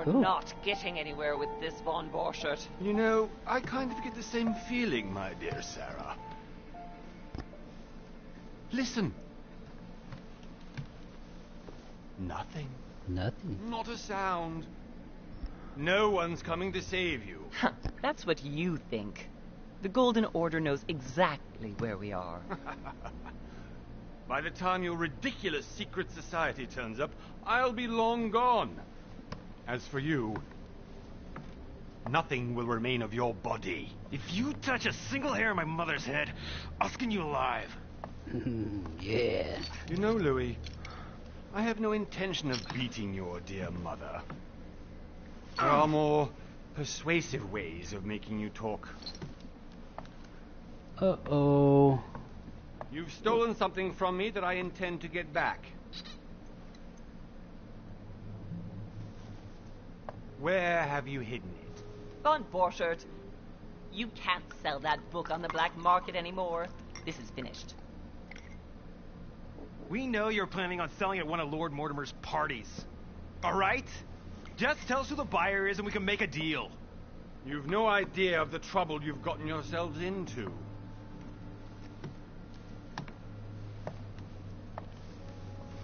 You're Ooh. not getting anywhere with this, Von Borchert. You know, I kind of get the same feeling, my dear Sarah. Listen. Nothing. Nothing. Not a sound. No one's coming to save you. That's what you think. The Golden Order knows exactly where we are. By the time your ridiculous secret society turns up, I'll be long gone. As for you, nothing will remain of your body. If you touch a single hair on my mother's head, I'll skin you alive. Yeah. You know, Louis, I have no intention of beating your dear mother. There are more persuasive ways of making you talk. Uh-oh. You've stolen something from me that I intend to get back. Where have you hidden it? Von Borchert, you can't sell that book on the black market anymore. This is finished. We know you're planning on selling at one of Lord Mortimer's parties. All right? Just tell us who the buyer is and we can make a deal. You've no idea of the trouble you've gotten yourselves into.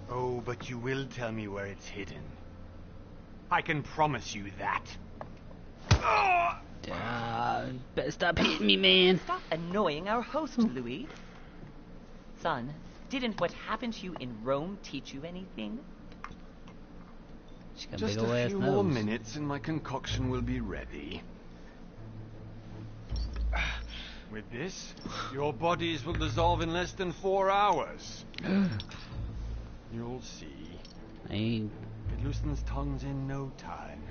Oh, but you will tell me where it's hidden. I can promise you that. Better stop hitting me, man. Stop annoying our host, Louis. Son, didn't what happened to you in Rome teach you anything? She got Just big ol' a ass few nose. more minutes and my concoction will be ready. With this, your bodies will dissolve in less than 4 hours. You'll see. I ain't. It loosens tongues in no time.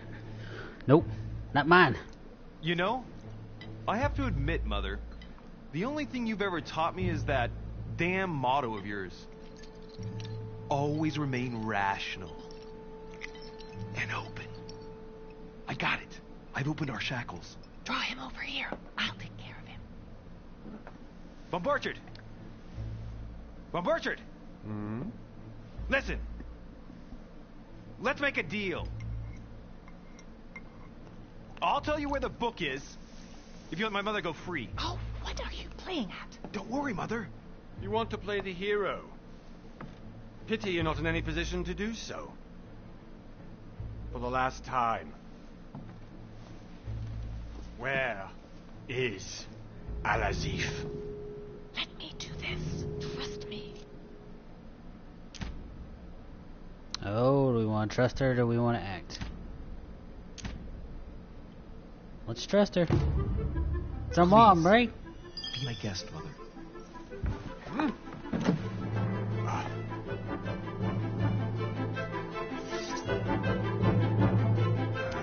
Nope. Not mine. You know, I have to admit, Mother, the only thing you've ever taught me is that damn motto of yours. Always remain rational. And open. I got it. I've opened our shackles. Draw him over here. I'll take care of him. Von Borchert! Von Borchert! Hmm? Listen. Let's make a deal. I'll tell you where the book is if you let my mother go free. Oh, what are you playing at? Don't worry, Mother. You want to play the hero. Pity you're not in any position to do so. For the last time. Where is Al-Azif? Let me do this. Trust me. Oh, do we want to trust her or do we want to act? Let's trust her. It's our mom, right? Be my guest, Mother.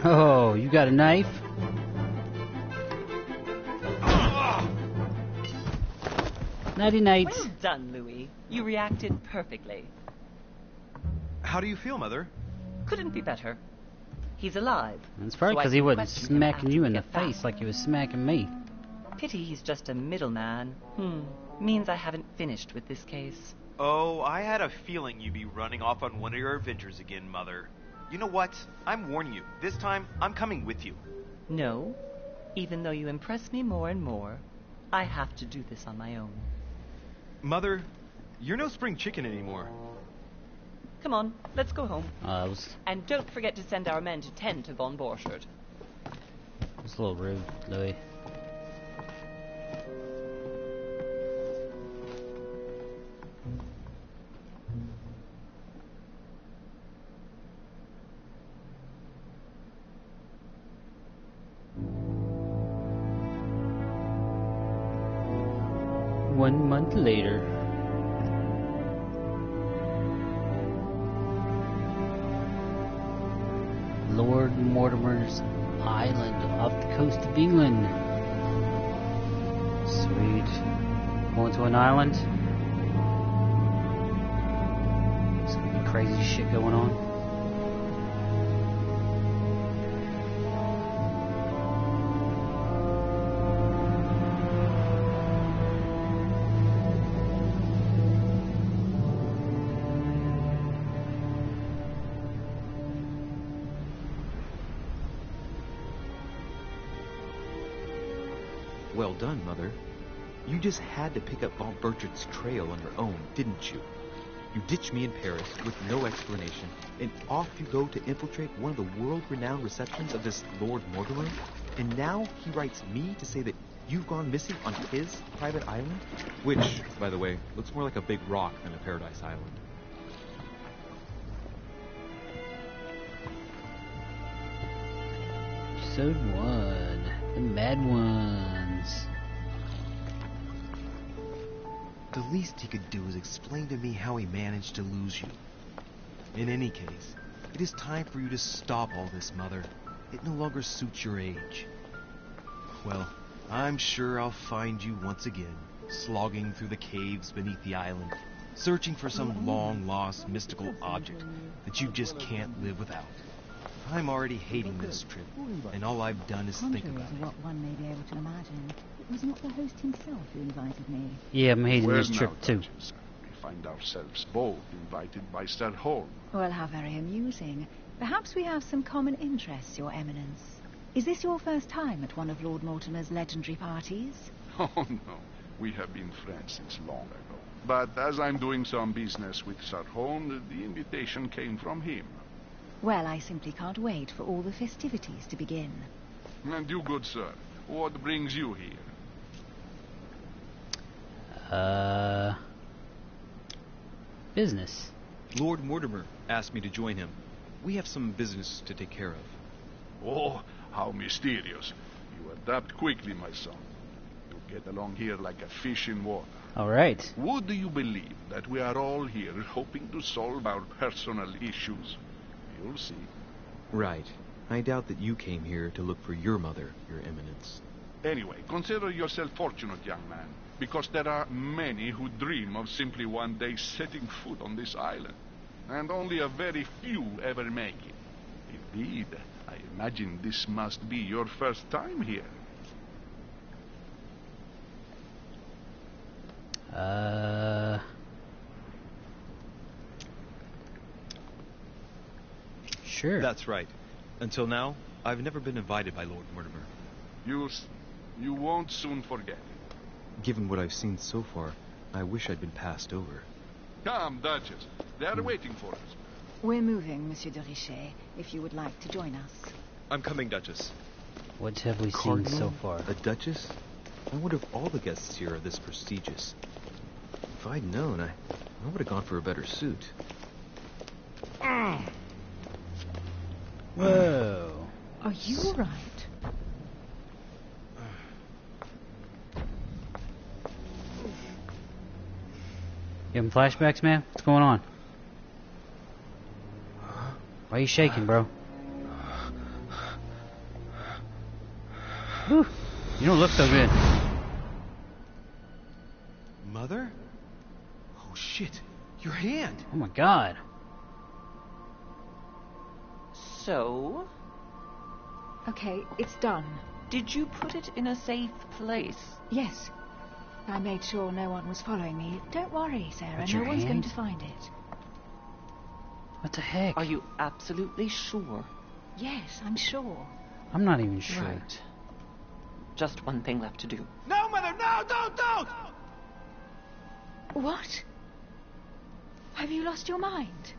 Oh, you got a knife? Nighty nights. Well done, Louis. You reacted perfectly. How do you feel, Mother? Couldn't be better. He's alive. That's probably so I because he can wasn't question him smacking after you we in the get back. face like he was smacking me. Pity he's just a middleman. Means I haven't finished with this case. Oh, I had a feeling you'd be running off on one of your adventures again, Mother. You know what? I'm warning you. This time, I'm coming with you. No. Even though you impress me more and more, I have to do this on my own. Mother, you're no spring chicken anymore. Come on, let's go home. It was And don't forget to send our men to tend to Von Borchert. a little rude, Louis. One month later. Lord Mortimer's Island off the coast of England. Sweet. Going to an island. There's gonna be crazy shit going on. Well done, Mother. You just had to pick up Von Burchard's trail on your own, didn't you? You ditch me in Paris with no explanation, and off you go to infiltrate one of the world-renowned receptions of this Lord Mortimer? And now he writes me to say that you've gone missing on his private island? Which, by the way, looks more like a big rock than a paradise island. Episode 1. The Mad Ones. The least he could do is explain to me how he managed to lose you. In any case, it is time for you to stop all this, Mother. It no longer suits your age. Well, I'm sure I'll find you once again, slogging through the caves beneath the island, searching for some long-lost mystical object that you just can't live without. I'm already hating this trip, and all I've done is think Contrary about to it. what one may be able to imagine, it was not the host himself who invited me. Yeah, I'm hating Well this now, trip too. Duchess, we find ourselves both invited by Sir Holm. Well, how very amusing. Perhaps we have some common interests, Your Eminence. Is this your first time at one of Lord Mortimer's legendary parties? Oh no, we have been friends since long ago. But as I'm doing some business with Sir Holm, the invitation came from him. Well, I simply can't wait for all the festivities to begin. And you, good sir, what brings you here? Business. Lord Mortimer asked me to join him. We have some business to take care of. Oh, how mysterious. You adapt quickly, my son. You get along here like a fish in water. Alright. Would you believe that we are all here hoping to solve our personal issues? You'll see. Right. I doubt that you came here to look for your mother, Your Eminence. Anyway, consider yourself fortunate, young man, because there are many who dream of simply one day setting foot on this island, and only a very few ever make it. Indeed, I imagine this must be your first time here. Sure. That's right. Until now, I've never been invited by Lord Mortimer. You won't soon forget. Given what I've seen so far, I wish I'd been passed over. Come, Duchess. They are waiting for us. We're moving, Monsieur de Richet, if you would like to join us. I'm coming, Duchess. What have we seen so far? A Duchess? I wonder if all the guests here are this prestigious. If I'd known, I would have gone for a better suit. Whoa. Are you all right? You having flashbacks, man? What's going on? Why are you shaking, bro? Whew. You don't look so good. Mother? Oh shit! Your hand! Oh my god. So, Okay, it's done. did you put it in a safe place? Yes. I made sure no one was following me. Don't worry, Sarah. But No your one's going hand? to find it. What the heck? Are you absolutely sure? Yes, I'm sure. I'm not even sure. Right. Just one thing left to do. No, Mother, no, don't! What? Have you lost your mind?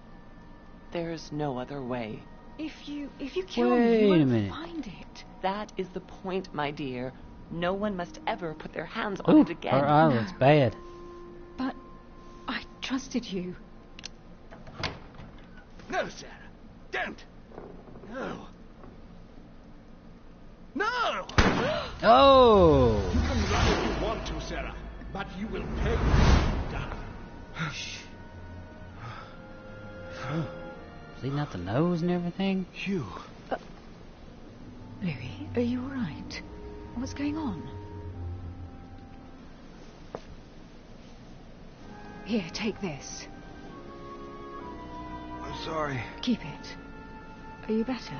There's no other way. If you kill me, Wait you a won't minute. find it. That is the point, my dear. No one must ever put their hands on Ooh, it again. her eye looks bad. But I trusted you. No, Sarah, don't! No. No! Oh! You can run if you want to, Sarah, but you will pay. Bleeding out the nose and everything? Hugh. Louis, are you all right? What's going on? Here, take this. I'm sorry. Keep it. Are you better?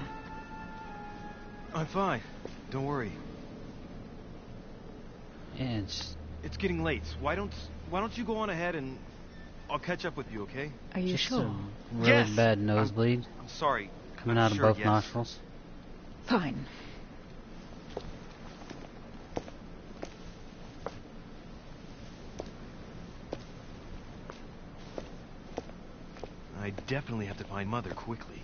I'm fine. Don't worry. Yeah, it's It's getting late. Why don't you go on ahead and I'll catch up with you, okay? Are you just sure? a really Yes! bad nosebleed I'm sorry. coming I'm out of sure, both yes. nostrils. Fine. definitely have to find Mother quickly.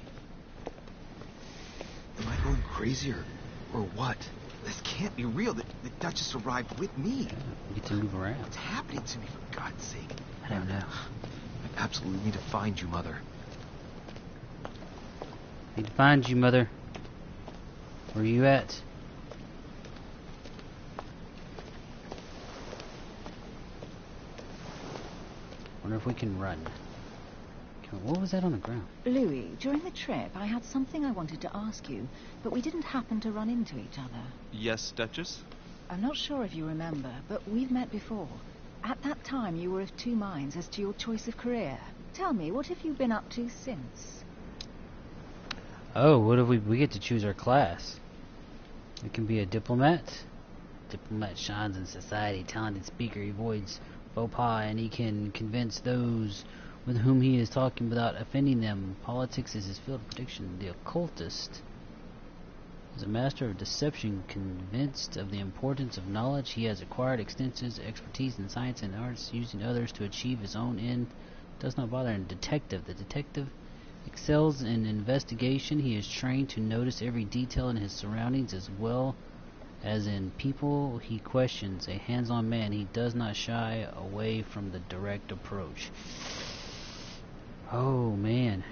Am I going crazy or what? This can't be real. The Duchess arrived with me. Yeah, we get to move around. What's happening to me, for God's sake? I don't know. I absolutely need to find you, Mother. Need to find you, Mother. Where you at? Wonder if we can run. What was that on the ground? Louis, during the trip, I had something I wanted to ask you, but we didn't happen to run into each other. Yes, Duchess? I'm not sure if you remember, but we've met before. At that time, you were of two minds as to your choice of career. Tell me, what have you been up to since? Oh, what if we get to choose our class? We can be a diplomat. Diplomat shines in society, talented speaker, he avoids faux pas, and he can convince those with whom he is talking without offending them. Politics is his field of prediction. The occultist is a master of deception, convinced of the importance of knowledge. He has acquired extensive expertise in science and arts, using others to achieve his own end. Does not bother. And detective. The detective excels in investigation. He is trained to notice every detail in his surroundings as well as in people he questions. A hands-on man, he does not shy away from the direct approach. Oh, man.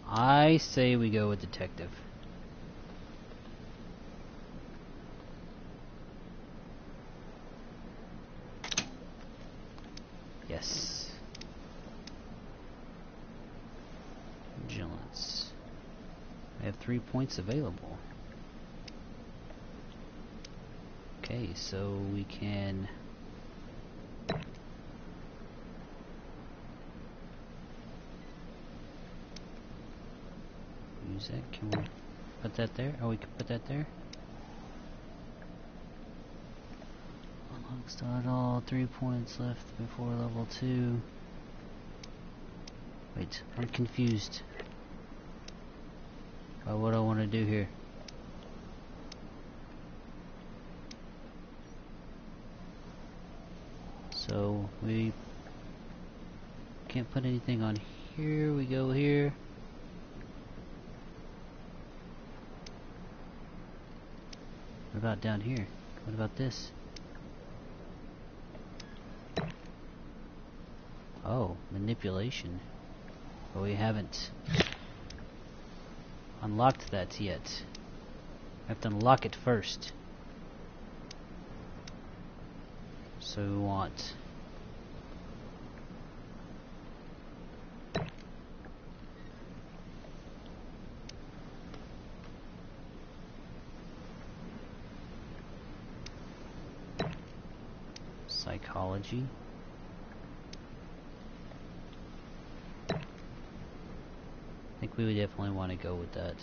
I say we go with detective. Yes. Vigilance. I have 3 points available. Okay, so we can... use that. Can we put that there? Oh, we can put that there. Unlock start all. 3 points left before level 2. Wait, I'm confused by what I want to do here. So we can't put anything on here. We go here. What about down here? What about this? Oh, manipulation. But we haven't unlocked that yet. I have to unlock it first. So we want psychology. I think we would definitely want to go with that.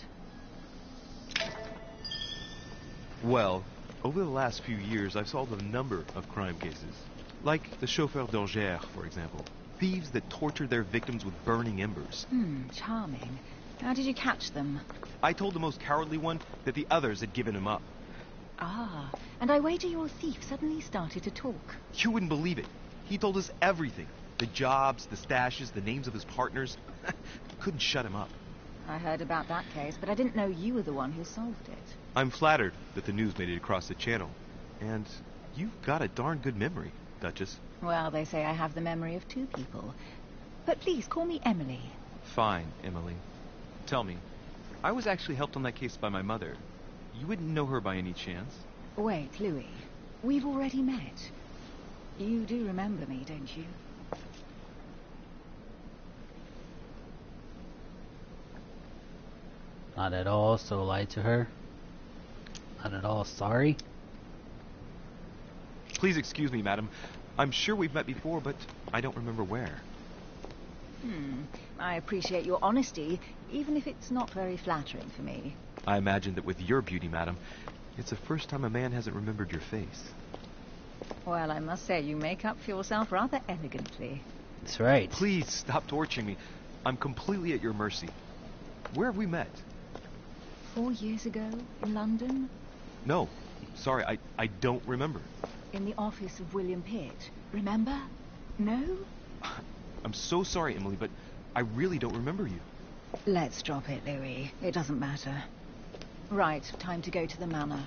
Well, over the last few years, I've solved a number of crime cases. Like the chauffeur d'Angers, for example. Thieves that tortured their victims with burning embers. Charming. How did you catch them? I told the most cowardly one that the others had given him up. Ah, and I wager your thief suddenly started to talk. You wouldn't believe it. He told us everything. The jobs, the stashes, the names of his partners. Couldn't shut him up. I heard about that case, but I didn't know you were the one who solved it. I'm flattered that the news made it across the channel. And you've got a darn good memory, Duchess. Well, they say I have the memory of two people. But please, call me Emily. Fine, Emily. Tell me, I was actually helped on that case by my mother. You wouldn't know her by any chance? Wait, Louis. We've already met. You do remember me, don't you? Not at all, so lied to her. Not at all sorry. Please excuse me, madam. I'm sure we've met before, but I don't remember where. I appreciate your honesty, even if it's not very flattering for me. I imagine that with your beauty, madam, it's the first time a man hasn't remembered your face. Well, I must say, you make up for yourself rather elegantly. That's right. Please stop torturing me. I'm completely at your mercy. Where have we met? 4 years ago, in London, No, sorry, I don't remember. in the office of William Pitt. Remember? No? I'm so sorry, Emily, but I really don't remember you. Let's drop it, Louis. It doesn't matter. Right, time to go to the manor.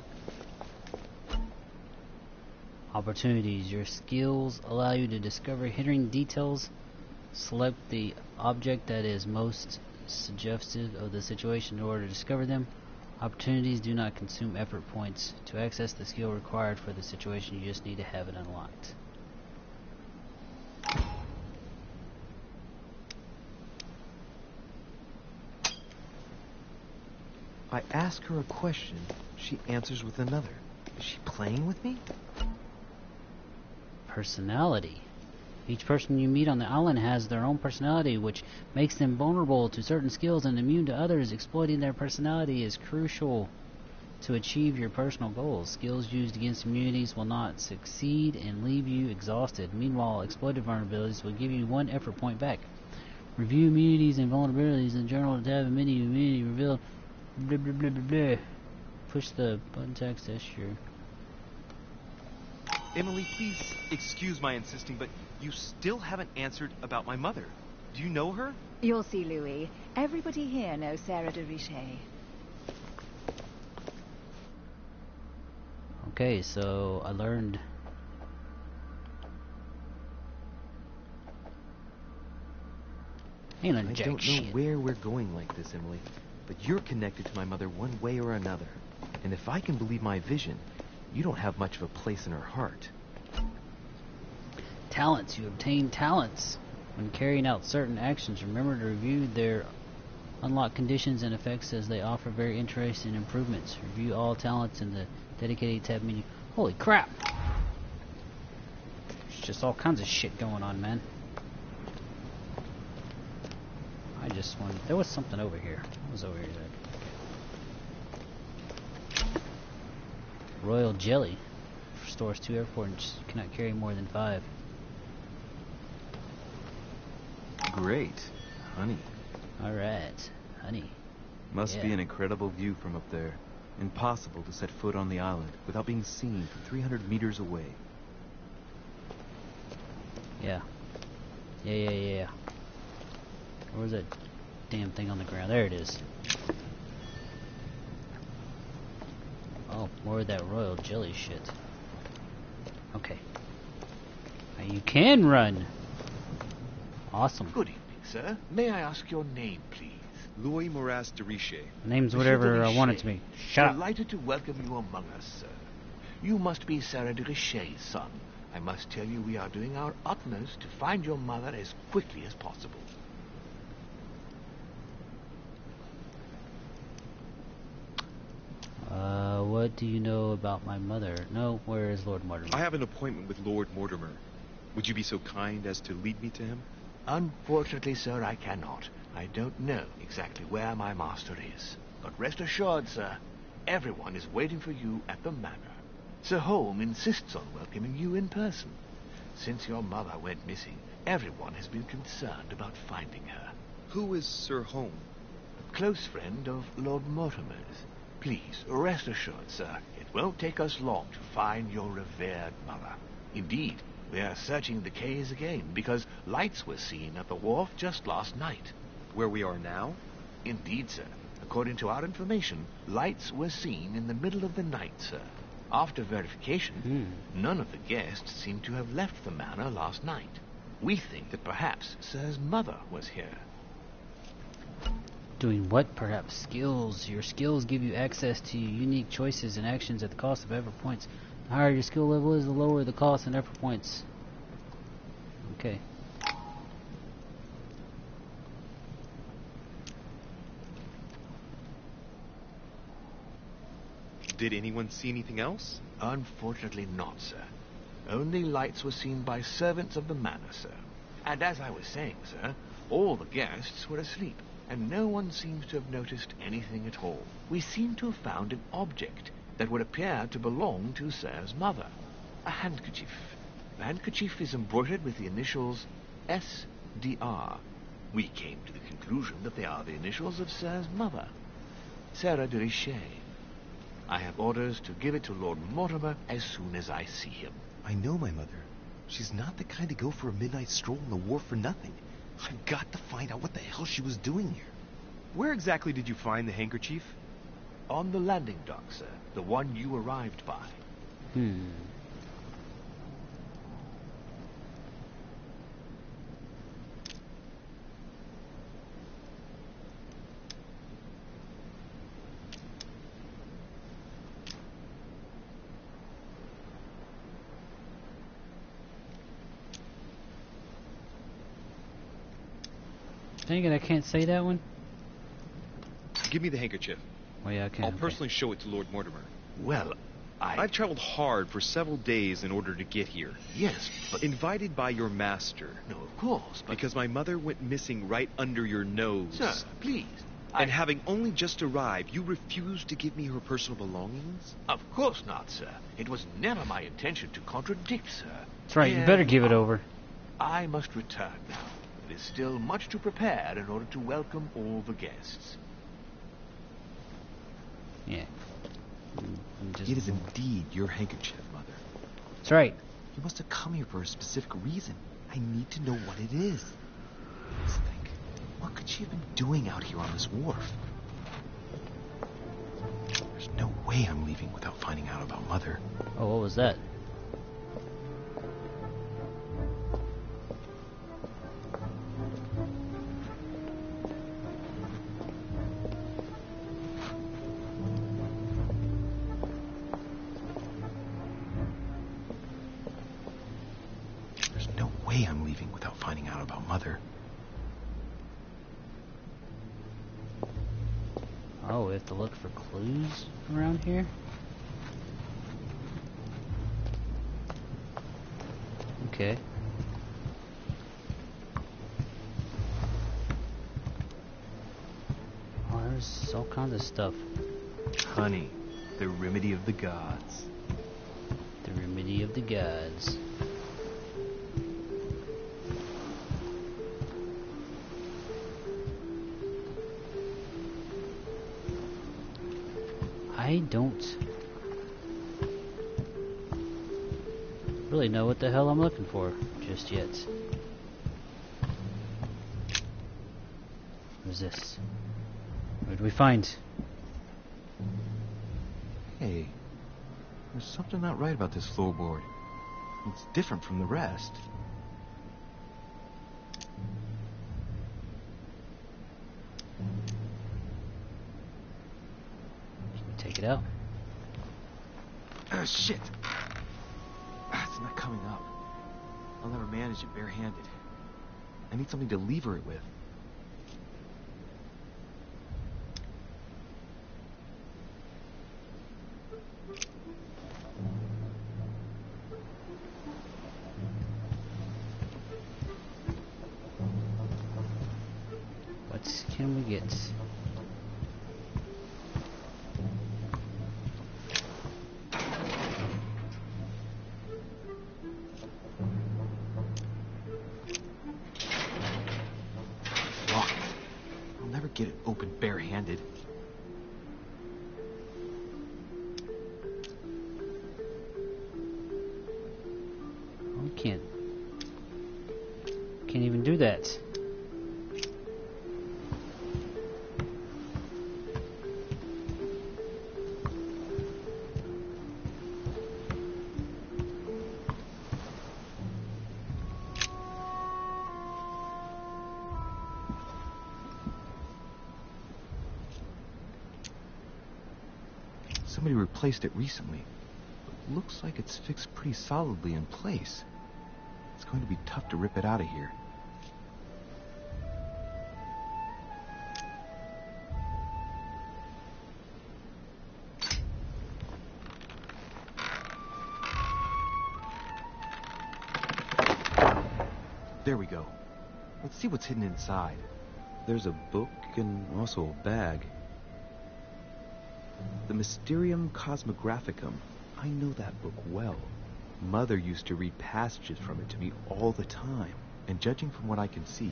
Opportunities. Your skills allow you to discover hidden details. Select the object that is most suggestive of the situation in order to discover them. Opportunities do not consume effort points. To access the skill required for the situation, you just need to have it unlocked. I ask her a question, she answers with another. Is she playing with me? Personality. Each person you meet on the island has their own personality, which makes them vulnerable to certain skills and immune to others. Exploiting their personality is crucial to achieve your personal goals. Skills used against immunities will not succeed and leave you exhausted. Meanwhile, exploited vulnerabilities will give you 1 effort point back. Review immunities and vulnerabilities in general to have a mini immunity revealed. Blah, blah, blah, blah, blah. Push the button text gesture. Emily, please excuse my insisting, but you still haven't answered about my mother. Do you know her? You'll see, Louis. Everybody here knows Sarah de Richet. Okay, so I learned I don't know where we're going like this, Emily, but you're connected to my mother one way or another. And if I can believe my vision, you don't have much of a place in her heart. Talents. You obtain talents. When carrying out certain actions, remember to review their unlocked conditions and effects as they offer very interesting improvements. Review all talents in the dedicated tab menu. Holy crap! There's just all kinds of shit going on, man. I just wanted... There was something over here. What was over here? Royal Jelly. Stores 2 airports. Cannot carry more than 5. Great. Honey. Alright. Honey. Must be an incredible view from up there. Impossible to set foot on the island without being seen from 300 meters away. Yeah. Yeah. Where's that damn thing on the ground? There it is. Oh, more of that royal jelly shit. Okay. Now you can run. Awesome. Good evening, sir. May I ask your name, please? Louis Moras de Richet. Name's whatever I want it to be. Shut up. Delighted to welcome you among us, sir. You must be Sarah de Richet's son. I must tell you we are doing our utmost to find your mother as quickly as possible. What do you know about my mother? No, where is Lord Mortimer? I have an appointment with Lord Mortimer. Would you be so kind as to lead me to him? Unfortunately, sir, I cannot. I don't know exactly where my master is. But rest assured, sir, everyone is waiting for you at the manor. Sir Holm insists on welcoming you in person. Since your mother went missing, everyone has been concerned about finding her. Who is Sir Holm? A close friend of Lord Mortimer's. Please, rest assured, sir, it won't take us long to find your revered mother. Indeed, we are searching the quays again, because lights were seen at the wharf just last night. Where we are now? Indeed, sir. According to our information, lights were seen in the middle of the night, sir. After verification, none of the guests seem to have left the manor last night. We think that perhaps Sir's mother was here. Doing what, perhaps? Skills. Your skills give you access to unique choices and actions at the cost of effort points. The higher your skill level is, the lower the cost and effort points. Okay. Did anyone see anything else? Unfortunately not, sir. Only lights were seen by servants of the manor, sir. And as I was saying, sir, all the guests were asleep, and no one seems to have noticed anything at all. We seem to have found an object that would appear to belong to Sir's mother. A handkerchief. The handkerchief is embroidered with the initials S.D.R. We came to the conclusion that they are the initials of Sir's mother, Sarah de Richet. I have orders to give it to Lord Mortimer as soon as I see him. I know my mother. She's not the kind to go for a midnight stroll on the wharf for nothing. I've got to find out what the hell she was doing here. Where exactly did you find the handkerchief? On the landing dock, sir. The one you arrived by. Dang it, I can't say that one. Give me the handkerchief. Oh yeah, I can. I'll personally show it to Lord Mortimer. Well, I've traveled hard for several days in order to get here. Yes, but... Invited by your master. No, of course, but... Because my mother went missing right under your nose. Sir, please. And having only just arrived, you refused to give me her personal belongings? Of course not, sir. It was never my intention to contradict, sir. That's right, you better give it over. I must return now. It is still much to prepare in order to welcome all the guests. Yeah. It is indeed your handkerchief, Mother. That's right. You must have come here for a specific reason. I need to know what it is. Let's think. What could she have been doing out here on this wharf? There's no way I'm leaving without finding out about Mother. Oh, what was that? I'm leaving without finding out about Mother. Oh, we have to look for clues around here? Okay. Oh, there's all kinds of stuff. Honey, the remedy of the gods. The remedy of the gods. I don't really know what the hell I'm looking for just yet. What is this? What did we find? Hey, there's something not right about this floorboard. It's different from the rest. Take it out. Shit. It's not coming up. I'll never manage it barehanded. I need something to lever it with. What can we get? Get it open barehanded. We can't even do that. Somebody replaced it recently. But looks like it's fixed pretty solidly in place. It's going to be tough to rip it out of here. There we go. Let's see what's hidden inside. There's a book and also a bag. The Mysterium Cosmographicum. I know that book well. Mother used to read passages from it to me all the time. And judging from what I can see,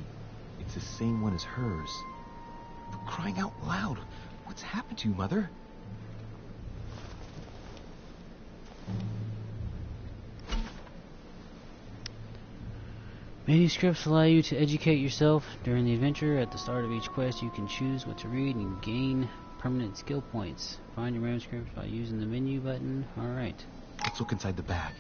it's the same one as hers. For crying out loud, what's happened to you, Mother? Manuscripts allow you to educate yourself during the adventure. At the start of each quest, you can choose what to read and gain permanent skill points. Find your manuscripts by using the menu button. Alright. Let's look inside the bag.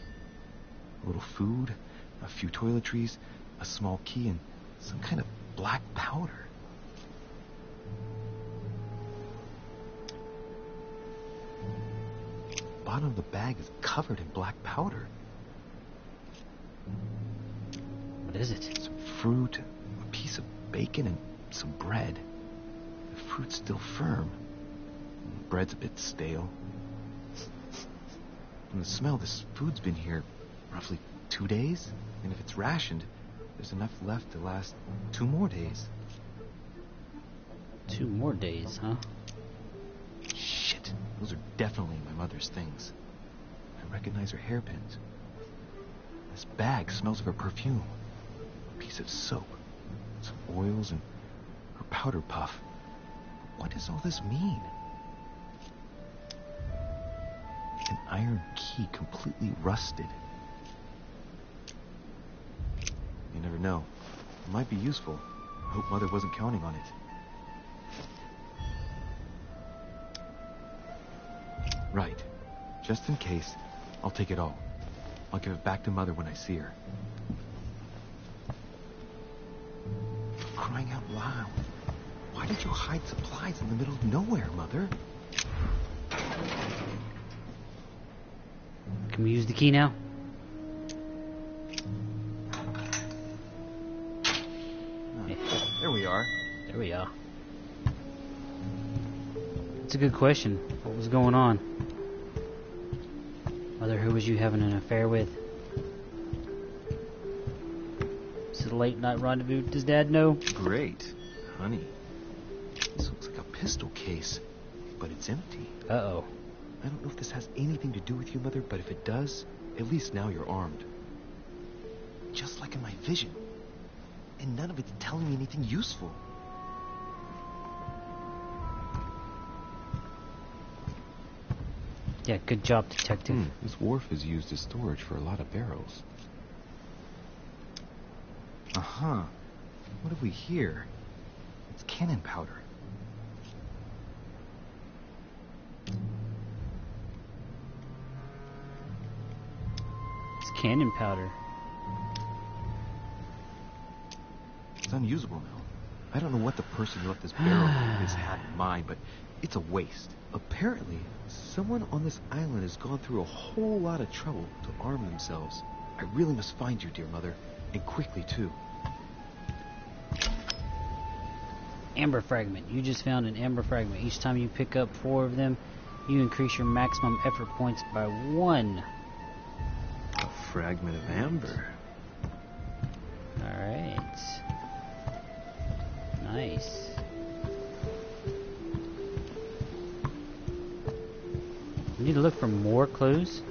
A little food, a few toiletries, a small key, and some kind of black powder. The bottom of the bag is covered in black powder. What is it? Some fruit, a piece of bacon, and some bread. The fruit's still firm. The bread's a bit stale. From the smell, this food's been here roughly 2 days. And if it's rationed, there's enough left to last 2 more days. 2 more days, huh? Shit. Those are definitely my mother's things. I recognize her hairpins. This bag smells of her perfume. A piece of soap. Some oils and her powder puff. What does all this mean? An iron key completely rusted. You never know. It might be useful. I hope Mother wasn't counting on it. Right. Just in case, I'll take it all. I'll give it back to Mother when I see her. For crying out loud. Why did you hide supplies in the middle of nowhere, Mother? Can we use the key now? There we are. There we are. That's a good question. What was going on? Mother, who was you having an affair with? Is it a late night rendezvous? Does Dad know? Great. Honey. This looks like a pistol case, but it's empty. Uh-oh. I don't know if this has anything to do with you, Mother, but if it does, at least now you're armed. Just like in my vision. And none of it's telling me anything useful. Yeah, good job, Detective. This wharf is used as storage for a lot of barrels. Uh-huh. What have we here? It's cannon powder. It's cannon powder. It's unusable now. I don't know what the person who left this barrel has had in mind, but it's a waste. Apparently, someone on this island has gone through a whole lot of trouble to arm themselves. I really must find you, dear Mother, and quickly, too. Amber fragment. You just found an amber fragment. Each time you pick up 4 of them, you increase your maximum effort points by 1. A fragment of amber. Alright. Nice. We need to look for more clues.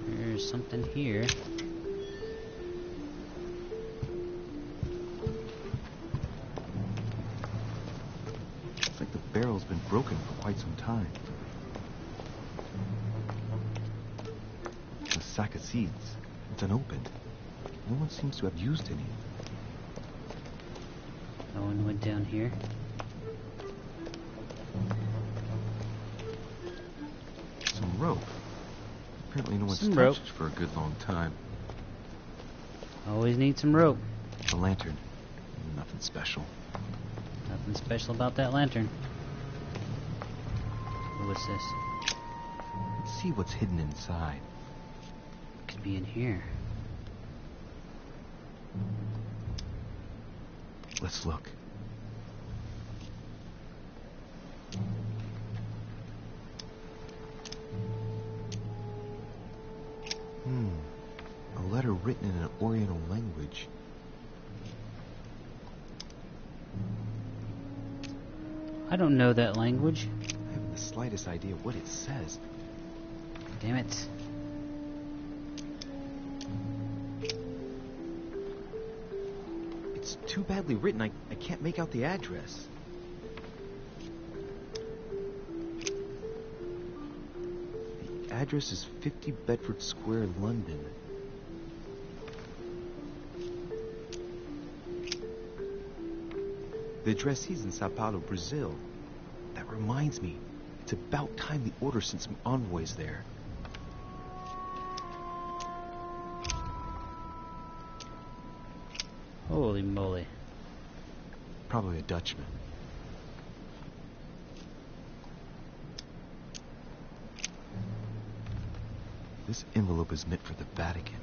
There's something here. It's like the barrel's been broken for quite some time. A sack of seeds. It's unopened. No one seems to have used any. No one went down here. Some rope. Apparently no one's Some touched rope. it for a good long time. Always need some rope. A lantern. Nothing special. Nothing special about that lantern. What's this? Let's see what's hidden inside. Could be in here. Let's look. A letter written in an Oriental language. I don't know that language. I haven't the slightest idea what it says. Damn it. It's too badly written, I can't make out the address. address is 50 Bedford Square, London. The addressee's in Sao Paulo, Brazil. That reminds me, it's about time the Order sent some envoys there. Holy moly. Probably a Dutchman. This envelope is meant for the Vatican.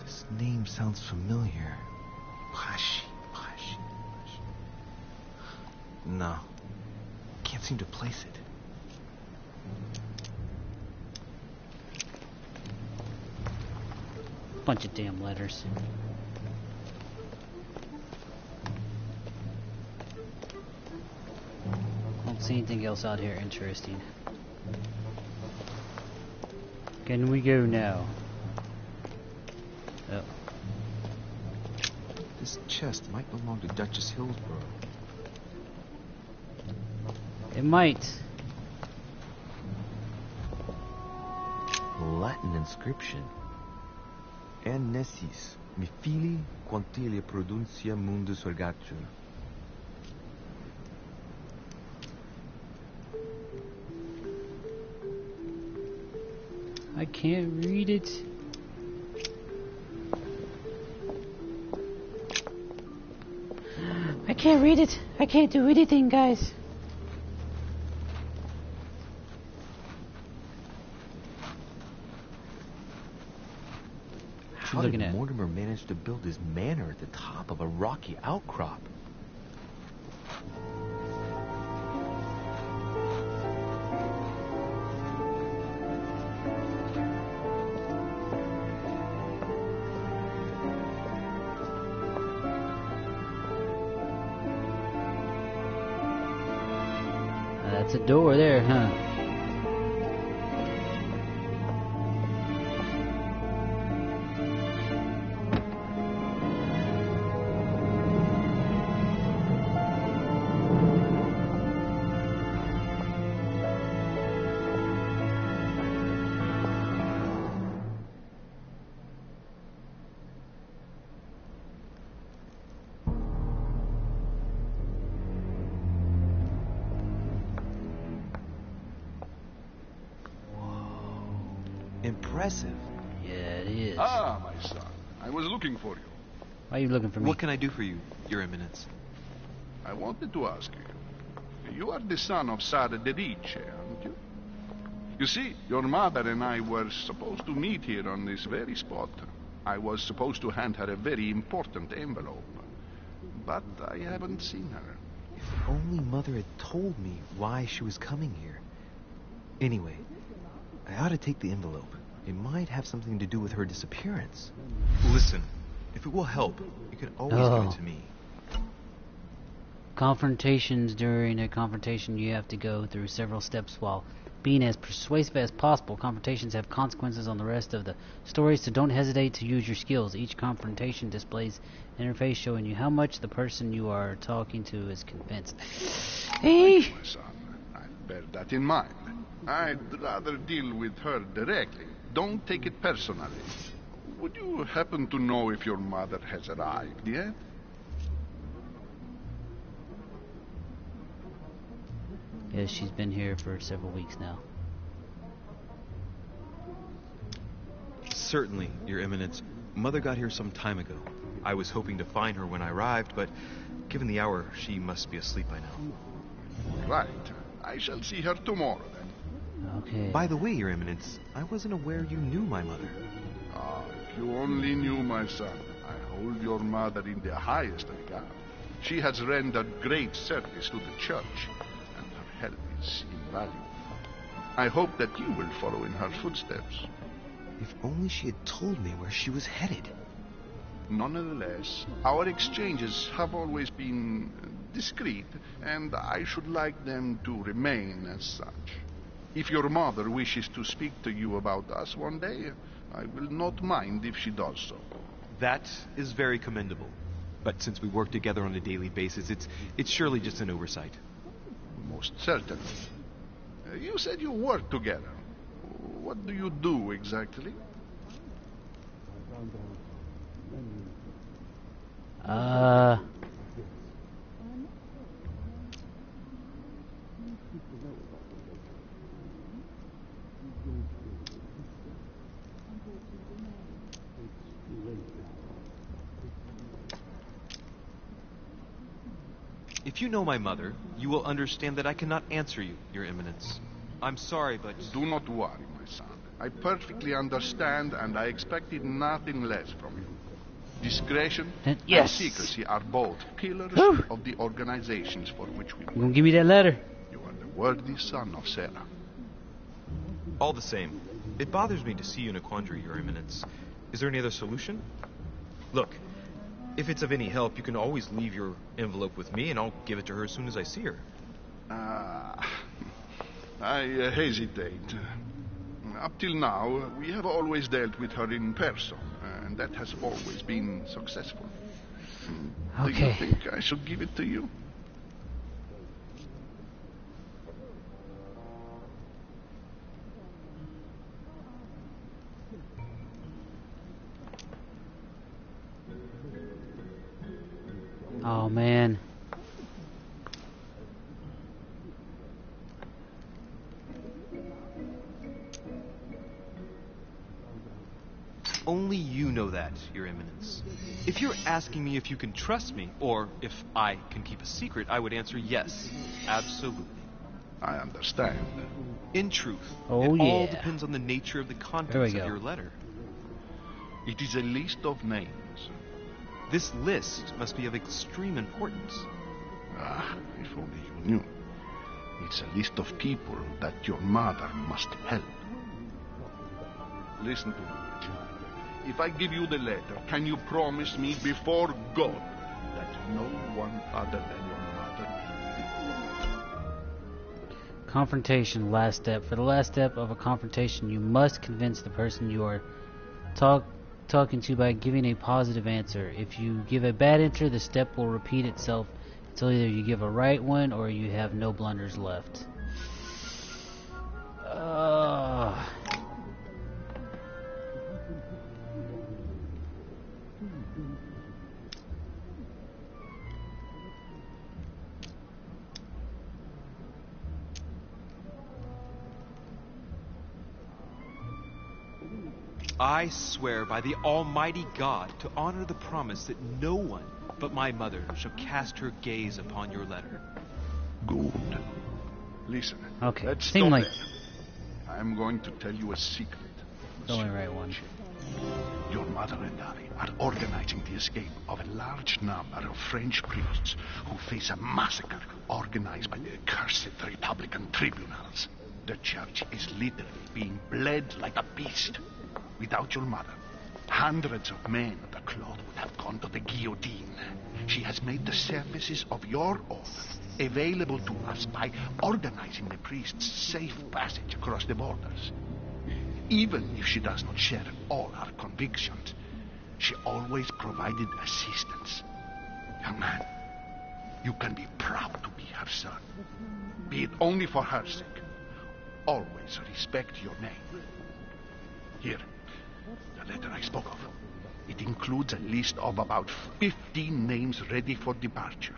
This name sounds familiar. Pashi. No. Can't seem to place it. Bunch of damn letters. Don't see anything else out here interesting. Can we go now? Oh. This chest might belong to Duchess Hillsborough. It might. Latin inscription. Nessis, mi fili quantilia produncia mundus ergatur. I can't read it. I can't read it. I can't do anything, guys. How did Mortimer manage to build his manor at the top of a rocky outcrop? That's a door there, huh? Impressive. Yeah, it is. Ah, my son. I was looking for you. Why are you looking for me? What can I do for you, Your Eminence? I wanted to ask you. You are the son of Sara de Riche, aren't you? You see, your mother and I were supposed to meet here on this very spot. I was supposed to hand her a very important envelope. But I haven't seen her. If only Mother had told me why she was coming here. Anyway, I ought to take the envelope. It might have something to do with her disappearance. Listen, if it will help, you can always give it to me. Confrontations. During a confrontation, you have to go through several steps while being as persuasive as possible. Confrontations have consequences on the rest of the story, so don't hesitate to use your skills. Each confrontation displays an interface showing you how much the person you are talking to is convinced. Hey! Right, my son. I'll bear that in mind. I'd rather deal with her directly. Don't take it personally. Would you happen to know if your mother has arrived yet? Yes, she's been here for several weeks now. Certainly, Your Eminence. Mother got here some time ago. I was hoping to find her when I arrived, but given the hour, she must be asleep by now. Right. I shall see her tomorrow, then. Okay. By the way, Your Eminence, I wasn't aware you knew my mother. Ah, if you only knew, my son. I hold your mother in the highest regard. She has rendered great service to the church, and her help is invaluable. I hope that you will follow in her footsteps. If only she had told me where she was headed. Nonetheless, our exchanges have always been discreet, and I should like them to remain as such. If your mother wishes to speak to you about us one day, I will not mind if she does so. That is very commendable. But since we work together on a daily basis, it's surely just an oversight. Most certainly. You said you work together. What do you do exactly? If you know my mother, you will understand that I cannot answer you, Your Eminence. I'm sorry, but... Do not worry, my son. I perfectly understand, and I expected nothing less from you. Discretion Yes. and secrecy are both pillars of the organizations for which we work. You gonna give me that letter? You are the worthy son of Sarah. All the same, it bothers me to see you in a quandary, Your Eminence. Is there any other solution? Look, if it's of any help, you can always leave your envelope with me, and I'll give it to her as soon as I see her. I hesitate. Up till now, we have always dealt with her in person, and that has always been successful. Okay. Do you think I should give it to you? Oh man. Only you know that, Your Eminence. If you're asking me if you can trust me, or if I can keep a secret, I would answer yes. Absolutely. I understand. In truth, Oh, it all yeah. depends on the nature of the There we contents go. of your letter. It is a list of names. This list must be of extreme importance. If only you knew. It's a list of people that your mother must help. Listen to me, my child. If I give you the letter, can you promise me before God that no one other than your mother will read it? Confrontation, last step. For the last step of a confrontation, you must convince the person you are talking to by giving a positive answer. If you give a bad answer, the step will repeat itself until either you give a right one or you have no blunders left. I swear by the Almighty God to honor the promise that no one but my mother shall cast her gaze upon your letter. Good. Listen. Okay. Let's Seem stop like there. I'm going to tell you a secret. the only right one. Your mother and I are organizing the escape of a large number of French priests who face a massacre organized by the accursed Republican tribunals. The church is literally being bled like a beast. Without your mother, hundreds of men of the cloth would have gone to the guillotine. She has made the services of your order available to us by organizing the priests' safe passage across the borders. Even if she does not share all our convictions, she always provided assistance. Young man, you can be proud to be her son. Be it only for her sake. Always respect your name. Here, the letter I spoke of. It includes a list of about 15 names ready for departure.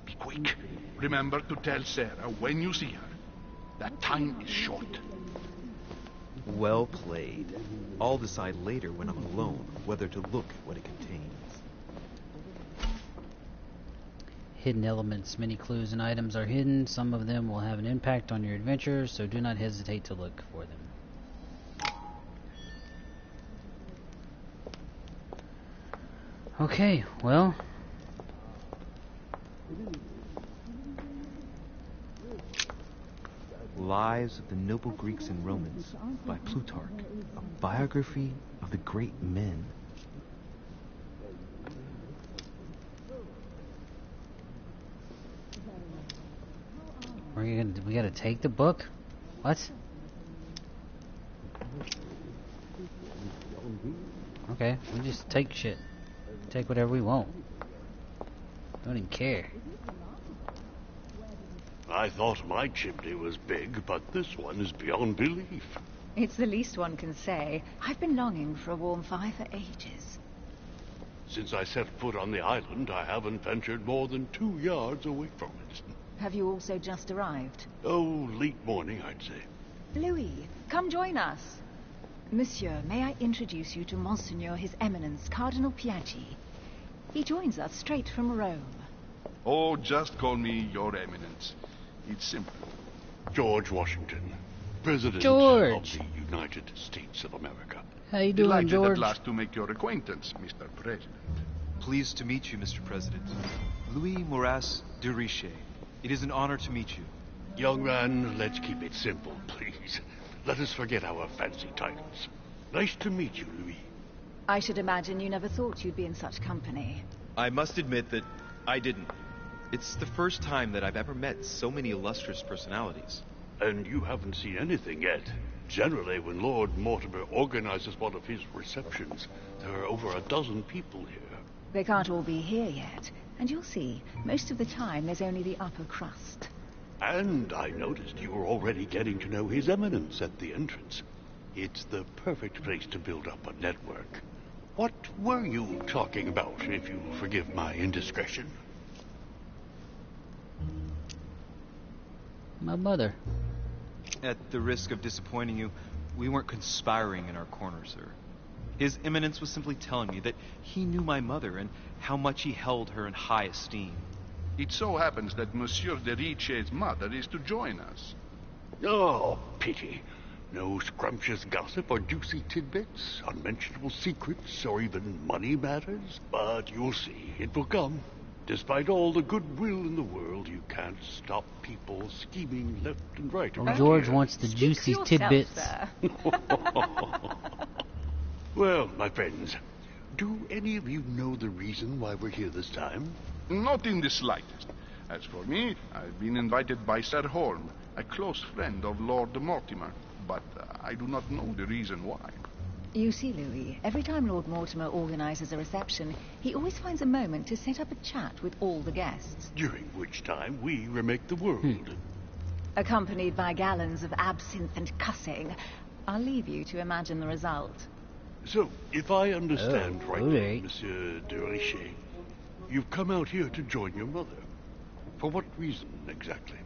Be quick. Remember to tell Sarah when you see her that time is short. Well played. I'll decide later when I'm alone whether to look at what it contains. Hidden elements. Many clues and items are hidden. Some of them will have an impact on your adventure, so do not hesitate to look for them. Okay, well. Lives of the Noble Greeks and Romans by Plutarch, a biography of the great men. We gotta take the book? What? Okay, we just take shit. Take whatever we want. Don't even care. I thought my chimney was big, but this one is beyond belief. It's the least one can say. I've been longing for a warm fire for ages. Since I set foot on the island, I haven't ventured more than 2 yards away from it. Have you also just arrived? Oh, late morning, I'd say. Louis, come join us. Monsieur, may I introduce you to Monseigneur His Eminence, Cardinal Piaggi. He joins us straight from Rome. Oh, just call me Your Eminence. It's simple. George Washington, President George. of the United States of America. How you doing, Delighted George? at last to make your acquaintance, Mr. President. Pleased to meet you, Mr. President. Louis Moras de Richet. It is an honor to meet you. Young man, let's keep it simple, please. Let us forget our fancy titles. Nice to meet you, Louis. I should imagine you never thought you'd be in such company. I must admit that I didn't. It's the first time that I've ever met so many illustrious personalities. And you haven't seen anything yet. Generally, when Lord Mortimer organizes one of his receptions, there are over a dozen people here. They can't all be here yet. And you'll see, most of the time there's only the upper crust. And I noticed you were already getting to know His Eminence at the entrance. It's the perfect place to build up a network. What were you talking about, if you forgive my indiscretion? My mother. At the risk of disappointing you, we weren't conspiring in our corner, sir. His Eminence was simply telling me that he knew my mother and how much he held her in high esteem. It so happens that Monsieur de Richet's mother is to join us. Oh, pity. No scrumptious gossip or juicy tidbits, unmentionable secrets, or even money matters. But you'll see, it will come. Despite all the goodwill in the world, you can't stop people scheming left and right. Well, around George here. wants the Speak juicy for yourself, tidbits. sir. Well, my friends, do any of you know the reason why we're here this time? Not in the slightest. As for me, I've been invited by Sir Holm, a close friend of Lord Mortimer, but I do not know the reason why. You see, Louis, every time Lord Mortimer organizes a reception, he always finds a moment to set up a chat with all the guests, During which time we remake the world. accompanied by gallons of absinthe and cussing. I'll leave you to imagine the result. So, if I understand Oh, rightly, alright. Monsieur de Richet, you've come out here to join your mother. For what reason, exactly?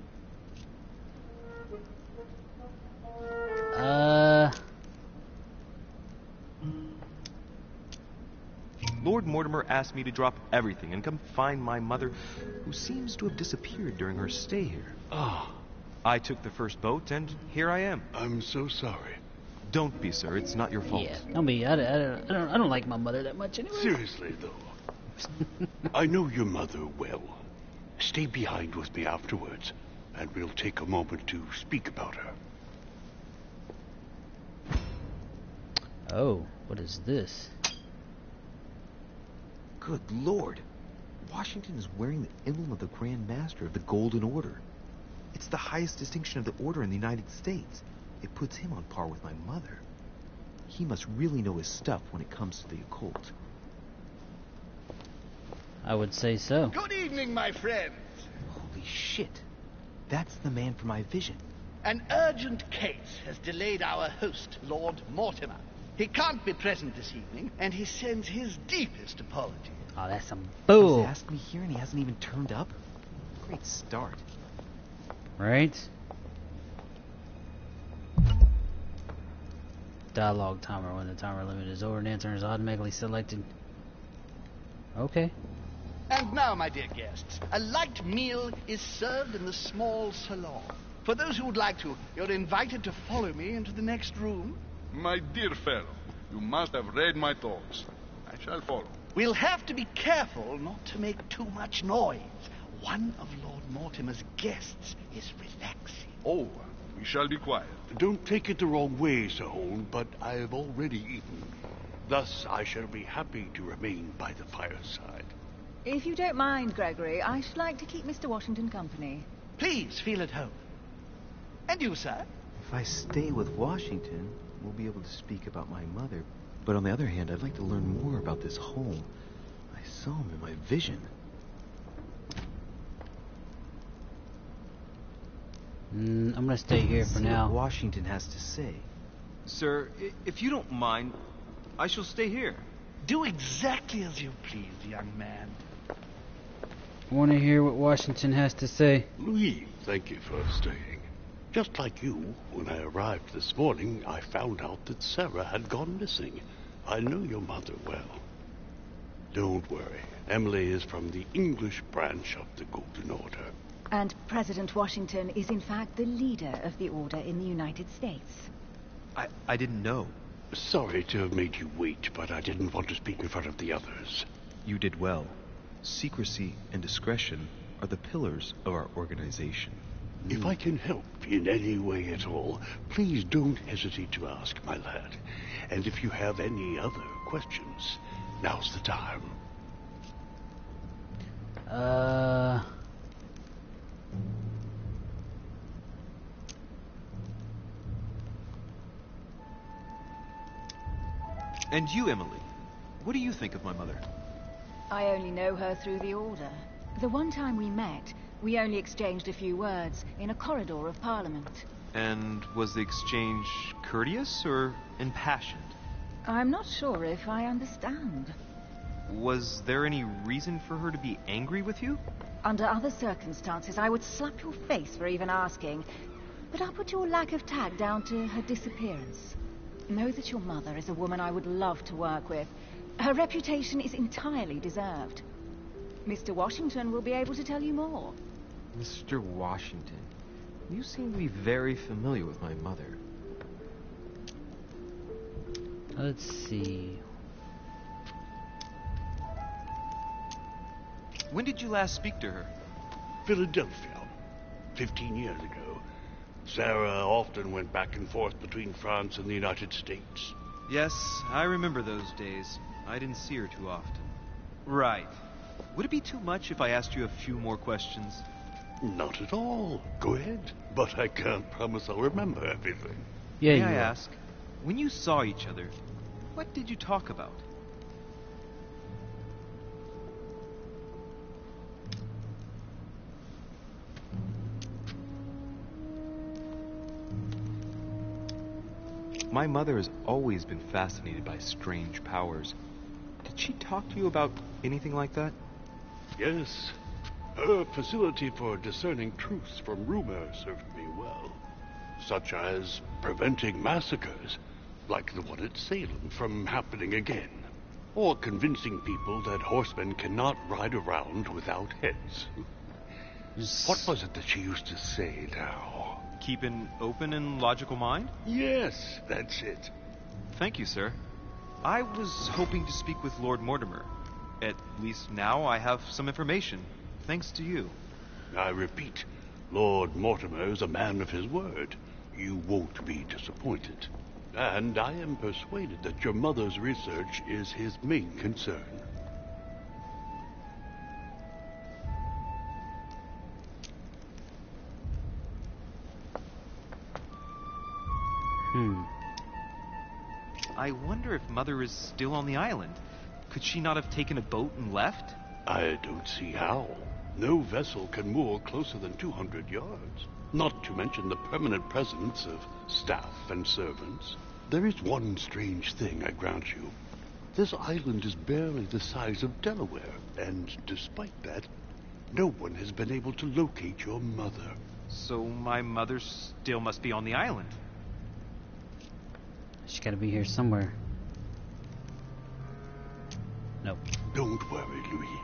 Lord Mortimer asked me to drop everything and come find my mother, who seems to have disappeared during her stay here. Ah, I took the first boat, and here I am. I'm so sorry. Don't be, sir. It's not your fault. Yeah, I don't like my mother that much anyway. Seriously, though. I know your mother well. Stay behind with me afterwards, and we'll take a moment to speak about her. Oh, what is this? Good Lord. Washington is wearing the emblem of the Grand Master of the Golden Order. It's the highest distinction of the order in the United States. It puts him on par with my mother. He must really know his stuff when it comes to the occult. I would say so. Good evening, my friends. Holy shit. That's the man for my vision. An urgent case has delayed our host, Lord Mortimer. He can't be present this evening, and he sends his deepest apologies. Oh, that's some He's bull. asked me here and he hasn't even turned up? Great start. Right? Dialogue timer. When the timer limit is over, an answer is automatically selected. Okay. And now, my dear guests, a light meal is served in the small salon. For those who would like to, you're invited to follow me into the next room. My dear fellow, you must have read my thoughts. I shall follow. We'll have to be careful not to make too much noise. One of Lord Mortimer's guests is relaxing. Oh, we shall be quiet. Don't take it the wrong way, Sir Holm, but I have already eaten. Thus, I shall be happy to remain by the fireside. If you don't mind, Gregory, I should like to keep Mr. Washington company. Please feel at home. And you, sir? If I stay with Washington, we'll be able to speak about my mother. But on the other hand, I'd like to learn more about this home. I saw him in my vision. I'm gonna stay here for See now. what Washington has to say. Sir, if you don't mind, I shall stay here. Do exactly as you please, young man. I want to hear what Washington has to say. Louis, thank you for staying. Just like you, when I arrived this morning, I found out that Sarah had gone missing. I know your mother well. Don't worry. Emily is from the English branch of the Golden Order. And President Washington is in fact the leader of the Order in the United States. I didn't know. Sorry to have made you wait, but I didn't want to speak in front of the others. You did well. Secrecy and discretion are the pillars of our organization. If I can help in any way at all, please don't hesitate to ask, my lad. And if you have any other questions, now's the time. And you, Emily, what do you think of my mother? I only know her through the Order. The one time we met, we only exchanged a few words in a corridor of Parliament. And was the exchange courteous or impassioned? I'm not sure if I understand. Was there any reason for her to be angry with you? Under other circumstances, I would slap your face for even asking. But I'll put your lack of tact down to her disappearance. Know that your mother is a woman I would love to work with. Her reputation is entirely deserved. Mr. Washington will be able to tell you more. Mr. Washington, you seem to be very familiar with my mother. Let's see. When did you last speak to her? Philadelphia, 15 years ago. Sarah often went back and forth between France and the United States. Yes, I remember those days. I didn't see her too often. Right. Would it be too much if I asked you a few more questions? Not at all. Go ahead. But I can't promise I'll remember everything. Yeah, May you I are. ask, when you saw each other, what did you talk about? My mother has always been fascinated by strange powers. Did she talk to you about anything like that? Yes. Her facility for discerning truths from rumor served me well. Such as preventing massacres, like the one at Salem, from happening again. Or convincing people that horsemen cannot ride around without heads. What was it that she used to say now? Keep an open and logical mind? Yes, that's it. Thank you, sir. I was hoping to speak with Lord Mortimer. At least now I have some information, thanks to you. I repeat, Lord Mortimer is a man of his word. You won't be disappointed. And I am persuaded that your mother's research is his main concern. I wonder if Mother is still on the island. Could she not have taken a boat and left? I don't see how. No vessel can moor closer than 200 yards. Not to mention the permanent presence of staff and servants. There is one strange thing, I grant you. This island is barely the size of Delaware, and despite that, no one has been able to locate your mother. So my mother still must be on the island. She's gotta be here somewhere. Nope. Don't worry, Louis.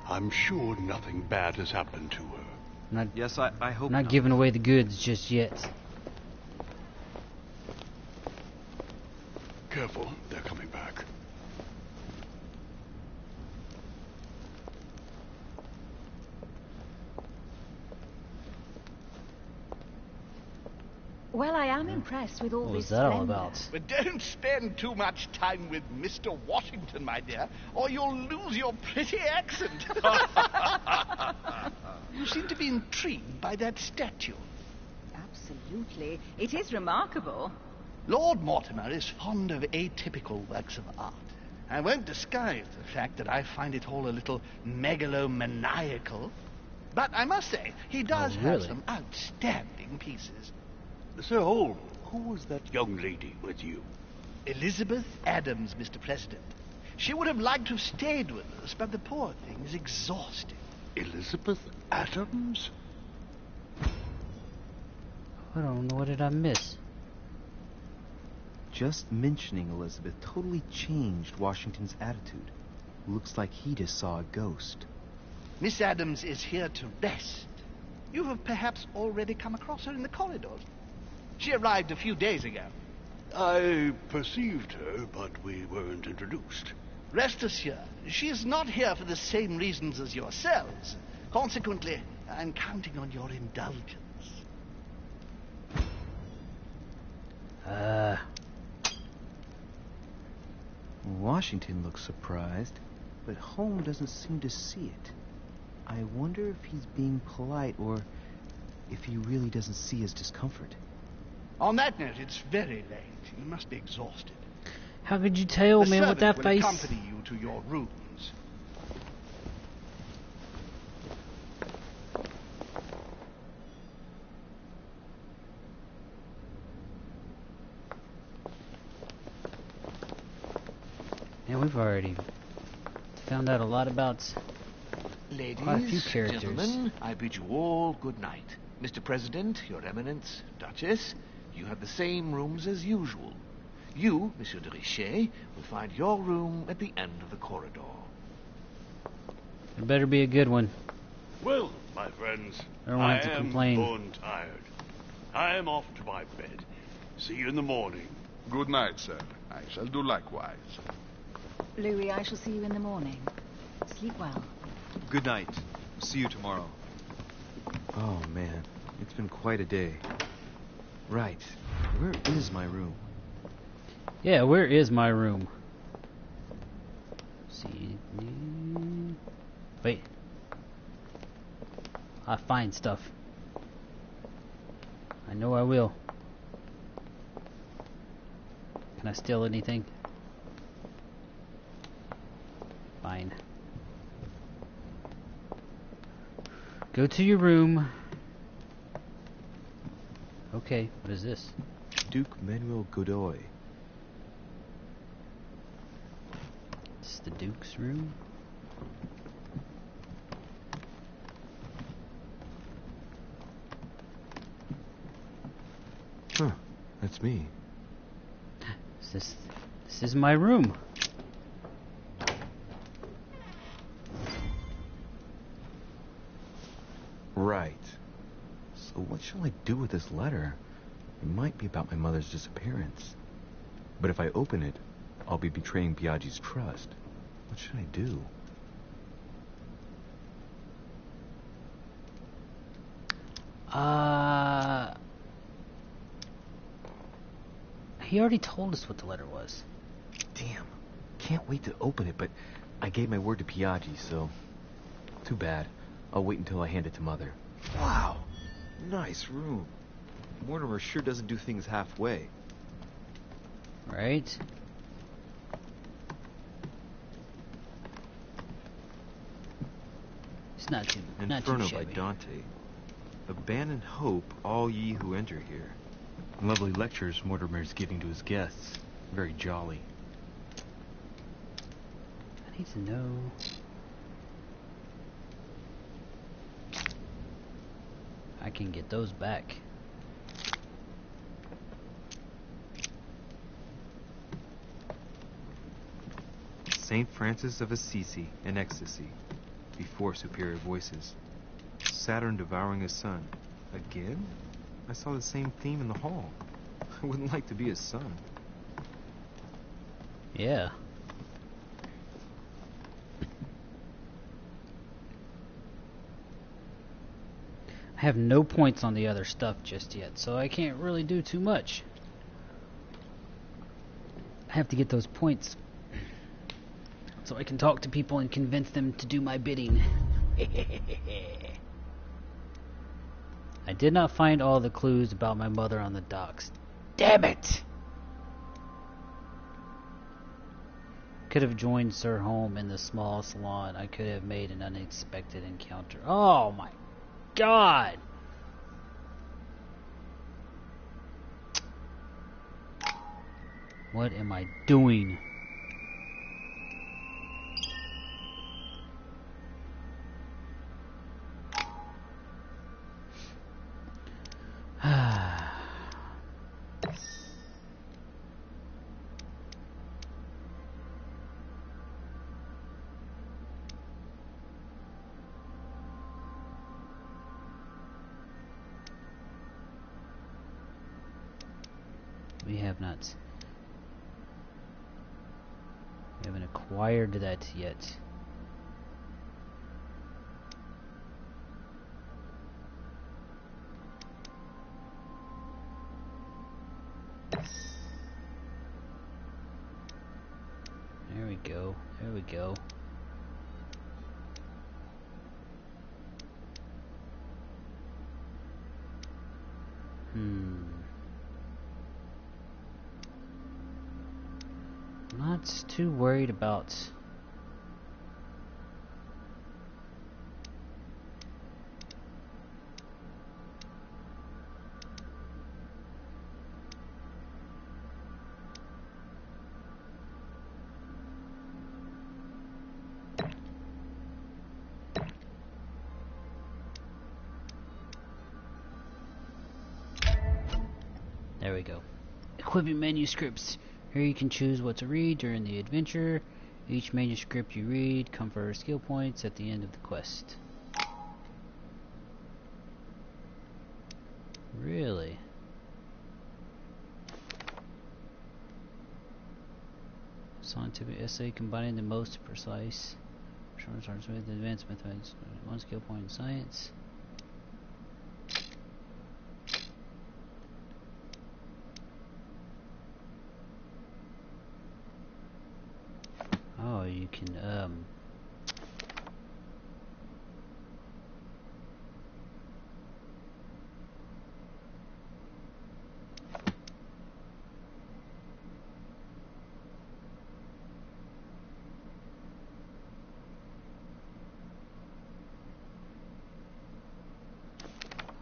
I'm sure nothing bad has happened to her. Not, Yes, I hope not giving away the goods just yet. Careful, they're coming back. Well, I am impressed with all What this was that all splendor. about? But don't spend too much time with Mr. Washington, my dear, or you'll lose your pretty accent. You seem to be intrigued by that statue. Absolutely. It is remarkable. Lord Mortimer is fond of atypical works of art. I won't disguise the fact that I find it all a little megalomaniacal. But I must say, he does Oh, have really? some outstanding pieces. Sir Holm, who was that young lady with you? Elizabeth Adams, Mr. President. She would have liked to have stayed with us, but the poor thing is exhausted. Elizabeth Adams? I don't know, what did I miss? Just mentioning Elizabeth totally changed Washington's attitude. Looks like he just saw a ghost. Miss Adams is here to rest. You have perhaps already come across her in the corridors. She arrived a few days ago. I perceived her, but we weren't introduced. Rest assured, she is not here for the same reasons as yourselves. Consequently, I'm counting on your indulgence. Washington looks surprised, but Holmes doesn't seem to see it. I wonder if he's being polite or if he really doesn't see his discomfort. On that note, it's very late. You must be exhausted. How could you tell, The man, with that servant will face? accompany you to your rooms. And we've already found out a lot about quite a few Ladies, characters. gentlemen, I bid you all good night. Mr. President, Your Eminence, Duchess, you have the same rooms as usual. You, Monsieur de Richet, will find your room at the end of the corridor. It better be a good one. Well, my friends, I don't want to complain. bone tired. I am off to my bed. See you in the morning. Good night, sir. I shall do likewise. Louis, I shall see you in the morning. Sleep well. Good night. See you tomorrow. Oh, man. It's been quite a day. Right. Where is my room? Yeah, where is my room? See. Wait. I find stuff. I know I will. Can I steal anything? Fine. Go to your room. Okay, what is this? Duke Manuel Godoy. This is the Duke's room. Huh. That's me. This is my room. Right. So what shall I do with this letter? It might be about my mother's disappearance. But if I open it, I'll be betraying Biaggi's trust. What should I do? He already told us what the letter was. Damn. Can't wait to open it, but I gave my word to Biaggi, so... Too bad. I'll wait until I hand it to Mother. Wow. Nice room. Mortimer sure doesn't do things halfway. Right? It's not too Inferno by shabby. Dante. Abandon hope, all ye who enter here. Lovely lectures Mortimer's giving to his guests. Very jolly. I need to know. I can get those back. Saint Francis of Assisi in ecstasy, before superior voices. Saturn devouring his son. Again? I saw the same theme in the hall. I wouldn't like to be his son. Yeah. I have no points on the other stuff just yet, so I can't really do too much. I have to get those points so I can talk to people and convince them to do my bidding. I did not find all the clues about my mother on the docks. Damn it! Could have joined Sir Holmes in the small salon. I could have made an unexpected encounter. Oh my God! What am I doing? We haven't acquired that yet. There we go. There we go. Not too worried about there we go. Equipping manuscripts. Here you can choose what to read during the adventure. Each manuscript you read confers skill points at the end of the quest. Really? Scientific essay combining the most precise short starts with advanced methods. 1 skill point in science. Oh, you can,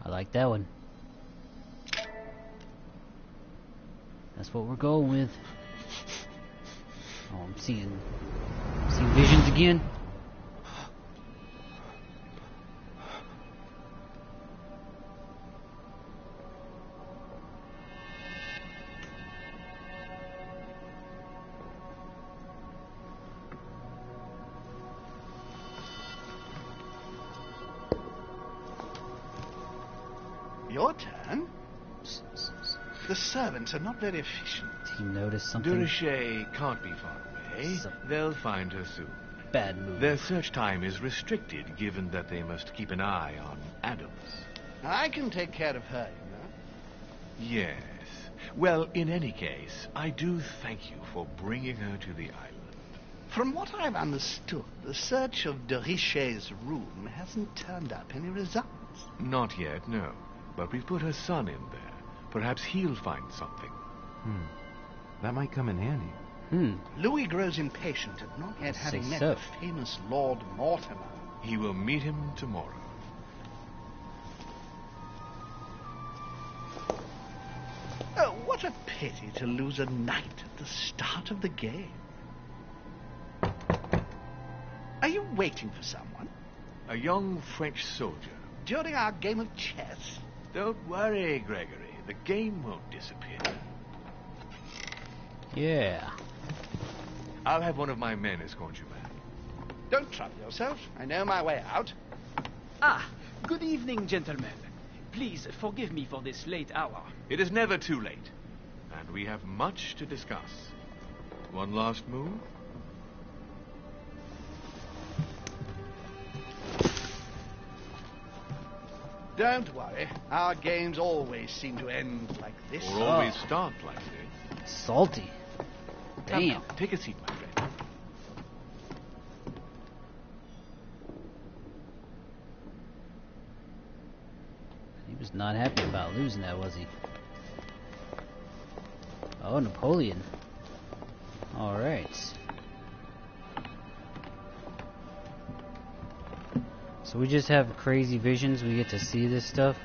I like that one. That's what we're going with. Oh, I'm seeing visions again. Your turn? The servants are not very efficient. Did you notice something? Durocher can't be far away. They'll find her soon. Bad move. Their search time is restricted, given that they must keep an eye on Adams. I can take care of her, you know. Yes. Well, in any case, I do thank you for bringing her to the island. From what I've understood, the search of Durocher's room hasn't turned up any results. Not yet, no. But we've put her son in there. Perhaps he'll find something. That might come in handy. Louis grows impatient at not yet having met so. the famous Lord Mortimer. He will meet him tomorrow. Oh, what a pity to lose a knight at the start of the game. Are you waiting for someone? A young French soldier. During our game of chess? Don't worry, Gregory. The game won't disappear. Yeah. I'll have one of my men escort you back. Don't trouble yourself. I know my way out. Ah, good evening, gentlemen. Please forgive me for this late hour. It is never too late. And we have much to discuss. One last move? Don't worry. Our games always seem to end like this. Or always start like this. Salty. Damn. Come, take a seat, my friend. He was not happy about losing that, was he? Oh, Napoleon. Alright. So we just have crazy visions. We get to see this stuff.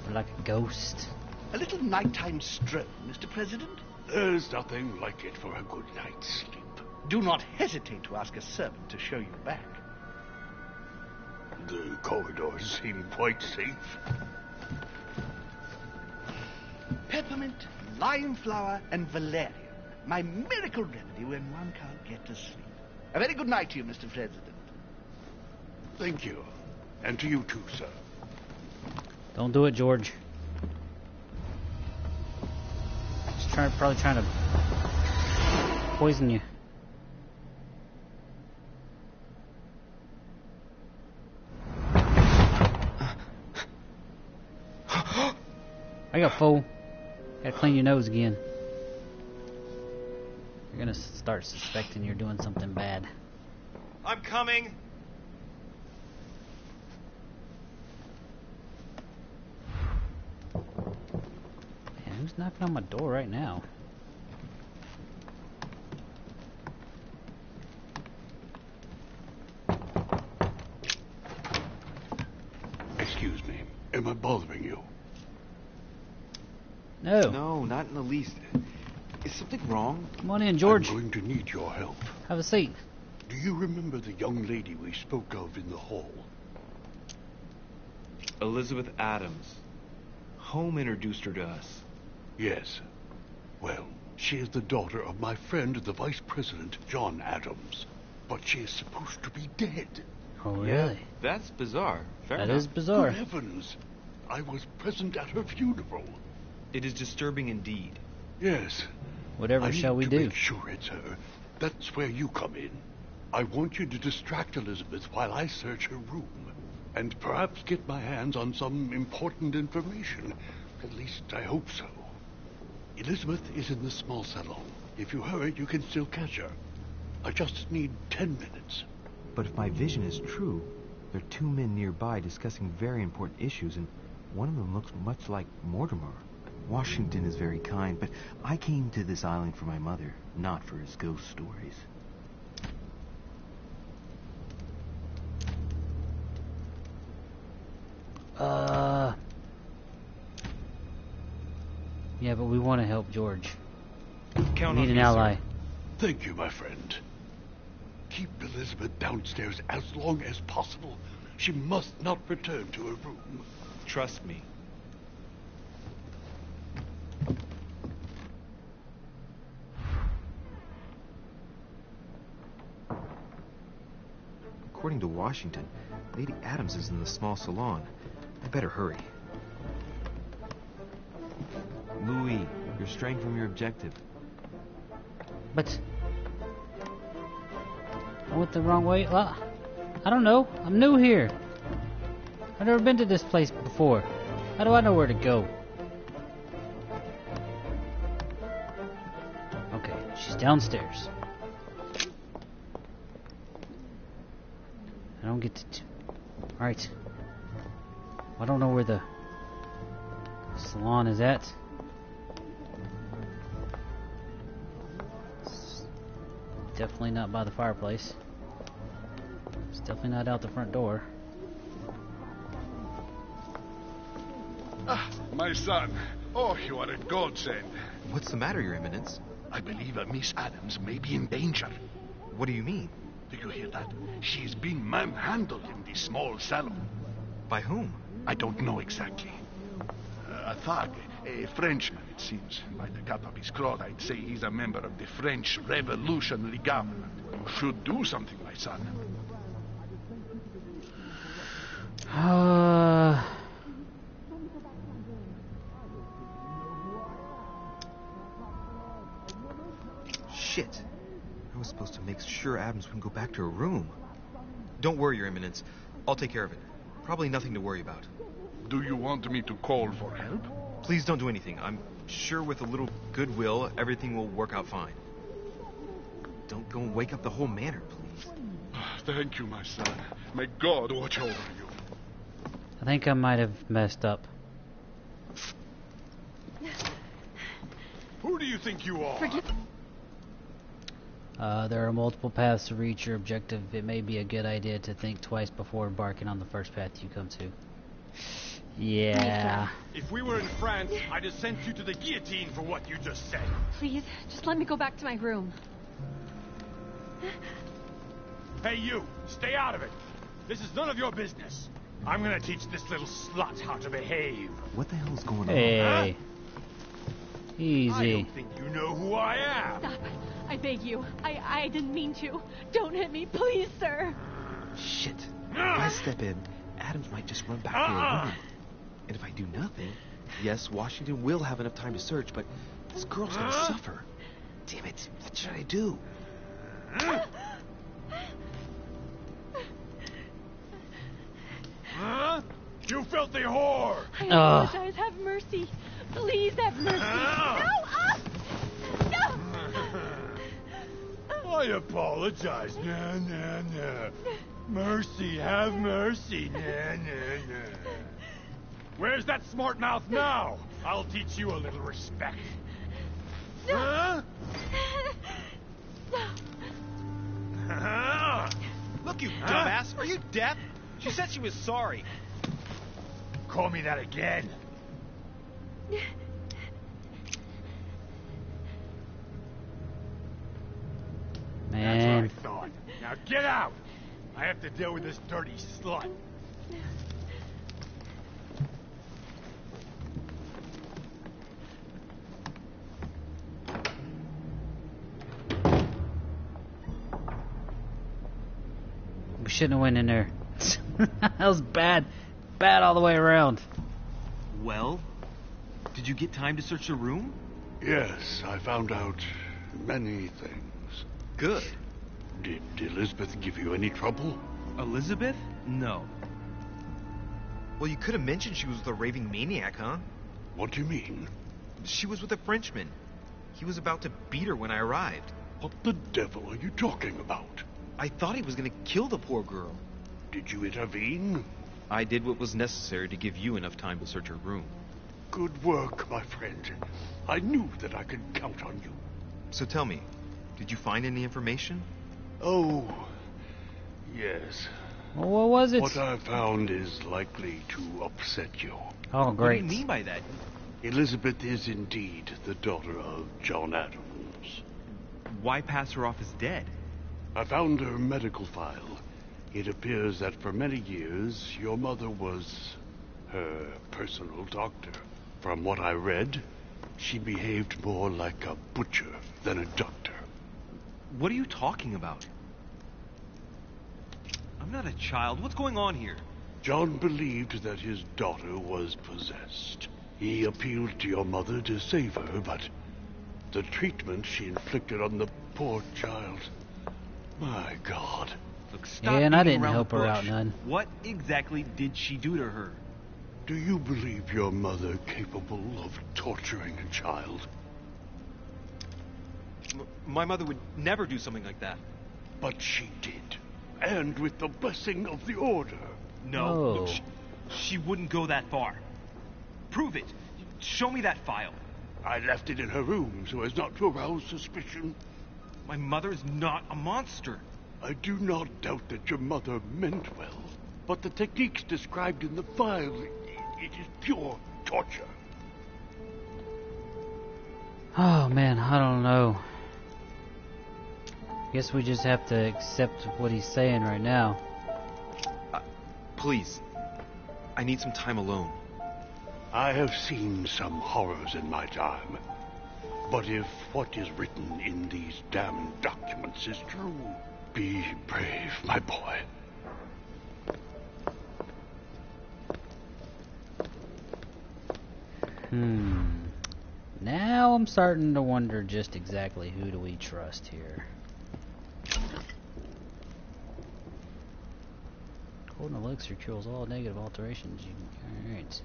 We're like a ghost. A little nighttime stroll, Mr. President? There's nothing like it for a good night's sleep. Do not hesitate to ask a servant to show you back. The corridors seem quite safe. Peppermint, lime flower, and valerian. My miracle remedy when one can't get to sleep. A very good night to you, Mr. President. Thank you. And to you too, sir. Don't do it, George. He's probably trying to poison you. I got full. Gotta clean your nose again. You're gonna start suspecting you're doing something bad. I'm coming. Man, who's knocking on my door right now? Excuse me. Am I bothering you? No. No, not in the least. Is something wrong? Come on in, George. I'm going to need your help. Have a seat. Do you remember the young lady we spoke of in the hall? Elizabeth Adams. Home introduced her to us. Yes. Well, she is the daughter of my friend, the Vice President, John Adams. But she is supposed to be dead. Oh, really? That's bizarre. That is bizarre. Good heavens! I was present at her funeral. It is disturbing indeed. Yes. Whatever shall we do? Make sure it's her. That's where you come in. I want you to distract Elizabeth while I search her room. And perhaps get my hands on some important information. At least I hope so. Elizabeth is in the small salon. If you hurry, you can still catch her. I just need 10 minutes. But if my vision is true, there are two men nearby discussing very important issues, and one of them looks much like Mortimer. Washington is very kind, but I came to this island for my mother, not for his ghost stories. Yeah, but we want to help George. Count We need an ally. Thank you, my friend. Keep Elizabeth downstairs as long as possible. She must not return to her room. Trust me. According to Washington, Lady Adams is in the small salon. I better hurry. Louis, you're straying from your objective. But I went the wrong way. Well, I don't know. I'm new here. I've never been to this place before. How do I know where to go? Okay, she's downstairs. I don't get to... Alright. I don't know where the salon is at. It's definitely not by the fireplace. It's definitely not out the front door. Ah, my son. Oh, you are a godsend. What's the matter, Your Eminence? I believe Miss Adams may be in danger. What do you mean? Do you hear that? She's been manhandled in the small salon. By whom? I don't know exactly. A thug, a Frenchman, it seems. By the cut of his cloth, I'd say he's a member of the French Revolutionary Government. You should do something, my son. Shit. I was supposed to make sure Adams wouldn't go back to her room. Don't worry, Your Eminence. I'll take care of it. Probably nothing to worry about. Do you want me to call for help? Please don't do anything. I'm sure with a little goodwill, everything will work out fine. Don't go and wake up the whole manor, please. Thank you, my son. May God watch over you. I think I might have messed up. Who do you think you are? Forgive... There are multiple paths to reach your objective. It may be a good idea to think twice before embarking on the first path you come to. Yeah. If we were in France, I'd have sent you to the guillotine for what you just said. Please, just let me go back to my room. Hey, you! Stay out of it! This is none of your business. I'm gonna teach this little slut how to behave. What the hell's going on? Hey. I Easy. don't think you know who I am. Stop. I beg you. I didn't mean to. Don't hit me, please, sir. Shit. If I step in, Adams might just run back for a woman. And if I do nothing, yes, Washington will have enough time to search, but this girl's gonna suffer. Damn it. What should I do? Huh? You filthy whore! I apologize. Have mercy. Please have mercy. No! I apologize. Nah, nah, nah. Mercy, have mercy. Nah, nah, nah. Where's that smart mouth now? I'll teach you a little respect. Huh? Look, you dumbass. Are you deaf? She said she was sorry. Call me that again. Man. That's what I thought. Now get out! I have to deal with this dirty slut. We shouldn't have went in there. That was bad. Bad all the way around. Well, did you get time to search the room? Yes, I found out many things. Good. Did Elizabeth give you any trouble? Elizabeth? No. Well, you could have mentioned she was with a raving maniac, huh? What do you mean? She was with a Frenchman. He was about to beat her when I arrived. What the devil are you talking about? I thought he was going to kill the poor girl. Did you intervene? I did what was necessary to give you enough time to search her room. Good work, my friend. I knew that I could count on you. So tell me, did you find any information? Oh, yes. Well, what was it? What I found is likely to upset you. Oh, great. What do you mean by that? Elizabeth is indeed the daughter of John Adams. Why pass her off as dead? I found her medical file. It appears that for many years, your mother was her personal doctor. From what I read, she behaved more like a butcher than a doctor. What are you talking about? I'm not a child. What's going on here? John believed that his daughter was possessed. He appealed to your mother to save her, but the treatment she inflicted on the poor child... My God. Look, stop Yeah, and I beating didn't around help the her bush. out none. What exactly did she do to her? Do you believe your mother capable of torturing a child? My mother would never do something like that. But she did. And with the blessing of the Order. No, Oh. look, she wouldn't go that far. Prove it. Show me that file. I left it in her room so as not to arouse suspicion. My mother is not a monster. I do not doubt that your mother meant well. But the techniques described in the file, it is pure torture. Oh, man, I don't know. Guess we just have to accept what he's saying right now. Please, I need some time alone. I have seen some horrors in my time. But if what is written in these damned documents is true, be brave, my boy. Now I'm starting to wonder just exactly who do we trust here. Golden elixir kills all negative alterations. Alright.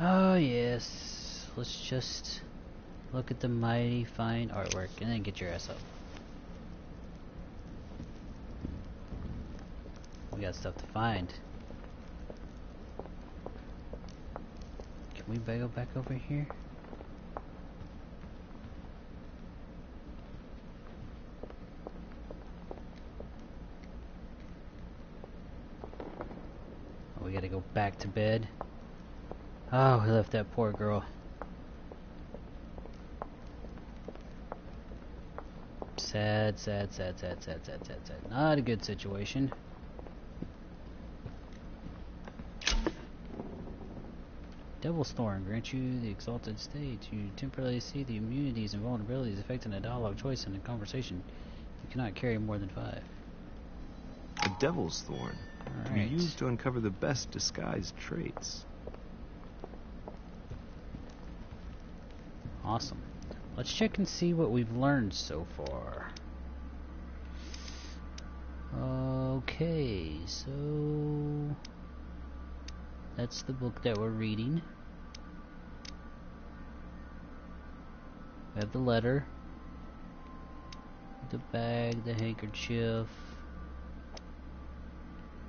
Oh yes. Let's just look at the mighty fine artwork and then get your ass up. We got stuff to find. we go back over here? Oh, we gotta go back to bed. Oh, we left that poor girl. Sad. Not a good situation. Devil's Thorn grants you the exalted state. You temporarily see the immunities and vulnerabilities affecting a dialogue choice in a conversation. You cannot carry more than 5. A Devil's Thorn. To be used to uncover the best disguised traits. Awesome. Let's check and see what we've learned so far. Okay, so that's the book that we're reading. We have the letter, the bag, the handkerchief,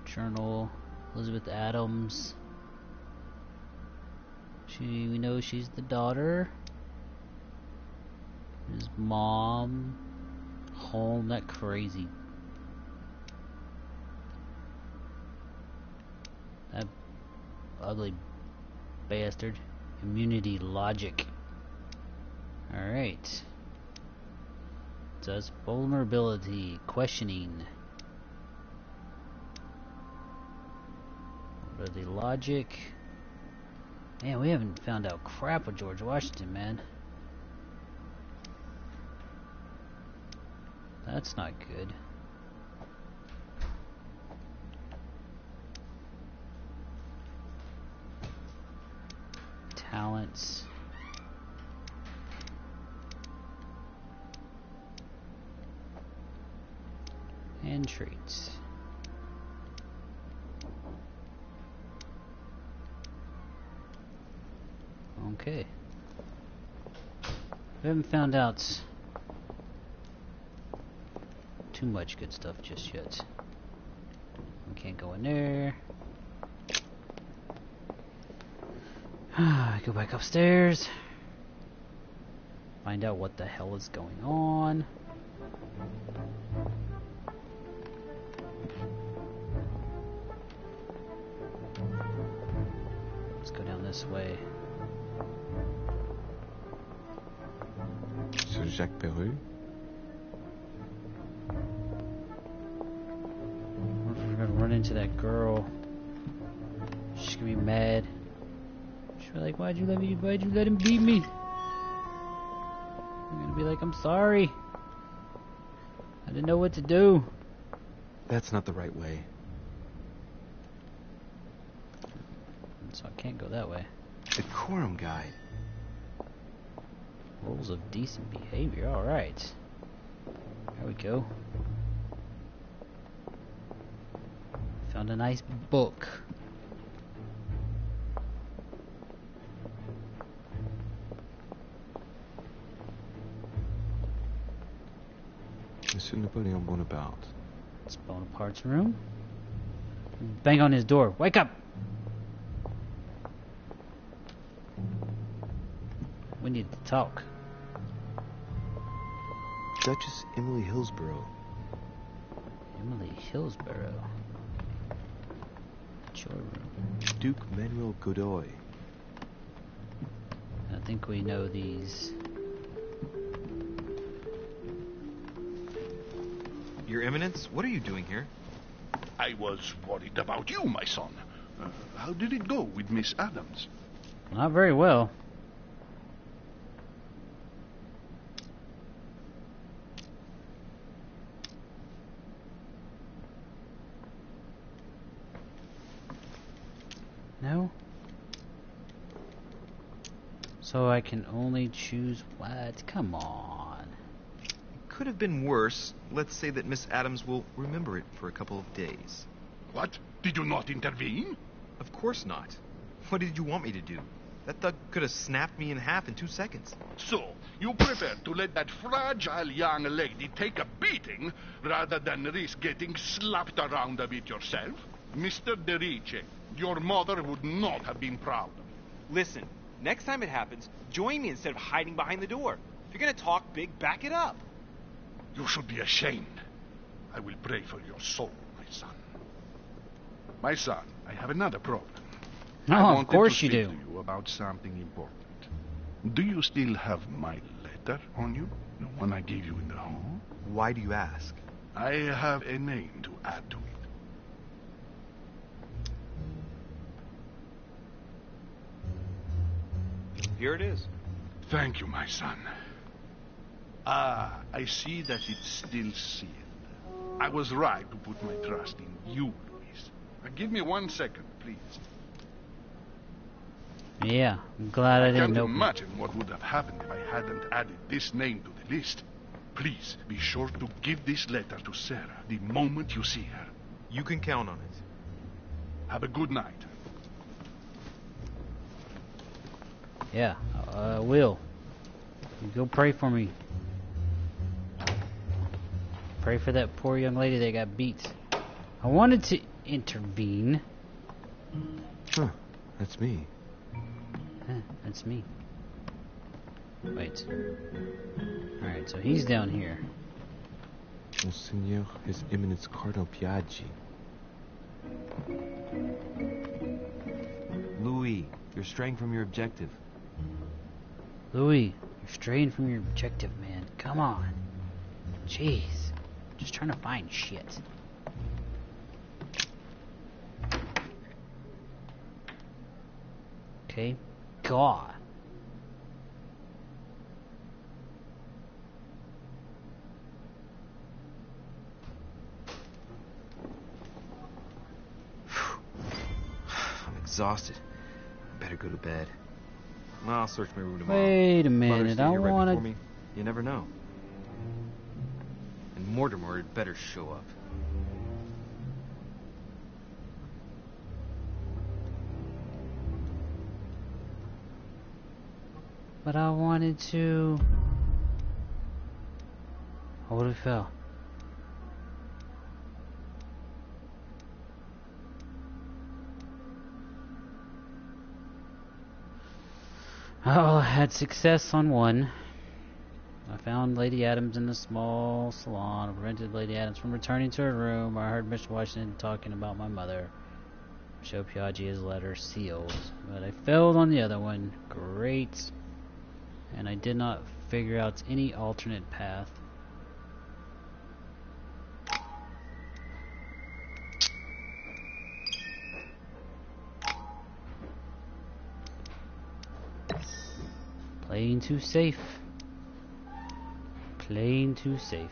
journal, Elizabeth Adams. We know she's the daughter. His mom, home, that crazy. That ugly bastard. Immunity logic. Alright. It says vulnerability, questioning. Vulnerability logic. Man, we haven't found out crap with George Washington, man. That's not good. Talents. And traits. Okay. We haven't found out too much good stuff just yet. We can't go in there. Go back upstairs. Find out what the hell is going on. Let's go down this way. Sir Jacques Peru? We're gonna run into that girl. She's gonna be mad. She'll be like, why'd you let him beat me? I'm gonna be like, I'm sorry. I didn't know what to do. That's not the right way. So I can't go that way. Decorum guide. Rules of decent behavior, alright. There we go. Found a nice book. Monsieur Napoleon Bonaparte. It's Bonaparte's room. Bang on his door. Wake up! We need to talk. Duchess Emily Hillsborough. Emily Hillsborough. It's your room. Duke Manuel Godoy. I think we know these. Your Eminence, what are you doing here? I was worried about you, my son. How did it go with Miss Adams? Not very well. No? So I can only choose what? Come on. Could have been worse. Let's say that Miss Adams will remember it for a couple of days. What? Did you not intervene? Of course not. What did you want me to do? That thug could have snapped me in half in 2 seconds. So, you prefer to let that fragile young lady take a beating rather than risk getting slapped around a bit yourself? Mr. De Ricci, your mother would not have been proud. Listen, Next time it happens, join me instead of hiding behind the door. If you're gonna talk big, back it up. You should be ashamed. I will pray for your soul, my son. My son, I have another problem. No, I of wanted course to you speak do. to you about something important. Do you still have my letter on you? The one I gave you in the hall? Why do you ask? I have a name to add to it. Here it is. Thank you, my son. Ah, I see that it's still sealed. I was right to put my trust in you, Luis. Now, give me 1 second, please. Yeah, I'm glad I I didn't can't open it. imagine what would have happened if I hadn't added this name to the list. Please, be sure to give this letter to Sarah the moment you see her. You can count on it. Have a good night. Yeah, Will. You go pray for me. Pray for that poor young lady that got beat. I wanted to intervene. Huh, that's me. That's me. Wait. Alright, so he's down here. Monseigneur, His Eminence Cardinal Piaggi. Louis, you're straying from your objective. Louis, you're straying from your objective, man. Come on. Jeez. Just trying to find shit. Okay. God. I'm exhausted. I better go to bed. I'll search my room tomorrow. Wait a Mother's minute, stayed I here right wanna... before me. You never know. And Mortimer had better show up. But I wanted to... Oh, what if it fell? Oh, I had success on one. I found Lady Adams in the small salon. I prevented Lady Adams from returning to her room. I heard Mr. Washington talking about my mother. Show Piaggi his letter sealed. But I failed on the other one. Great. And I did not figure out any alternate path. Playing too safe. Playing too safe.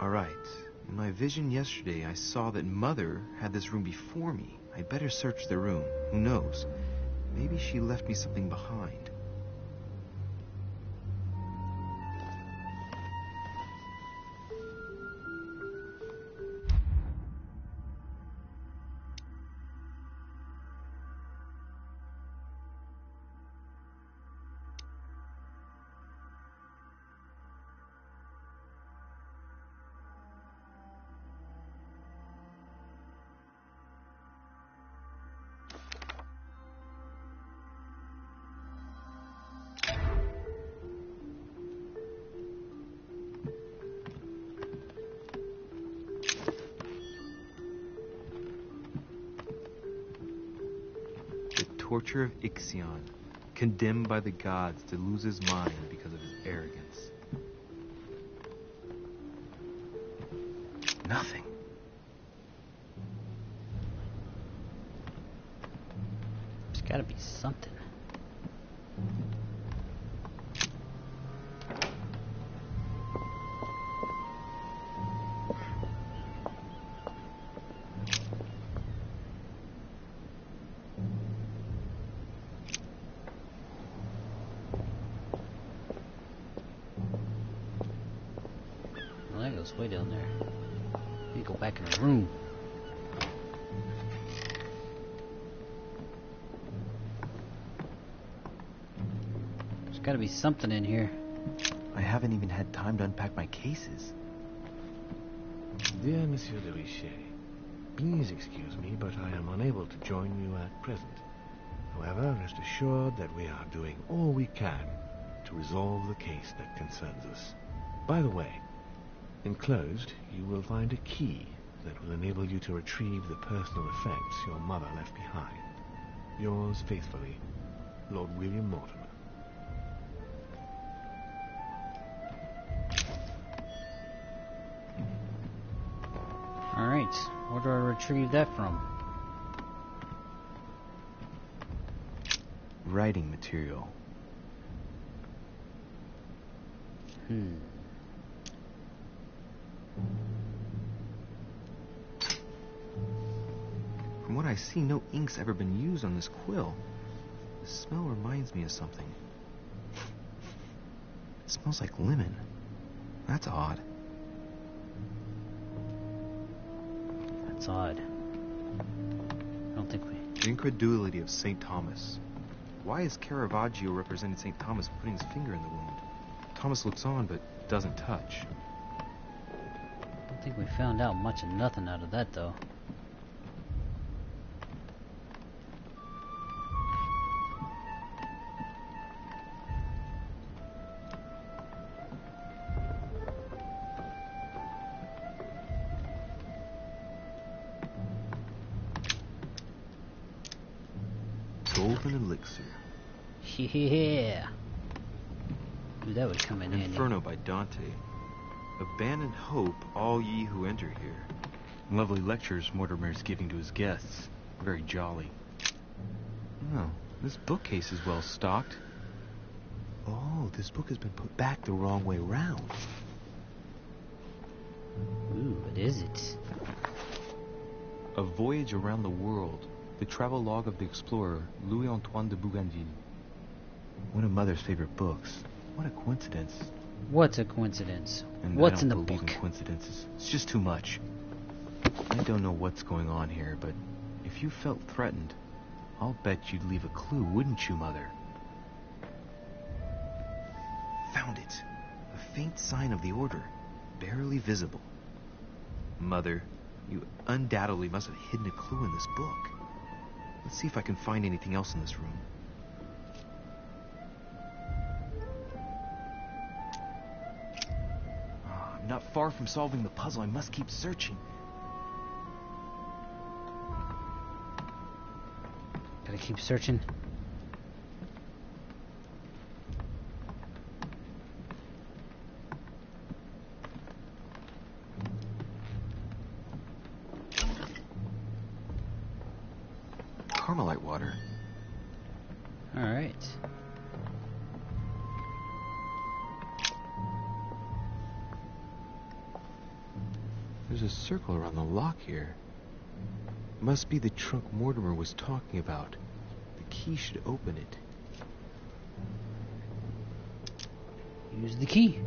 Alright. In my vision yesterday, I saw that Mother had this room before me. I'd better search the room. Who knows? Maybe she left me something behind. Torture of Ixion. condemned by the gods to lose his mind because of his arrogance. Nothing. There's gotta be something. Well, that goes way down there. Let me go back in the room. There's gotta be something in here. I haven't even had time to unpack my cases. Dear Monsieur de Richet, please excuse me, but I am unable to join you at present. However, rest assured that we are doing all we can to resolve the case that concerns us. By the way, enclosed, you will find a key that will enable you to retrieve the personal effects your mother left behind. Yours faithfully, Lord William Mortimer. Alright, where do I retrieve that from? Writing material. From what I see, no ink's ever been used on this quill. The smell reminds me of something. It smells like lemon. That's odd. That's odd. I don't think we... The incredulity of St. Thomas. Why is Caravaggio representing St. Thomas putting his finger in the wound? Thomas looks on, but doesn't touch. I don't think we found out much of nothing out of that, though. Golden elixir. Yeah. Ooh, that would come in handy. Inferno by Dante. Abandon hope, all ye who enter here. Lovely lectures Mortimer's giving to his guests. Very jolly. Oh, this bookcase is well stocked. Oh, this book has been put back the wrong way round. Ooh, what is it? A Voyage Around the World. The travel log of the explorer, Louis-Antoine de Bougainville. One of Mother's favorite books. What a coincidence. What's a coincidence? And What's I in don't the believe book? in coincidences. It's just too much. I don't know what's going on here, but if you felt threatened, I'll bet you'd leave a clue, wouldn't you, Mother? Found it. A faint sign of the order. Barely visible. Mother, you undoubtedly must have hidden a clue in this book. Let's see if I can find anything else in this room. I'm not far from solving the puzzle. I must keep searching. Gotta keep searching. Carmelite water. Alright. There's a circle around the lock here. Must be the trunk Mortimer was talking about. The key should open it. Use the key.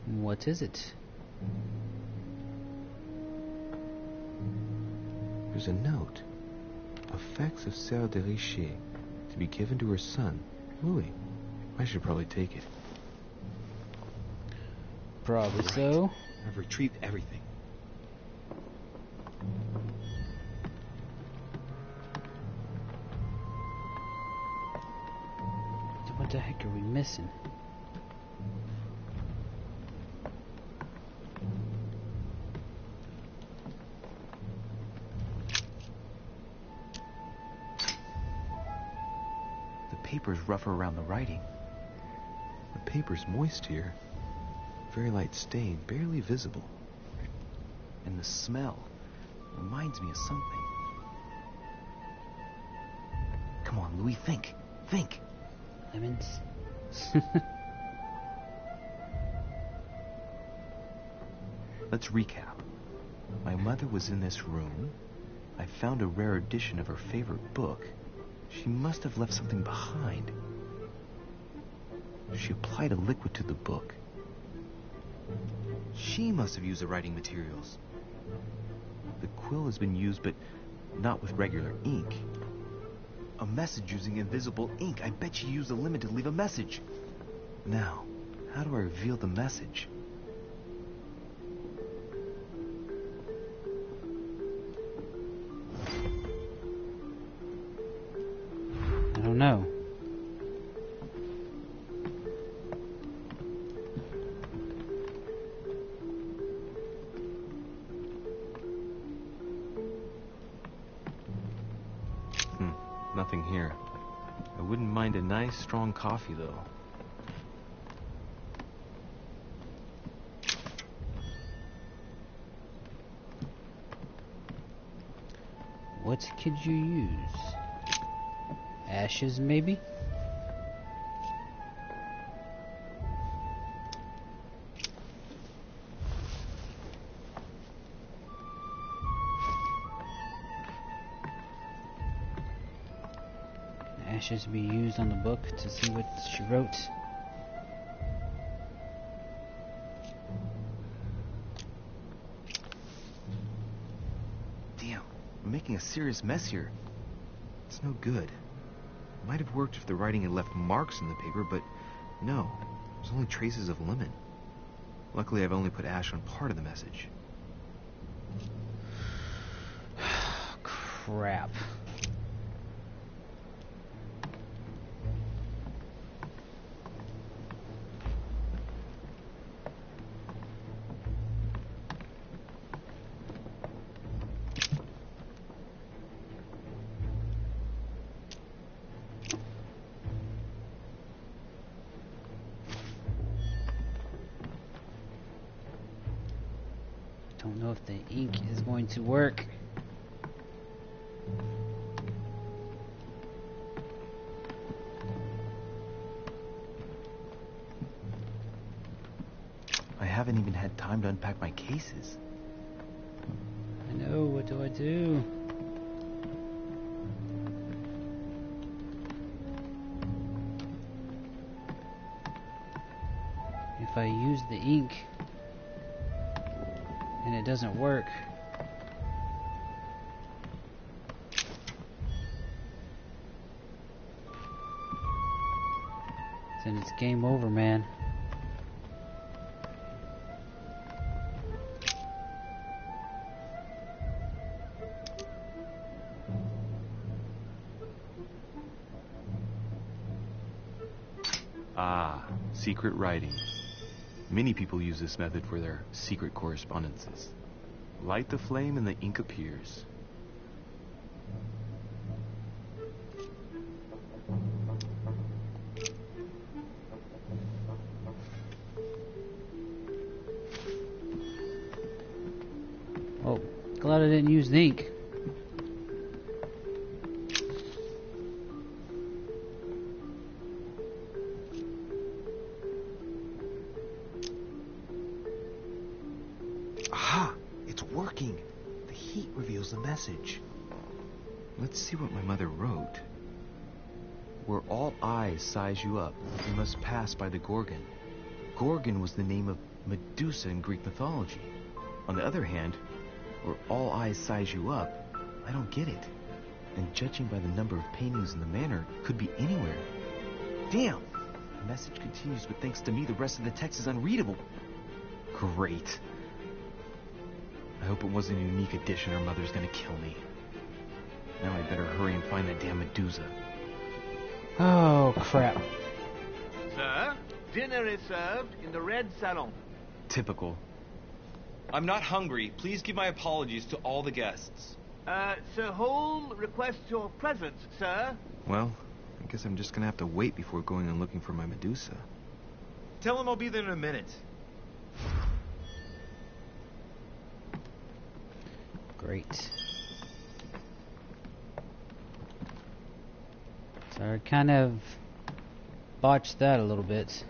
What is it? There's a note. Effects of Sœur de Richet, to be given to her son, Louis. I should probably take it. Probably Right. so. I've retrieved everything. What the heck are we missing? paper's rougher around the writing. The paper's moist here. Very light stain, barely visible. And the smell reminds me of something. Come on, Louis, think. Think. Lemons? Let's recap. My mother was in this room. I found a rare edition of her favorite book. She must have left something behind. She applied a liquid to the book. She must have used the writing materials. The quill has been used, but not with regular ink. A message using invisible ink. I bet she used the limit to leave a message. Now, how do I reveal the message? I don't know. Nothing here. I wouldn't mind a nice, strong coffee, though. What could you use? Ashes, maybe? Ashes be used on the book to see what she wrote. Damn, I'm making a serious mess here. It's no good. Might have worked if the writing had left marks in the paper, but no. There's only traces of lemon. Luckily, I've only put ash on part of the message. Crap. Don't know if the ink is going to work. I haven't even had time to unpack my cases. I know, what do I do? If I use the ink and it doesn't work, then it's game over, man. Ah, secret writing. Many people use this method for their secret correspondences. Light the flame and the ink appears. Oh, glad I didn't use the ink. Aha! It's working! The heat reveals the message. Let's see what my mother wrote. Where all eyes size you up, you must pass by the Gorgon. Gorgon was the name of Medusa in Greek mythology. On the other hand, where all eyes size you up, I don't get it. And judging by the number of paintings in the manor, could be anywhere. Damn! The message continues, but thanks to me, the rest of the text is unreadable. Great. I hope it wasn't a unique edition or Mother's gonna kill me. Now I better hurry and find that damn Medusa. Oh, crap. Sir, dinner is served in the red salon. Typical. I'm not hungry. Please give my apologies to all the guests. Sir Holm requests your presence, sir. Well, I guess I'm just gonna have to wait before going and looking for my Medusa. Tell him I'll be there in a minute. Great. So I kind of botched that a little bit.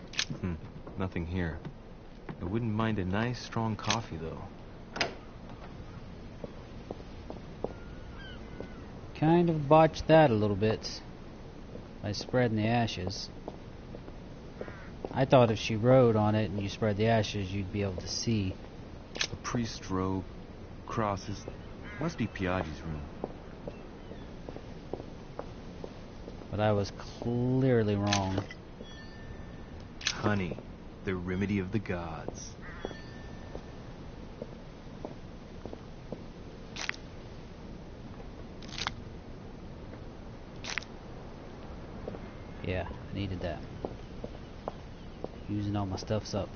Nothing here. I wouldn't mind a nice, strong coffee, though. Kind of botched that a little bit by spreading the ashes. I thought if she rode on it and you spread the ashes, you'd be able to see. A priest's robe, crosses. Must be Piaggi's room. But I was clearly wrong. Honey, the remedy of the gods. Yeah, I needed that. Using all my stuffs up.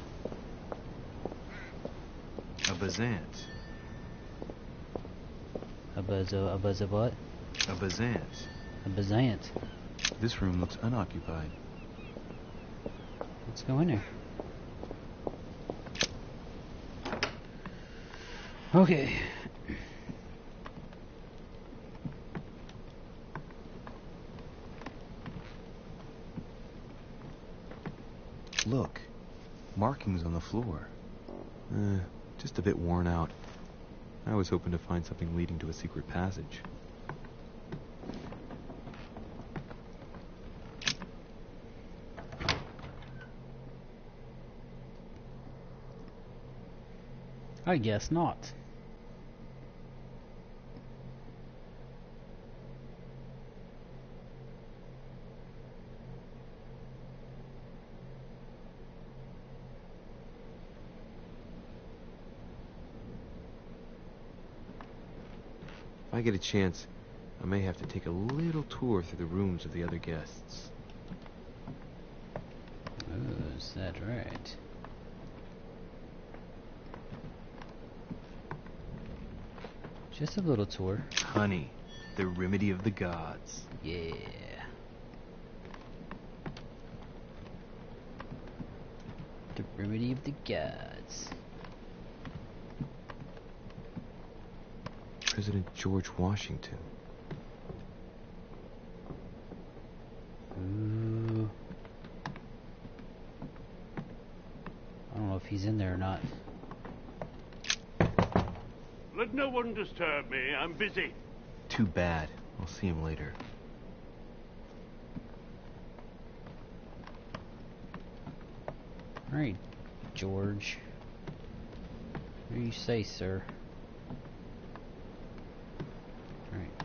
A Bazant. A buzz of what? A Bazant. A Bazant. This room looks unoccupied. Let's go in there. Okay. Look. Markings on the floor. Just a bit worn out. I was hoping to find something leading to a secret passage. I guess not. If I get a chance, I may have to take a little tour through the rooms of the other guests. Oh, is that right? Just a little tour. Honey, the remedy of the gods. Yeah. The remedy of the gods. President George Washington. Ooh. I don't know if he's in there or not. Let no one disturb me. I'm busy. Too bad. I'll see him later. Alright, George. What do you say, sir? Alright.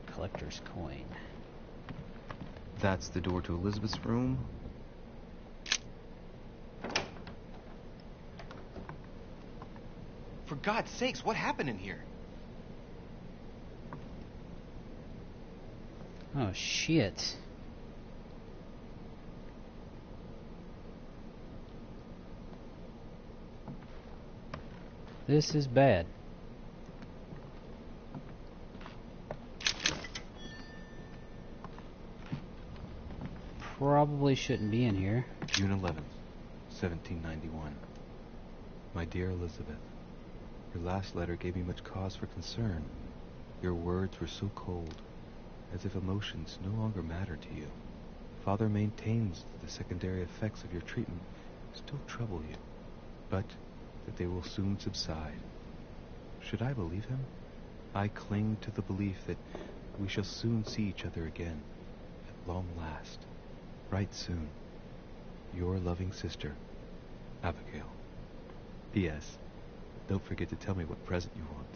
Collector's coin. That's the door to Elizabeth's room. For God's sakes, what happened in here? Oh, shit. This is bad. Probably shouldn't be in here. June 11th, 1791. My dear Elizabeth, your last letter gave me much cause for concern. Your words were so cold, as if emotions no longer matter to you. Father maintains that the secondary effects of your treatment still trouble you, but that they will soon subside. Should I believe him? I cling to the belief that we shall soon see each other again, at long last. Right soon. Your loving sister, Abigail. P.S. Don't forget to tell me what present you want.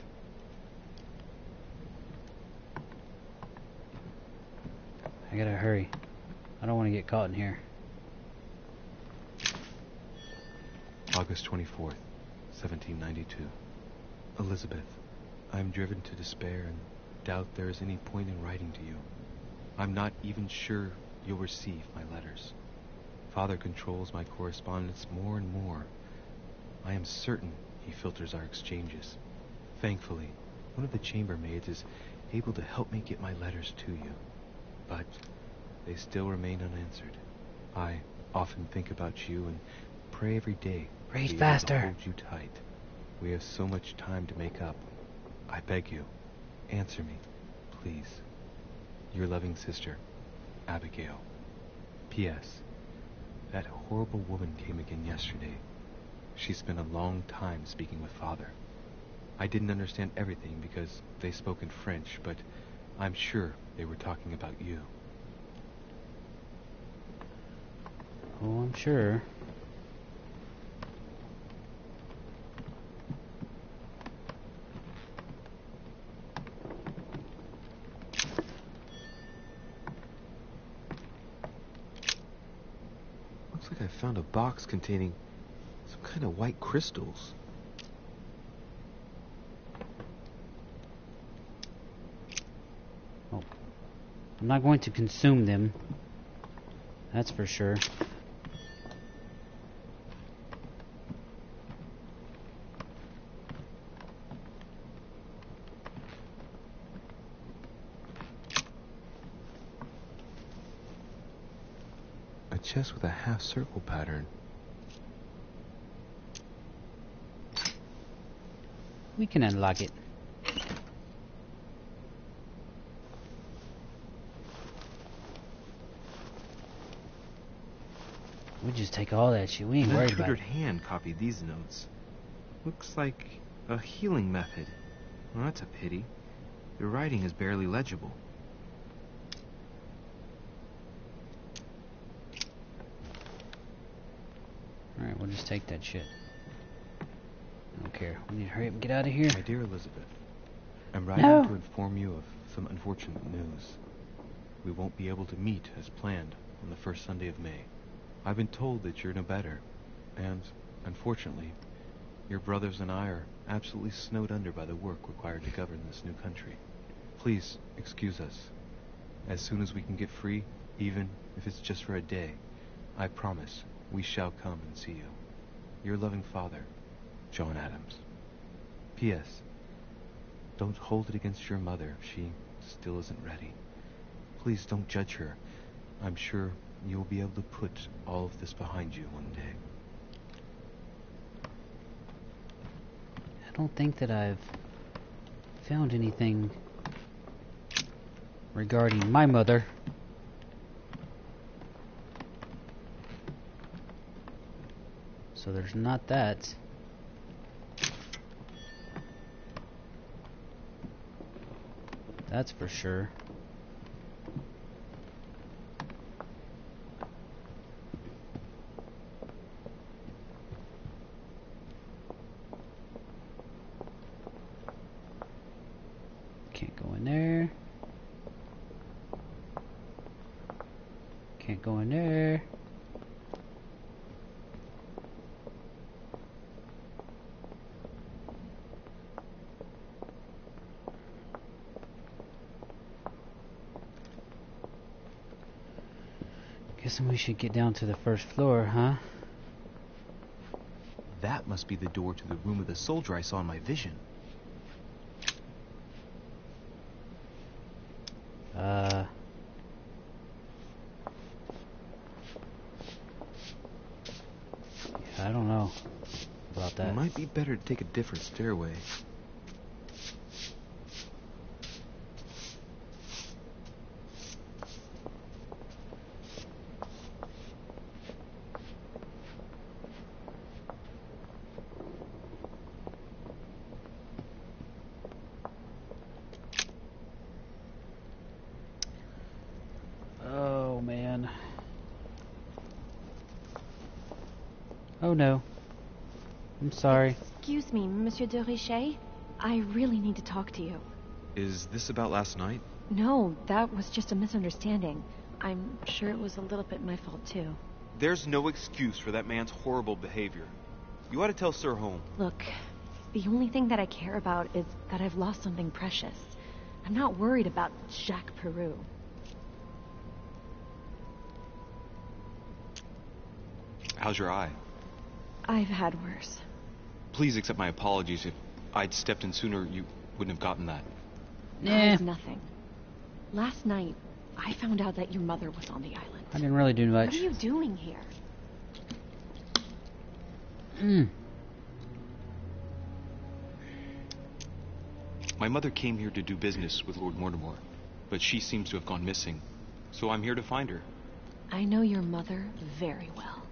I gotta hurry. I don't want to get caught in here. August 24th, 1792. Elizabeth, I am driven to despair and doubt there is any point in writing to you. I'm not even sure you'll receive my letters. Father controls my correspondence more and more. I am certain he filters our exchanges. Thankfully, one of the chambermaids is able to help me get my letters to you, but they still remain unanswered. I often think about you and pray every day to Read be able faster. to hold you tight. We have so much time to make up. I beg you, answer me, please. Your loving sister, Abigail. P.S. That horrible woman came again yesterday. She spent a long time speaking with Father. I didn't understand everything because they spoke in French, but I'm sure they were talking about you. Oh, I'm sure. Looks like I found a box containing some kind of white crystals. Oh. I'm not going to consume them. That's for sure. A chest with a half-circle pattern. We can unlock it. We just take all that shit. We ain't An worried about untutored it. hand copied these notes. Looks like a healing method. Well, that's a pity. The writing is barely legible. Alright, we'll just take that shit. I don't care. We need to hurry up and get out of here. My dear Elizabeth, I'm writing No. to inform you of some unfortunate news. We won't be able to meet as planned on the first Sunday of May. I've been told that you're no better, and, unfortunately, your brothers and I are absolutely snowed under by the work required to govern this new country. Please excuse us. As soon as we can get free, even if it's just for a day, I promise we shall come and see you. Your loving father, John Adams. P.S. Don't hold it against your mother. She still isn't ready. Please don't judge her. I'm sure you'll be able to put all of this behind you one day. I don't think that I've found anything regarding my mother. So there's not that. That's for sure. Can't go in there. Can't go in there. Guessing we should get down to the first floor, huh? That must be the door to the room of the soldier I saw in my vision. I don't know about that. It might be better to take a different stairway. Oh, man. Oh, no. I'm sorry. Excuse me, Monsieur de Richet. I really need to talk to you. Is this about last night? No, that was just a misunderstanding. I'm sure it was a little bit my fault, too. There's no excuse for that man's horrible behavior. You ought to tell Sir Holmes. Look, the only thing that I care about is that I've lost something precious. I'm not worried about Jacques Peru. How's your eye? I've had worse. Please accept my apologies. If I'd stepped in sooner, you wouldn't have gotten that. That is nothing. Last night, I found out that your mother was on the island. I didn't really do much. What are you doing here? My mother came here to do business with Lord Mortimer, but she seems to have gone missing. So I'm here to find her. I know your mother very well.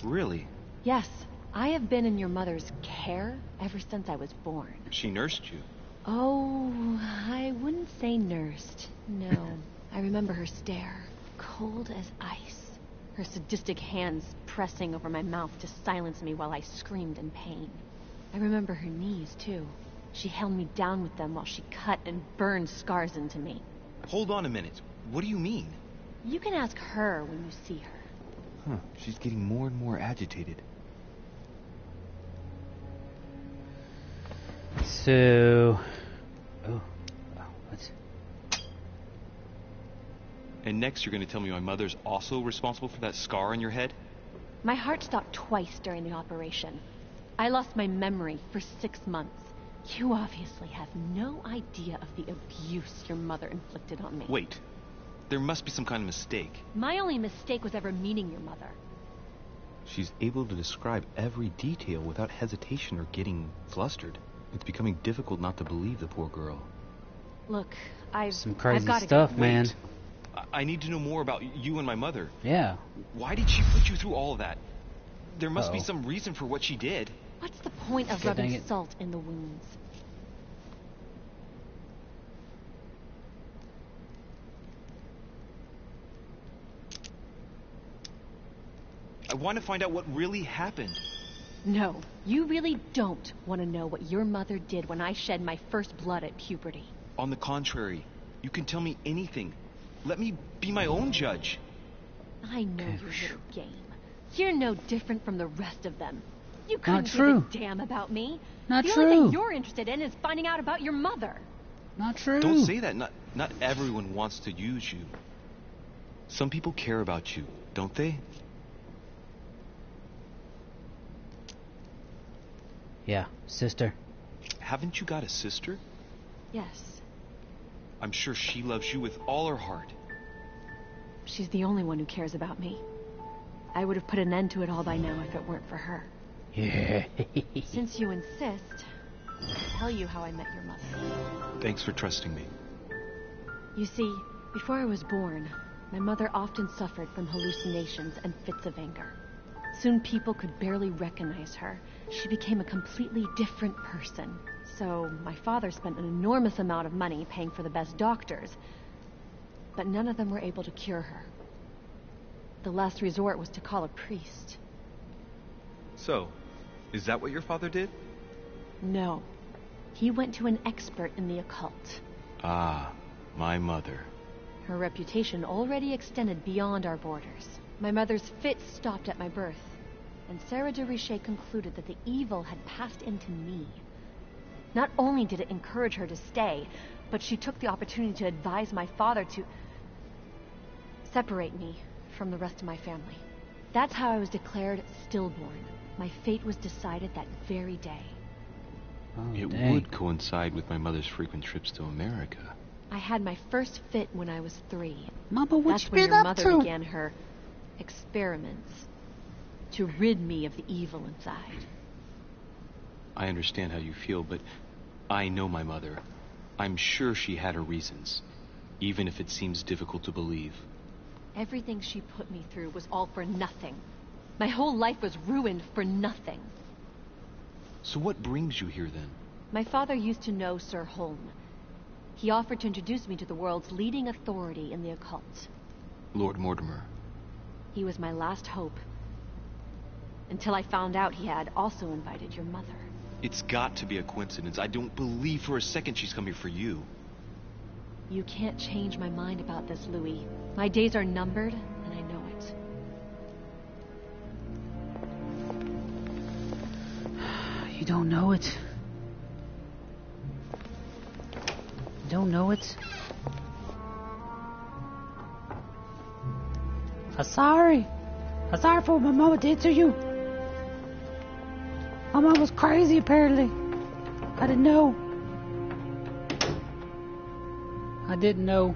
Really? Yes, I have been in your mother's care ever since I was born. She nursed you. Oh, I wouldn't say nursed. No. I remember her stare, cold as ice. Her sadistic hands pressing over my mouth to silence me while I screamed in pain. I remember her knees, too. She held me down with them while she cut and burned scars into me. Hold on a minute. What do you mean? You can ask her when you see her. Huh. She's getting more and more agitated. So... Oh, what? And next you're going to tell me my mother's also responsible for that scar on your head? My heart stopped twice during the operation. I lost my memory for 6 months. You obviously have no idea of the abuse your mother inflicted on me. Wait. There must be some kind of mistake. My only mistake was ever meeting your mother. She's able to describe every detail without hesitation or getting flustered. It's becoming difficult not to believe the poor girl. Look, some crazy I've gotta stuff, go. man. I need to know more about you and my mother. Yeah. Why did she put you through all of that? There must be Uh-oh. some reason for what she did. What's the point of God dang rubbing it. salt in the wounds? I want to find out what really happened. No, you really don't want to know what your mother did when I shed my first blood at puberty. On the contrary, you can tell me anything. Let me be my own judge. I know your little game. You're no different from the rest of them. You Not couldn't true. give a damn about me. Not the true. only thing you're interested in is finding out about your mother. Not true. Don't say that. Not everyone wants to use you. Some people care about you, don't they? Yeah, sister. Haven't you got a sister? Yes, I'm sure she loves you with all her heart. she's the only one who cares about me. I would have put an end to it all by now if it weren't for her. Yeah. Since you insist, I'll tell you how I met your mother. Thanks for trusting me. You see, before I was born, my mother often suffered from hallucinations and fits of anger. Soon people could barely recognize her. She became a completely different person. So my father spent an enormous amount of money paying for the best doctors, but none of them were able to cure her. The last resort was to call a priest. So, is that what your father did? No. He went to an expert in the occult. Ah, my mother. Her reputation already extended beyond our borders. My mother's fits stopped at my birth, and Sarah de Richet concluded that the evil had passed into me. Not only did it encourage her to stay, but she took the opportunity to advise my father to separate me from the rest of my family. That's how I was declared stillborn. My fate was decided that very day. Oh, It dang. would coincide with my mother's frequent trips to America. I had my first fit when I was 3. Mama, what That's you when been your up mother to? began her experiments to rid me of the evil inside. I understand how you feel, but I know my mother. I'm sure she had her reasons, even if it seems difficult to believe. Everything she put me through was all for nothing. My whole life was ruined for nothing. So what brings you here then? My father used to know Sir Holm. He offered to introduce me to the world's leading authority in the occult. Lord Mortimer. He was my last hope. Until I found out he had also invited your mother. It's got to be a coincidence. I don't believe for a second she's come here for you. You can't change my mind about this, Louis. My days are numbered, and I know it. You don't know it. You don't know it. I'm sorry. I'm sorry for what my mama did to you. My mom was crazy, apparently. I didn't know. I didn't know.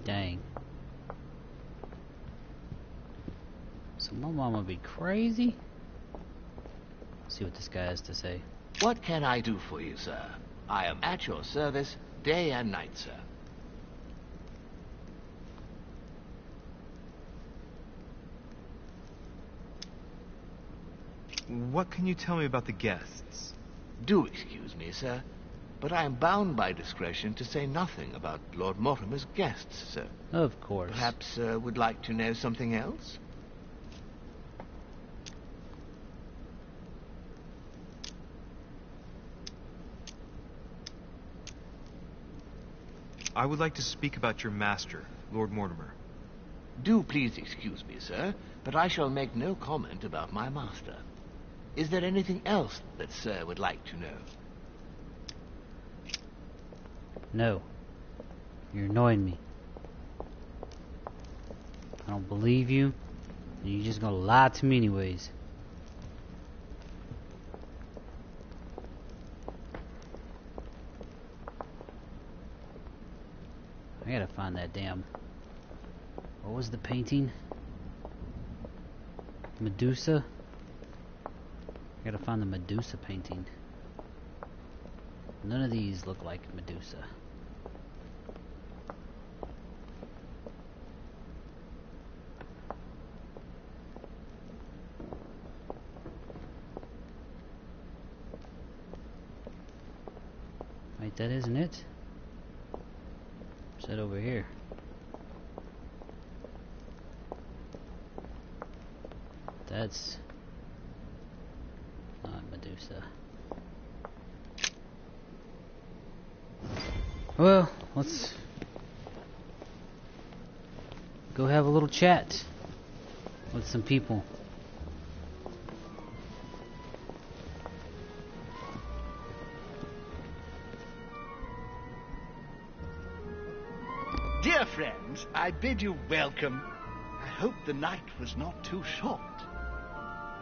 Dang. So my mama be crazy? Let's see what this guy has to say. What can I do for you, sir? I am at your service day and night, sir. What can you tell me about the guests? Do excuse me, sir, but I am bound by discretion to say nothing about Lord Mortimer's guests, sir. Of course. Perhaps, sir, would like to know something else? I would like to speak about your master, Lord Mortimer. Do please excuse me, sir, but I shall make no comment about my master. Is there anything else that sir would like to know? No. You're annoying me. I don't believe you, and you're just gonna lie to me anyways. I gotta find that damn... What was the painting? Medusa? I gotta find the Medusa painting. None of these look like Medusa. Wait, that isn't it? Is that over here? That's not Medusa. Well, let's go have a little chat with some people. Dear friends, I bid you welcome. I hope the night was not too short.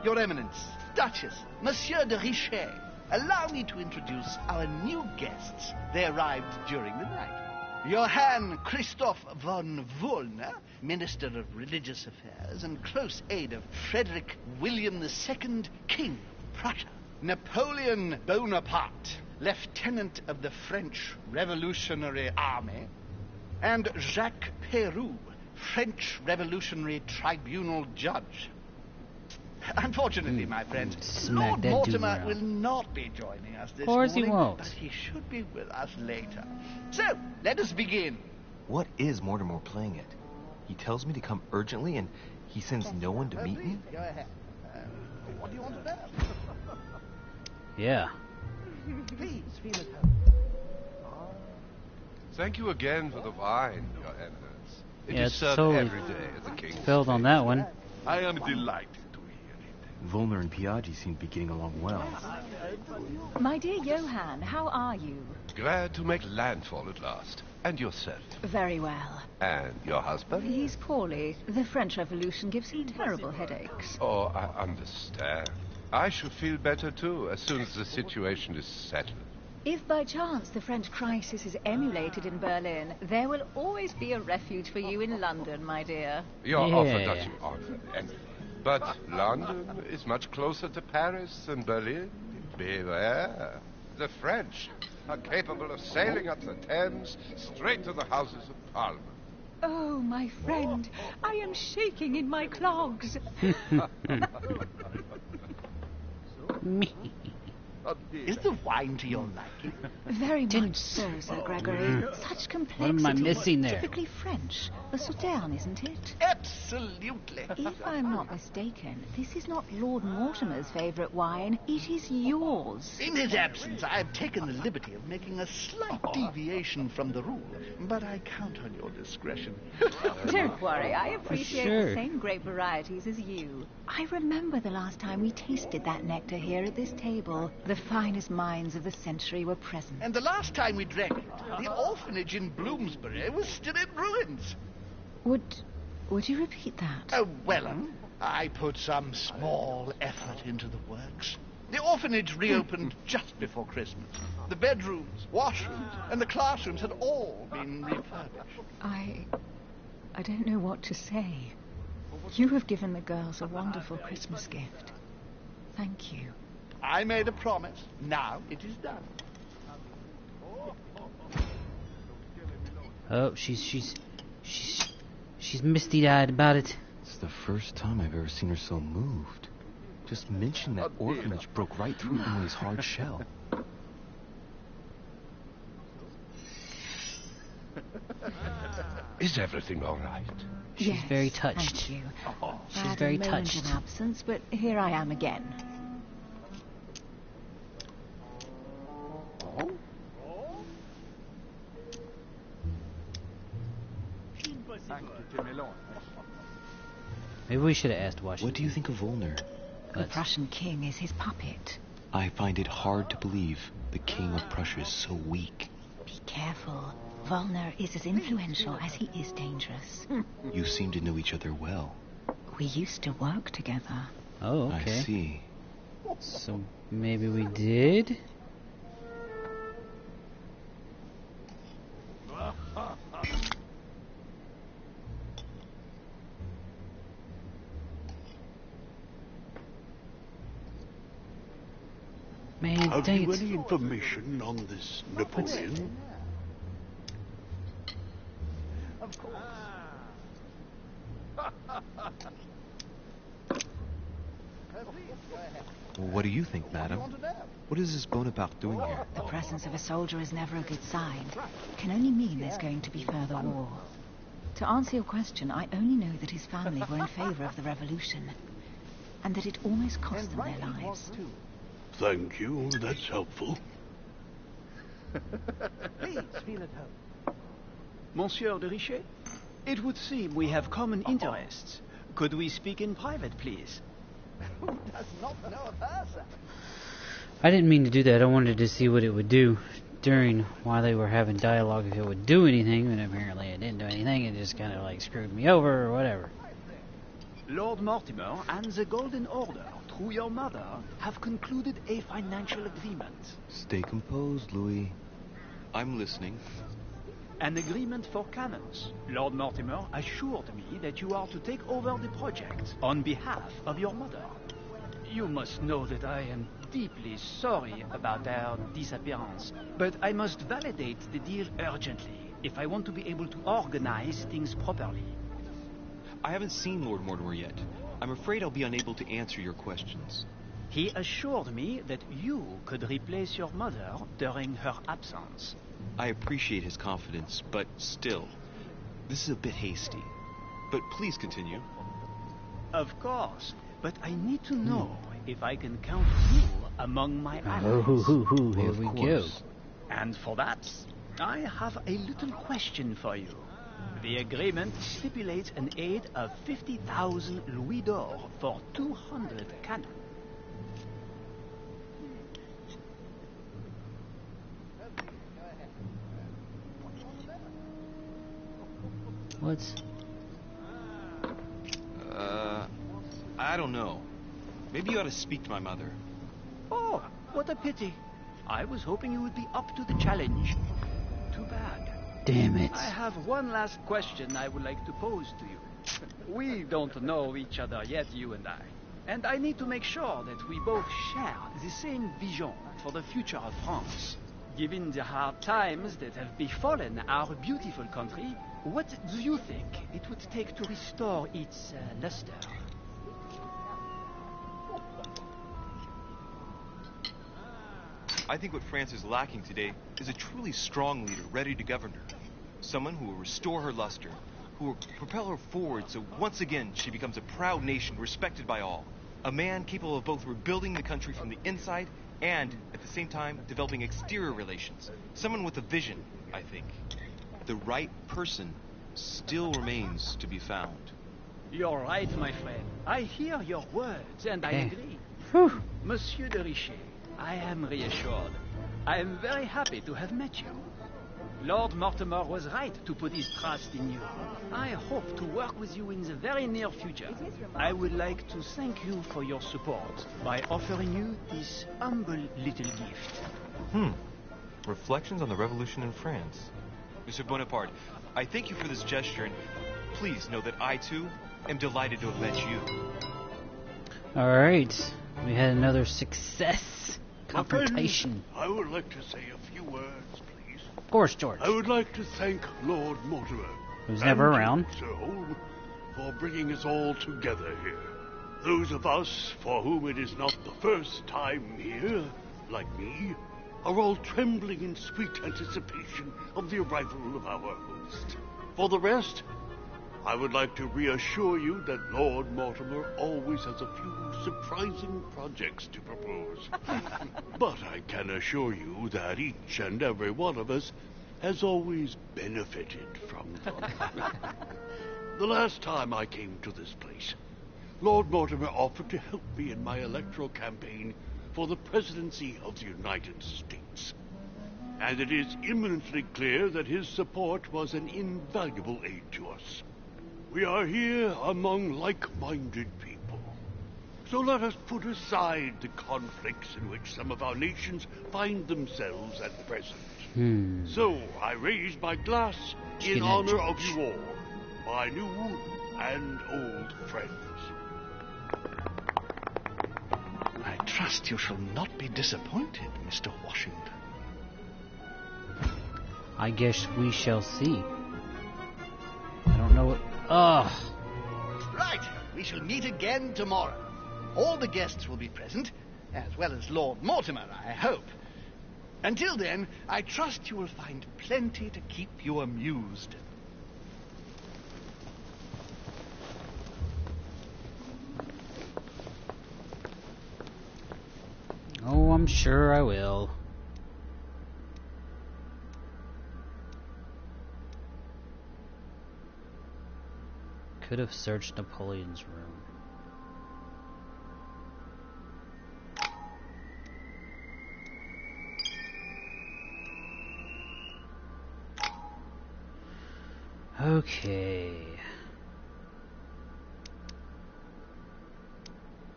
Your Eminence, Duchess, Monsieur de Richet, allow me to introduce our new guests. They arrived during the night. Johann Christoph von Wollner, Minister of Religious Affairs and close aide of Frederick William II, King of Prussia. Napoleon Bonaparte, Lieutenant of the French Revolutionary Army. And Jacques Peroux, French Revolutionary Tribunal Judge. Unfortunately, my friends, Lord Mortimer will not be joining us this morning. Of course he won't. But he should be with us later. So, let us begin. What is Mortimer playing at? He tells me to come urgently and he sends no one to meet me? Go ahead. What do you want to know? Yeah. Please, feel at home. Thank you again for the wine, Your Eminence. It Yeah, is it's served totally every day at the King's failed on that one. I am delighted to hear Volner and Piaggi seem to be getting along well. My dear Johann, how are you? it. Glad to make landfall at last. And yourself? Very well. And your husband? He's poorly. The French Revolution gives him terrible headaches. Oh, I understand. I should feel better too, as soon as the situation is settled. If by chance the French crisis is emulated in Berlin, there will always be a refuge for you in London, my dear. Your offer does you honor, Emily. But London is much closer to Paris than Berlin. Beware. The French are capable of sailing up the Thames straight to the Houses of Parliament. Oh, my friend, I am shaking in my clogs. Is the wine to your liking? Very much so, Sir Gregory. Such complexity. What am I missing there? Typically French. The Sauterne, isn't it? Absolutely. If I'm not mistaken, this is not Lord Mortimer's favourite wine. It is yours. In his absence, I have taken the liberty of making a slight deviation from the rule, but I count on your discretion. Don't worry, I appreciate Sure. the same grape varieties as you. I remember the last time we tasted that nectar here at this table. The finest minds of the century were present. And the last time we drank it, the orphanage in Bloomsbury was still in ruins. Would you repeat that? Oh, well, I put some small effort into the works. The orphanage reopened just before Christmas. The bedrooms, washrooms, and the classrooms had all been refurbished. I don't know what to say. You have given the girls a wonderful Christmas gift. Thank you. I made a promise. Now it is done. Oh, she's misty-eyed about it. It's the first time I've ever seen her so moved. Just mention that orphanage broke right through Emily's hard shell. Is everything all right? She's very touched. Thank you. She's very touched. I had a moment of absence, but here I am again. Maybe we should have asked Washington. What do you think of Volner? The Prussian king is his puppet. I find it hard to believe the king of Prussia is so weak. Be careful. Volner is as influential as he is dangerous. You seem to know each other well. We used to work together. Oh, okay. I see. So maybe we did? Man, Have dang you it. any information on this Napoleon? Of course. What do you think, madam? What is this Bonaparte doing here? The presence of a soldier is never a good sign. It can only mean there's going to be further war. To answer your question, I only know that his family were in favor of the revolution, and that it almost cost them their lives. Thank you, that's helpful. Please feel at home. Monsieur de Richet, it would seem we have common interests. Could we speak in private, please? Who does not know of her, sir? I didn't mean to do that. I wanted to see what it would do while they were having dialogue, if it would do anything, and apparently it didn't do anything. It just kind of like screwed me over or whatever. Lord Mortimer and the Golden Order, through your mother, have concluded a financial agreement. Stay composed, Louis. I'm listening. An agreement for cannons. Lord Mortimer assured me that you are to take over the project on behalf of your mother. You must know that I am deeply sorry about their disappearance, but I must validate the deal urgently if I want to be able to organize things properly. I haven't seen Lord Mortimer yet. I'm afraid I'll be unable to answer your questions. He assured me that you could replace your mother during her absence. I appreciate his confidence, but still, this is a bit hasty. But please continue. Of course, but I need to know if I can count you among my allies. Here we go. And for that, I have a little question for you. The agreement stipulates an aid of 50,000 louis d'or for 200 cannon. What? I don't know. Maybe you ought to speak to my mother. Oh, what a pity. I was hoping you would be up to the challenge. Too bad. Damn it. I have one last question I would like to pose to you. We don't know each other yet, you and I. And I need to make sure that we both share the same vision for the future of France. Given the hard times that have befallen our beautiful country, what do you think it would take to restore its luster? I think what France is lacking today is a truly strong leader ready to govern her. Someone who will restore her luster, who will propel her forward so once again she becomes a proud nation respected by all. A man capable of both rebuilding the country from the inside and, at the same time, developing exterior relations. Someone with a vision, I think. The right person still remains to be found. You're right, my friend. I hear your words, and I agree. Monsieur de Richet, I am reassured. I am very happy to have met you. Lord Mortimer was right to put his trust in you. I hope to work with you in the very near future. I would like to thank you for your support by offering you this humble little gift. Reflections on the Revolution in France. Mr. Bonaparte, I thank you for this gesture, and please know that I, too, am delighted to have met you. Alright, we had another success. Confrontation. I would like to say a few words, please. Of course, George. I would like to thank Lord Mortimer. Who's never around. Sir Holm, for bringing us all together here. Those of us for whom it is not the first time here, like me, are all trembling in sweet anticipation of the arrival of our host. For the rest, I would like to reassure you that Lord Mortimer always has a few surprising projects to propose. But I can assure you that each and every one of us has always benefited from them. The last time I came to this place, Lord Mortimer offered to help me in my electoral campaign for the presidency of the United States. And it is eminently clear that his support was an invaluable aid to us. We are here among like-minded people. So let us put aside the conflicts in which some of our nations find themselves at present. So I raise my glass in honor of you all, my new and old friends. I trust you shall not be disappointed, Mr. Washington. I guess we shall see. I don't know what... Ugh. Right, we shall meet again tomorrow. All the guests will be present, as well as Lord Mortimer, I hope. Until then, I trust you will find plenty to keep you amused. Oh, I'm sure I will. Could have searched Napoleon's room. Okay.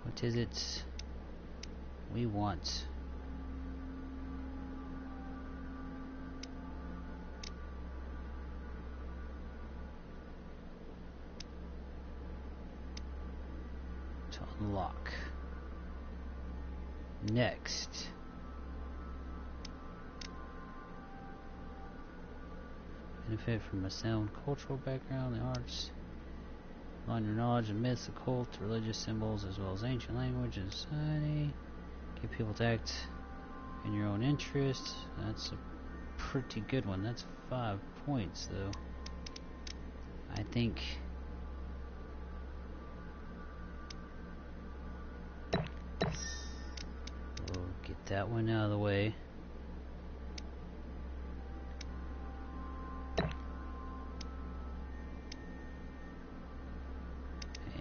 What is it we want? To unlock. Next. Benefit from a sound cultural background, the arts. Learn your knowledge of myths, occult, religious symbols, as well as ancient language and society. Get people to act in your own interest. That's a pretty good one. That's 5 points, though. I think... we'll get that one out of the way.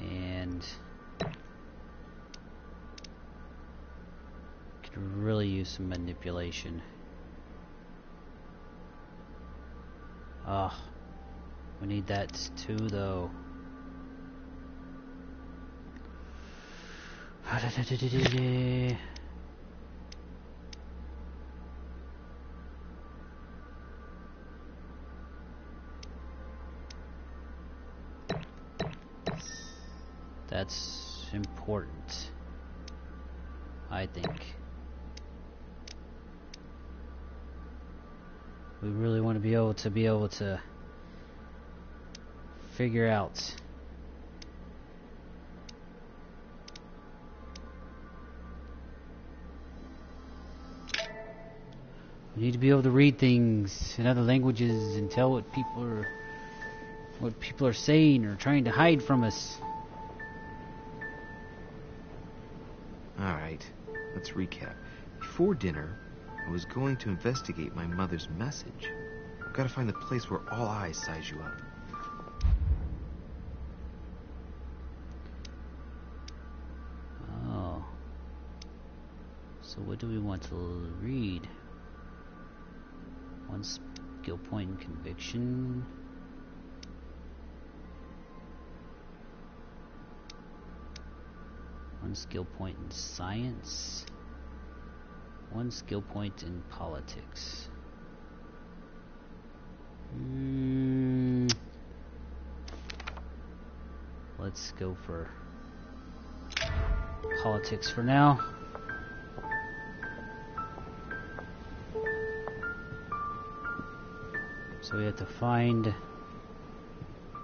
And could really use some manipulation. We need that too, though. That's important, I think. We really want to be able to figure out we need to be able to read things in other languages and tell what people are saying or trying to hide from us. Alright, let's recap. Before dinner, I was going to investigate my mother's message. I've got to find the place where all eyes size you up. Oh. So what do we want to read? skill point in conviction. One skill point in science. One skill point in politics. Let's go for politics for now. So we have to find.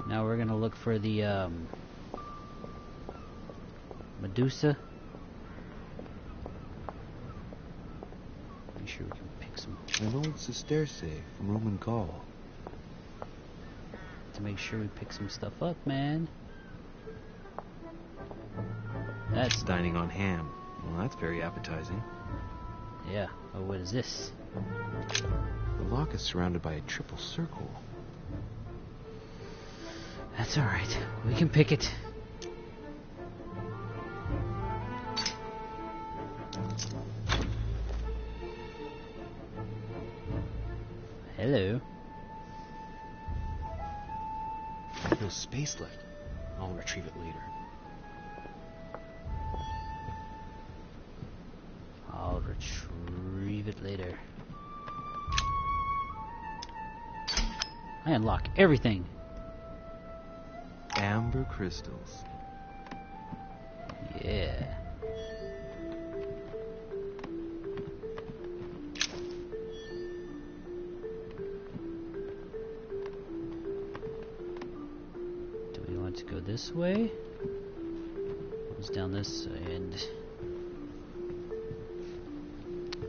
Now we're gonna look for the Medusa. Make sure we can pick some. An old Sesterce from Roman Gaul. To make sure we pick some stuff up, man. That's dining on ham. Well, that's very appetizing. Yeah. Oh, what is this? The lock is surrounded by a triple circle. That's alright. We can pick it. Hello. No space left. I'll retrieve it later. I'll retrieve it later. I unlock everything. Amber crystals. Yeah. Do we want to go this way? It's down this end.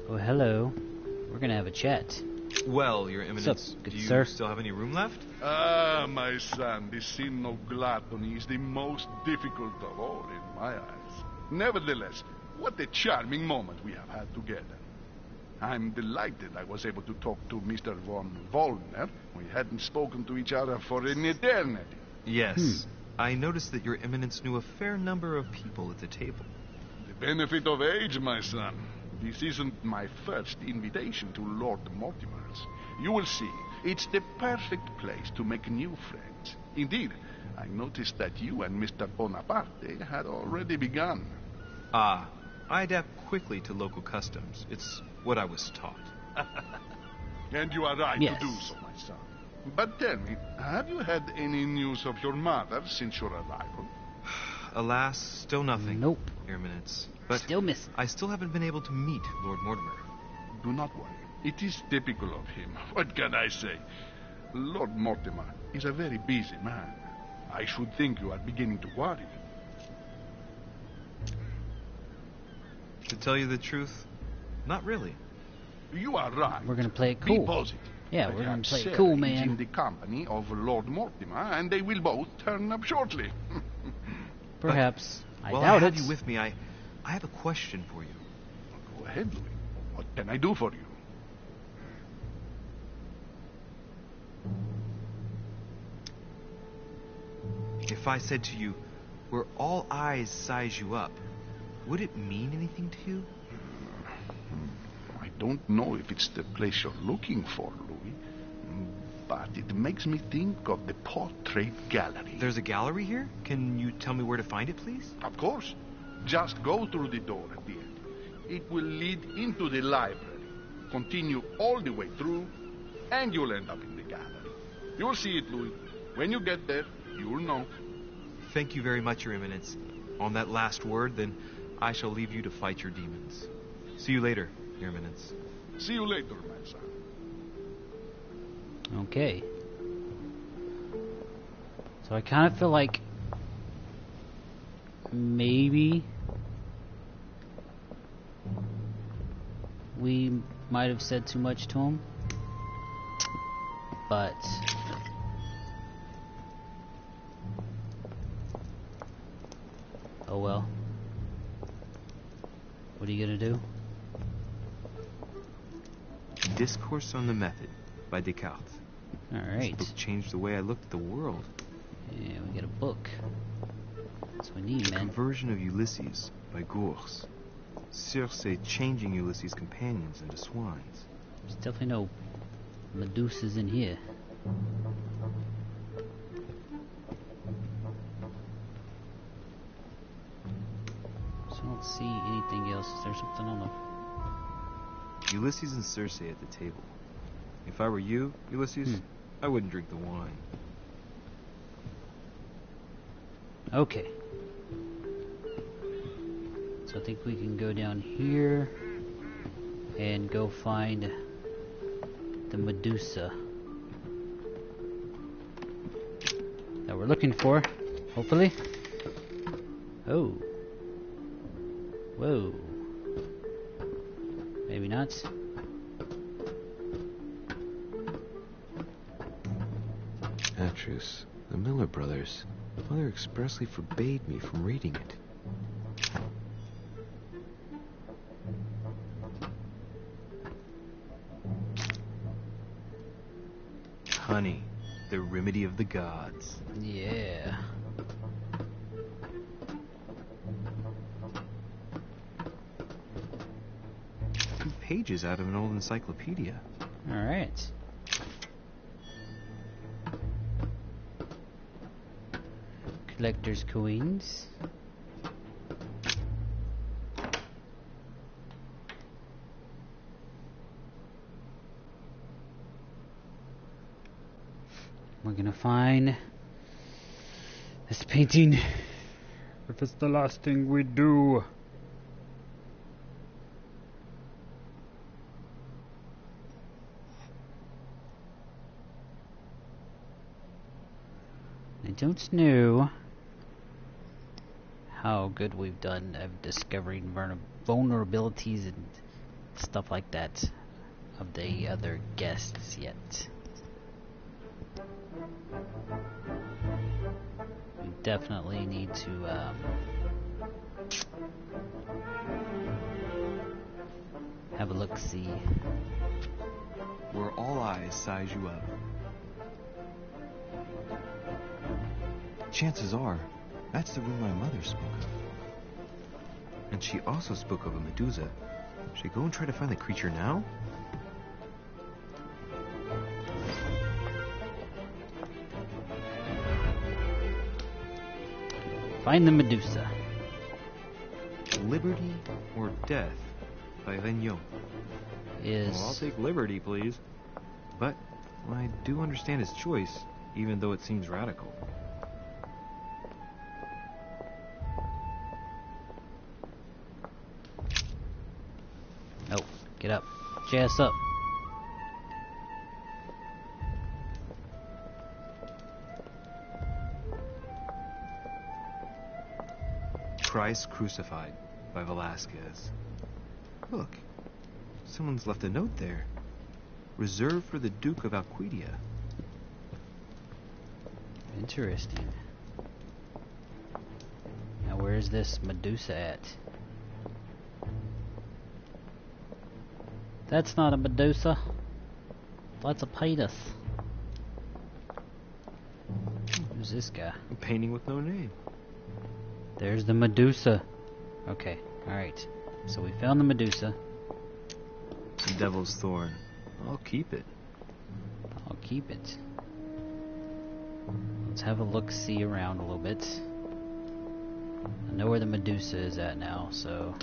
Oh, hello. We're gonna have a chat. Well, Your Eminence, What's up, good do you sir? still have any room left? Ah, my son, the sin of gluttony is the most difficult of all in my eyes. Nevertheless, what a charming moment we have had together. I'm delighted I was able to talk to Mr. von Wollner. We hadn't spoken to each other for an eternity. Yes. I noticed that Your Eminence knew a fair number of people at the table. The benefit of age, my son. This isn't my first invitation to Lord Mortimer's. You will see, it's the perfect place to make new friends. Indeed, I noticed that you and Mr. Bonaparte had already begun. Ah, I adapt quickly to local customs. It's what I was taught. And you are right Yes. to do so, my son. But tell me, have you had any news of your mother since your arrival? Alas, still nothing. Nope. Your Eminence. But Still missing. I still haven't been able to meet Lord Mortimer. Do not worry. It is typical of him. What can I say? Lord Mortimer is a very busy man. I should think you are beginning to worry. To tell you the truth, not really. You are right. We're gonna play it Be cool. positive. Yeah, we're gonna Perhaps play it Sarah cool, is man. in the company of Lord Mortimer, and they will both turn up shortly. Perhaps. I While doubt I have it. you with me, I have a question for you. Go ahead, Louis. What can I do for you? If I said to you, where all eyes size you up, would it mean anything to you? I don't know if it's the place you're looking for, Louis, but it makes me think of the portrait gallery. There's a gallery here? Can you tell me where to find it, please? Of course. Just go through the door at the end. It will lead into the library. Continue all the way through, and you'll end up in the gallery. You'll see it, Louis. When you get there, you'll know. Thank you very much, Your Eminence. On that last word, then, I shall leave you to fight your demons. See you later, Your Eminence. See you later, my son. Okay. So I kind of feel like maybe we might have said too much to him, but oh well. What are you gonna do? Discourse on the Method by Descartes. Alright. This book changed the way I looked at the world. Yeah, we get a book. That's what we need, The man. Conversion of Ulysses by Gours. Circe changing Ulysses' companions into swines. There's definitely no Medusa's in here. So I don't see anything else. Is there something on the... Ulysses and Circe at the table. If I were you, Ulysses, I wouldn't drink the wine. Okay. So I think we can go down here and go find the Medusa that we're looking for, hopefully. Oh. Whoa. Maybe not. Atrus, the Miller brothers. Mother expressly forbade me from reading it. Honey, the remedy of the gods. Yeah. Two pages out of an old encyclopedia. Alright. Collector's coins. We're gonna find this painting if it's the last thing we do. I don't know how good we've done of discovering vulnerabilities and stuff like that of the other guests yet. We definitely need to have a look-see. Where all eyes size you up. Chances are, that's the room my mother spoke of. And she also spoke of a Medusa. Should I go and try to find the creature now? Find the Medusa. Liberty or Death by Regnault. Is... Well, I'll take liberty, please. But I do understand his choice, even though it seems radical. Oh, get up. Jazz up. Christ Crucified by Velasquez. Look, someone's left a note there. Reserved for the Duke of Alcudia. Interesting. Now where's this Medusa at? That's not a Medusa. That's a penis. Who's this guy? A painting with no name. There's the Medusa. Okay, alright. So we found the Medusa. The Devil's Thorn. I'll keep it. I'll keep it. Let's have a look-see around a little bit. I know where the Medusa is at now, so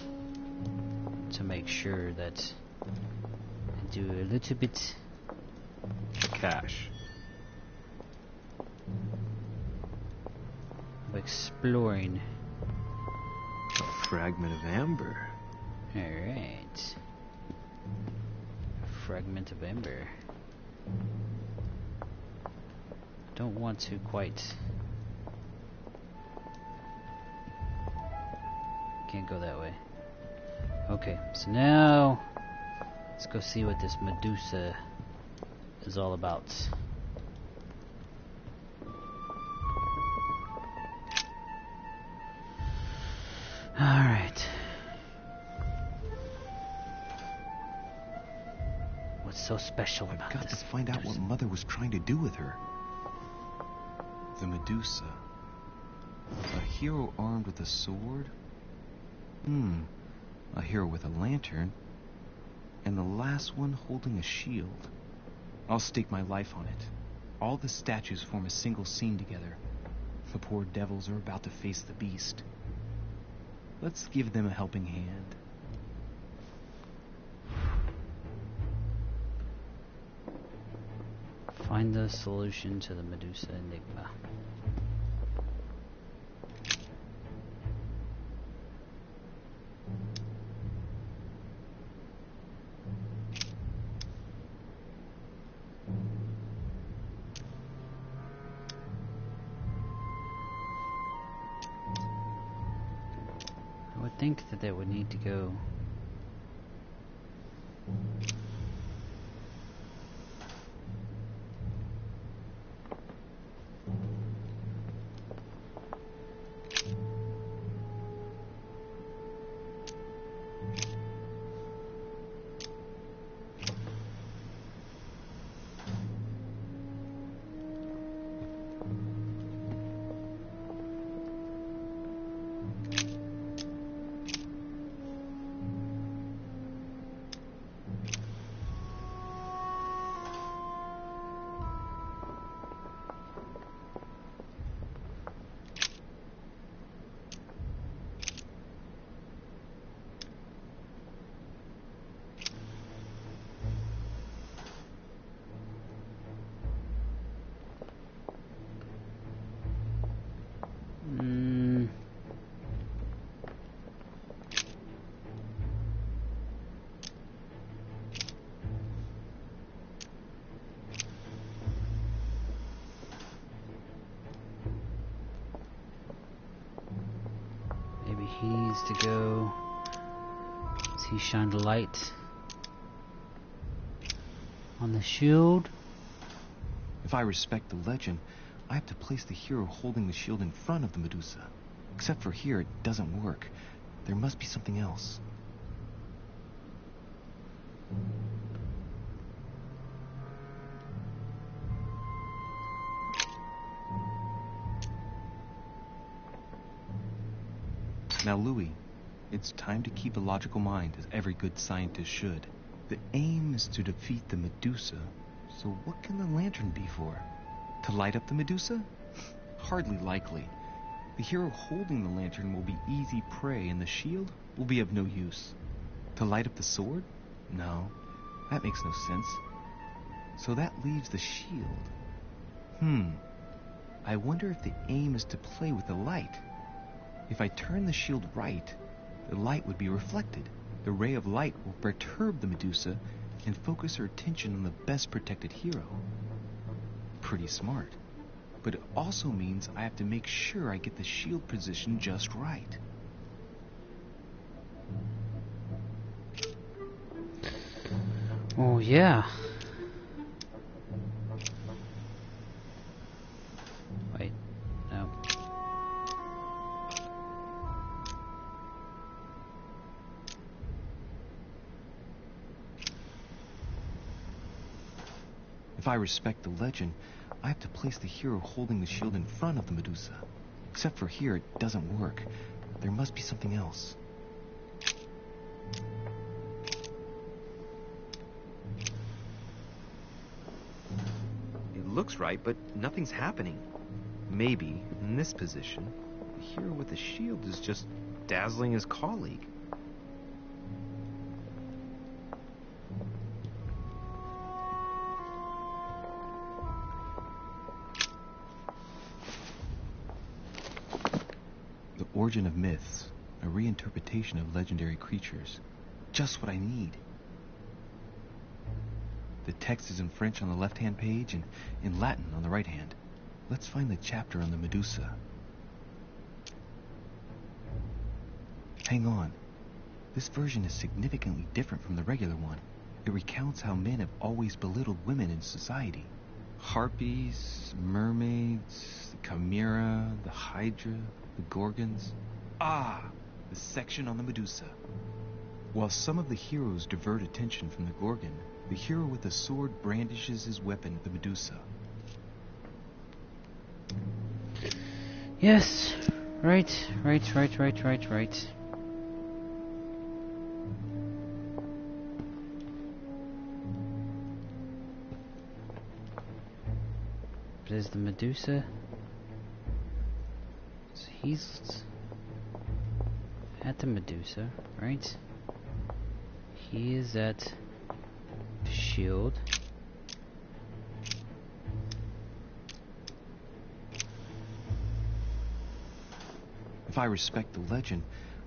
to make sure that I do a little bit cash of exploring. A fragment of amber. Alright. A fragment of amber. Don't want to quite... Can't go that way. Okay, so now let's go see what this Medusa is all about. Alright. What's so special about this? I've got to find out what Mother was trying to do with her. The Medusa. A hero armed with a sword? A hero with a lantern. And the last one holding a shield. I'll stake my life on it. All the statues form a single scene together. The poor devils are about to face the beast. Let's give them a helping hand. Find the solution to the Medusa enigma. I would think that they would need to go. He needs to go. Does he shine the light on the shield? If I respect the legend, I have to place the hero holding the shield in front of the Medusa. Except for here, it doesn't work. There must be something else. Now, Louis, it's time to keep a logical mind, as every good scientist should. The aim is to defeat the Medusa, so what can the lantern be for? To light up the Medusa? Hardly likely. The hero holding the lantern will be easy prey, and the shield will be of no use. To light up the sword? No, that makes no sense. So that leaves the shield. I wonder if the aim is to play with the light. If I turn the shield right, the light would be reflected. The ray of light will perturb the Medusa and focus her attention on the best protected hero. Pretty smart. But it also means I have to make sure I get the shield position just right. Oh, yeah. Wait, no. If I respect the legend, I have to place the hero holding the shield in front of the Medusa. Except for here, it doesn't work. There must be something else. It looks right, but nothing's happening. Maybe, in this position, the hero with the shield is just dazzling his colleague. Origin of Myths, a reinterpretation of legendary creatures. Just what I need. The text is in French on the left-hand page and in Latin on the right hand. Let's find the chapter on the Medusa. Hang on. This version is significantly different from the regular one. It recounts how men have always belittled women in society. Harpies, mermaids, the Chimera, the Hydra, the Gorgons. Ah, the section on the Medusa. While some of the heroes divert attention from the Gorgon, the hero with the sword brandishes his weapon at the Medusa. Yes, right. there's the Medusa. So he's at the Medusa, right? He is at the shield. If I respect the legend,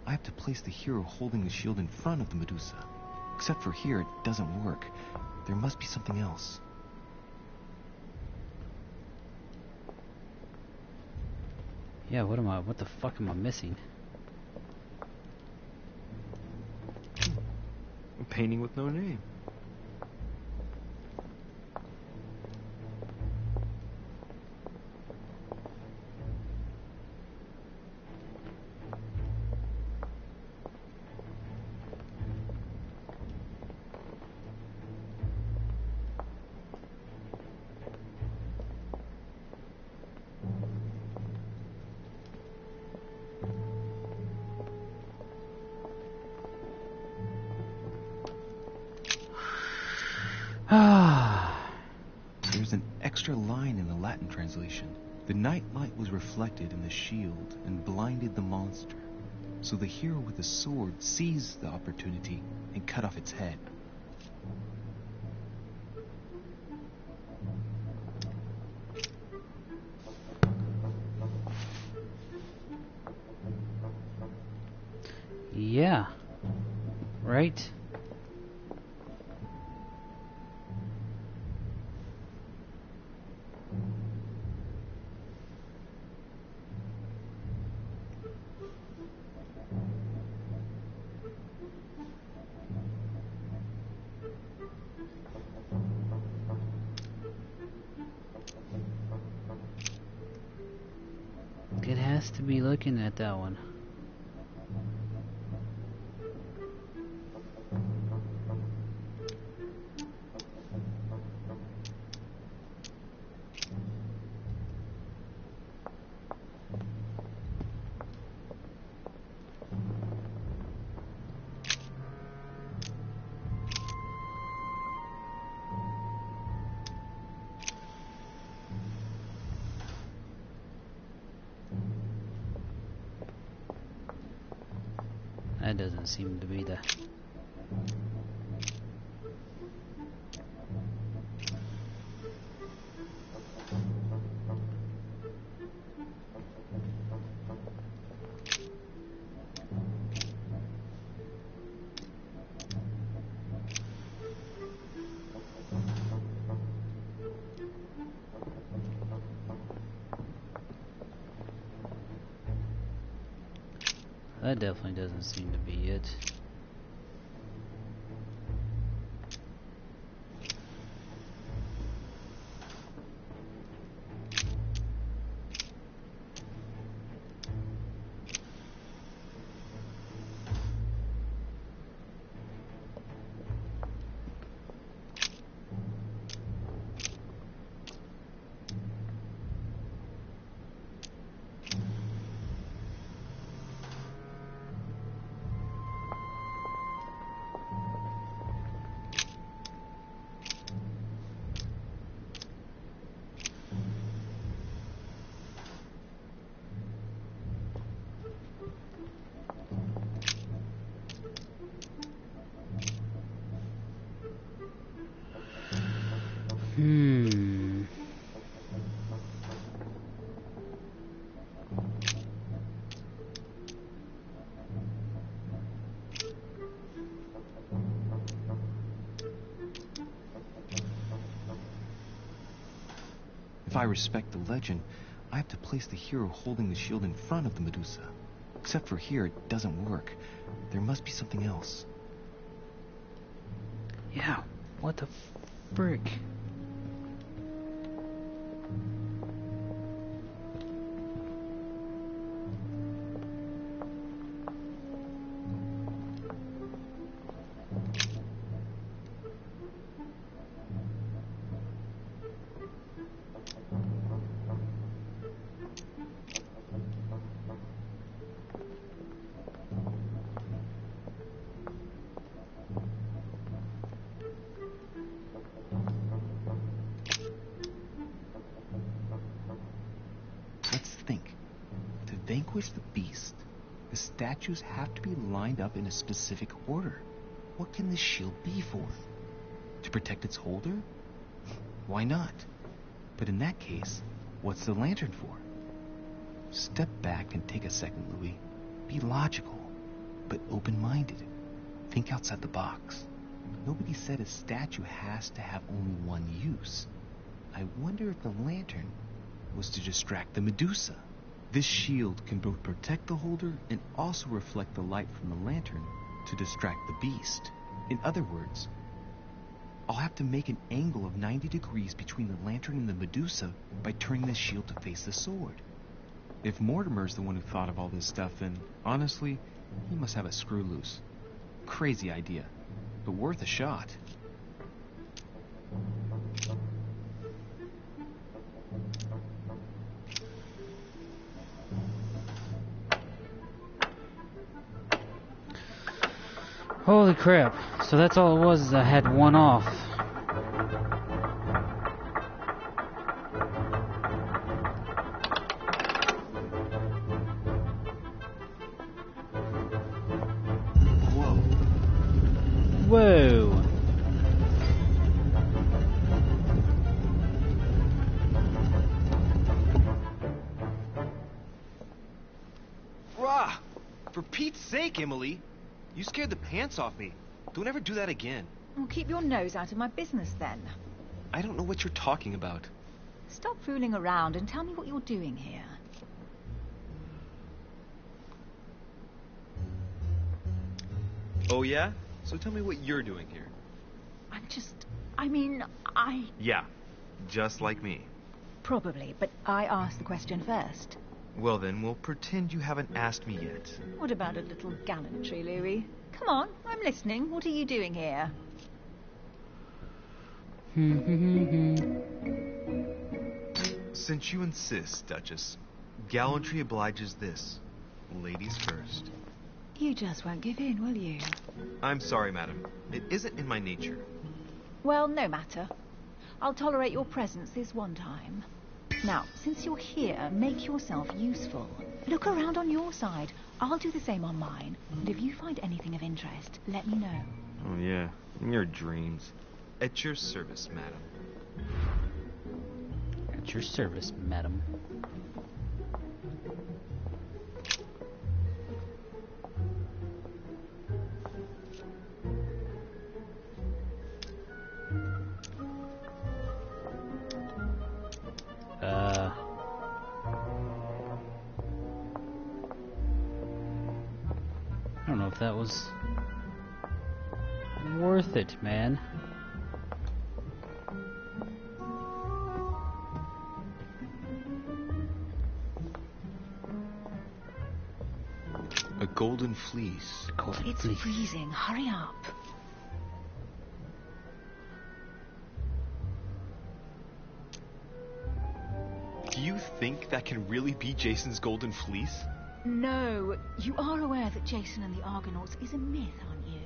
I have to place the hero holding the shield in front of the Medusa. Except for here, it doesn't work. There must be something else. Yeah, what the fuck am I missing? A painting with no name. There's an extra line in the Latin translation. The night light was reflected in the shield and blinded the monster. So the hero with the sword seized the opportunity and cut off its head. Yeah. Right? It has to be looking at that one. That doesn't seem to be the... That definitely doesn't seem to be it. If I respect the legend, I have to place the hero holding the shield in front of the Medusa. Except for here, it doesn't work. There must be something else. Yeah, what the frick? vanquish the beast, the statues have to be lined up in a specific order. What can this shield be for? To protect its holder? Why not? But in that case, what's the lantern for? Step back and take a second, Louis. Be logical, but open-minded. Think outside the box. Nobody said a statue has to have only one use. I wonder if the lantern was to distract the Medusa. This shield can both protect the holder and also reflect the light from the lantern to distract the beast. In other words, I'll have to make an angle of 90 degrees between the lantern and the Medusa by turning the shield to face the sword. If Mortimer's the one who thought of all this stuff, then honestly, he must have a screw loose. Crazy idea, but worth a shot. Holy crap. So that's all it was, is I had one off. Whoa. Rah! For Pete's sake, Emily! You scared the pants off me. Don't ever do that again. Well, keep your nose out of my business then. I don't know what you're talking about. Stop fooling around and tell me what you're doing here. Oh yeah? So tell me what you're doing here. Yeah, just like me. Probably, but I asked the question first. Well then, we'll pretend you haven't asked me yet. What about a little gallantry, Louis? Come on, I'm listening. What are you doing here? Since you insist, Duchess, gallantry obliges this. Ladies first. You just won't give in, will you? I'm sorry, madam. It isn't in my nature. Well, no matter. I'll tolerate your presence this one time. Now, since you're here, make yourself useful. Look around on your side. I'll do the same on mine. And if you find anything of interest, let me know. Oh yeah, in your dreams. At your service, madam. At your service, madam. I don't know if that was worth it, man. A golden fleece. It's freezing. Hurry up. Do you think that can really be Jason's golden fleece? No. You are aware that Jason and the Argonauts is a myth, aren't you?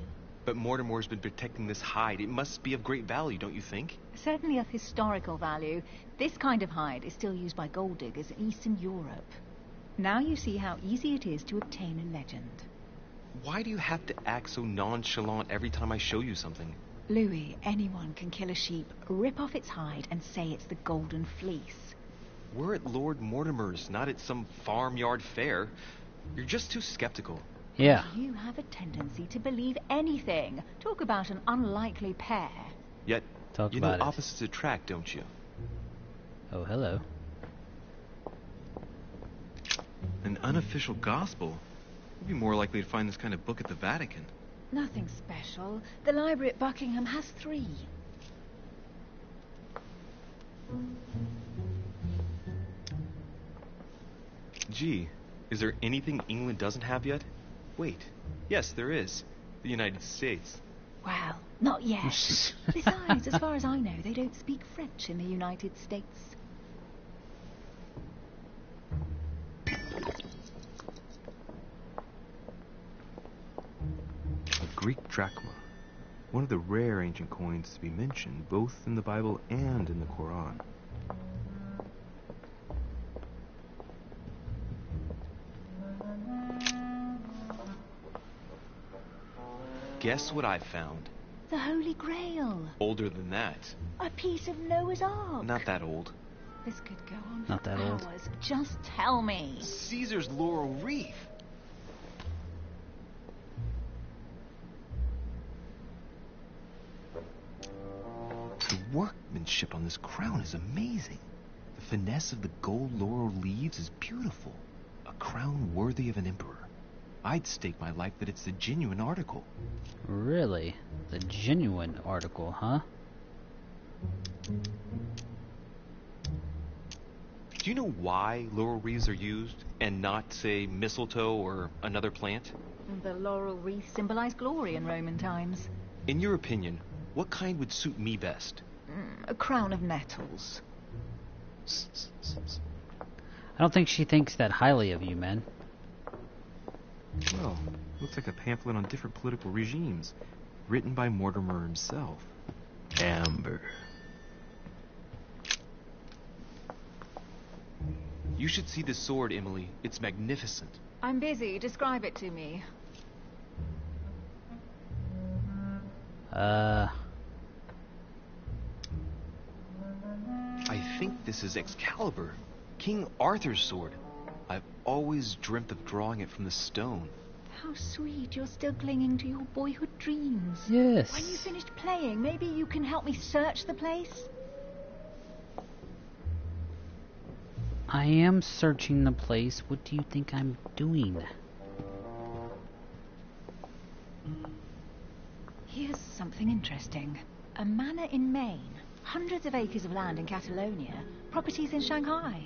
But Mortimer's been protecting this hide. It must be of great value, don't you think? Certainly of historical value. This kind of hide is still used by gold diggers in Eastern Europe. Now you see how easy it is to obtain a legend. Why do you have to act so nonchalant every time I show you something? Louis, anyone can kill a sheep, rip off its hide, and say it's the Golden Fleece. We're at Lord Mortimer's, not at some farmyard fair. You're just too skeptical. Yeah. You have a tendency to believe anything. Talk about an unlikely pair. Yet, Talk you know about it. opposites attract, don't you? Oh, hello. An unofficial gospel? You'd be more likely to find this kind of book at the Vatican. Nothing special. The library at Buckingham has 3. Gee, is there anything England doesn't have yet? Wait, yes, there is. The United States. Well, not yet. Besides, as far as I know, they don't speak French in the United States. A Greek drachma. One of the rare ancient coins to be mentioned both in the Bible and in the Quran. Guess what I found? The Holy Grail. Older than that. A piece of Noah's Ark. Not that old. This could go on Not for that old. hours. Just tell me. Caesar's laurel wreath. The workmanship on this crown is amazing. The finesse of the gold laurel leaves is beautiful. A crown worthy of an emperor. I'd stake my life that it's the genuine article. Really? The genuine article, huh? Do you know why laurel wreaths are used and not, say, mistletoe or another plant? The laurel wreath symbolized glory in Roman times. In your opinion, what kind would suit me best? A crown of nettles. I don't think she thinks that highly of you, man. Well, looks like a pamphlet on different political regimes, written by Mortimer himself. Amber. You should see this sword, Emily. It's magnificent. I'm busy. Describe it to me. I think this is Excalibur, King Arthur's sword. I've always dreamt of drawing it from the stone. How sweet. You're still clinging to your boyhood dreams. Yes. When you finished playing, maybe you can help me search the place? I am searching the place. What do you think I'm doing? Here's something interesting. A manor in Maine. Hundreds of acres of land in Catalonia. Properties in Shanghai.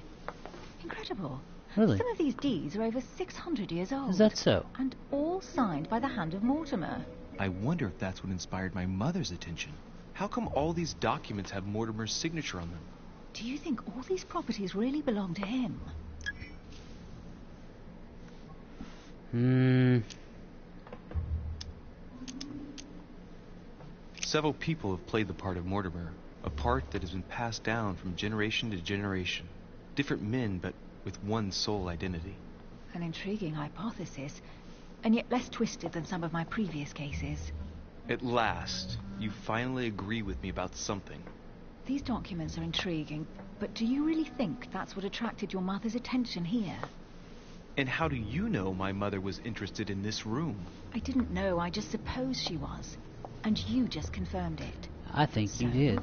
Incredible. Really? Some of these deeds are over 600 years old. Is that so? And all signed by the hand of Mortimer. I wonder if that's what inspired my mother's attention. How come all these documents have Mortimer's signature on them? Do you think all these properties really belong to him? Several people have played the part of Mortimer, a part that has been passed down from generation to generation. Different men, but with one sole identity. An intriguing hypothesis, and yet less twisted than some of my previous cases. At last, you finally agree with me about something. These documents are intriguing, but do you really think that's what attracted your mother's attention here? And how do you know my mother was interested in this room? I didn't know, I just supposed she was. And you just confirmed it. I think you did.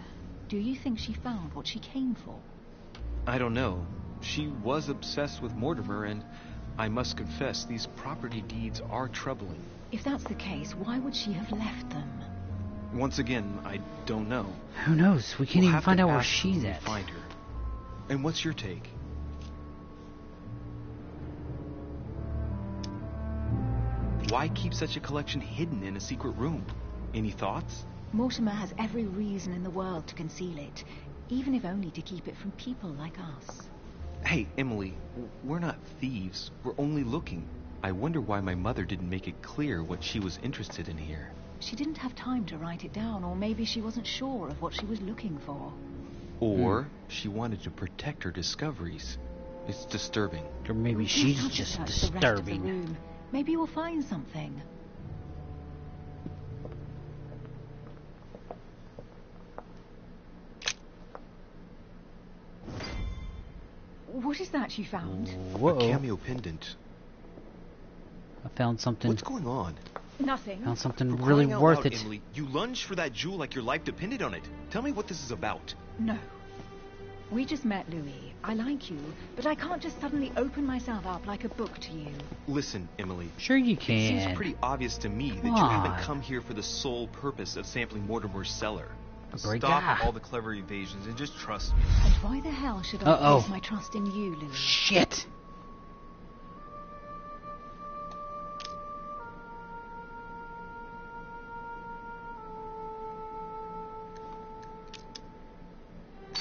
Do you think she found what she came for? I don't know. She was obsessed with Mortimer, and I must confess, these property deeds are troubling. If that's the case, why would she have left them? Once again, I don't know. Who knows? We can't We'll even have find to out where ask she's when we at. Find her. And what's your take? Why keep such a collection hidden in a secret room? Any thoughts? Mortimer has every reason in the world to conceal it, even if only to keep it from people like us. Hey, Emily, we're not thieves. We're only looking. I wonder why my mother didn't make it clear what she was interested in here. She didn't have time to write it down, or maybe she wasn't sure of what she was looking for. Or she wanted to protect her discoveries. It's disturbing. Or maybe Let's she's have to just search the rest of the disturbing. room. Maybe we'll find something. What is that you found? Whoa. A cameo pendant. I found something. What's going on? Nothing. Found something For really crying out worth loud, it. Emily, you lunged for that jewel like your life depended on it. Tell me what this is about. No. We just met, Louis. I like you, but I can't just suddenly open myself up like a book to you. Listen, Emily. Sure you It can. seems pretty obvious to me that Come you haven't on. come here for the sole purpose of sampling Mortimer's cellar. Great Stop guy. all the clever evasions and just trust me. And why the hell should I Uh-oh. place my trust in you, Louis? Shit.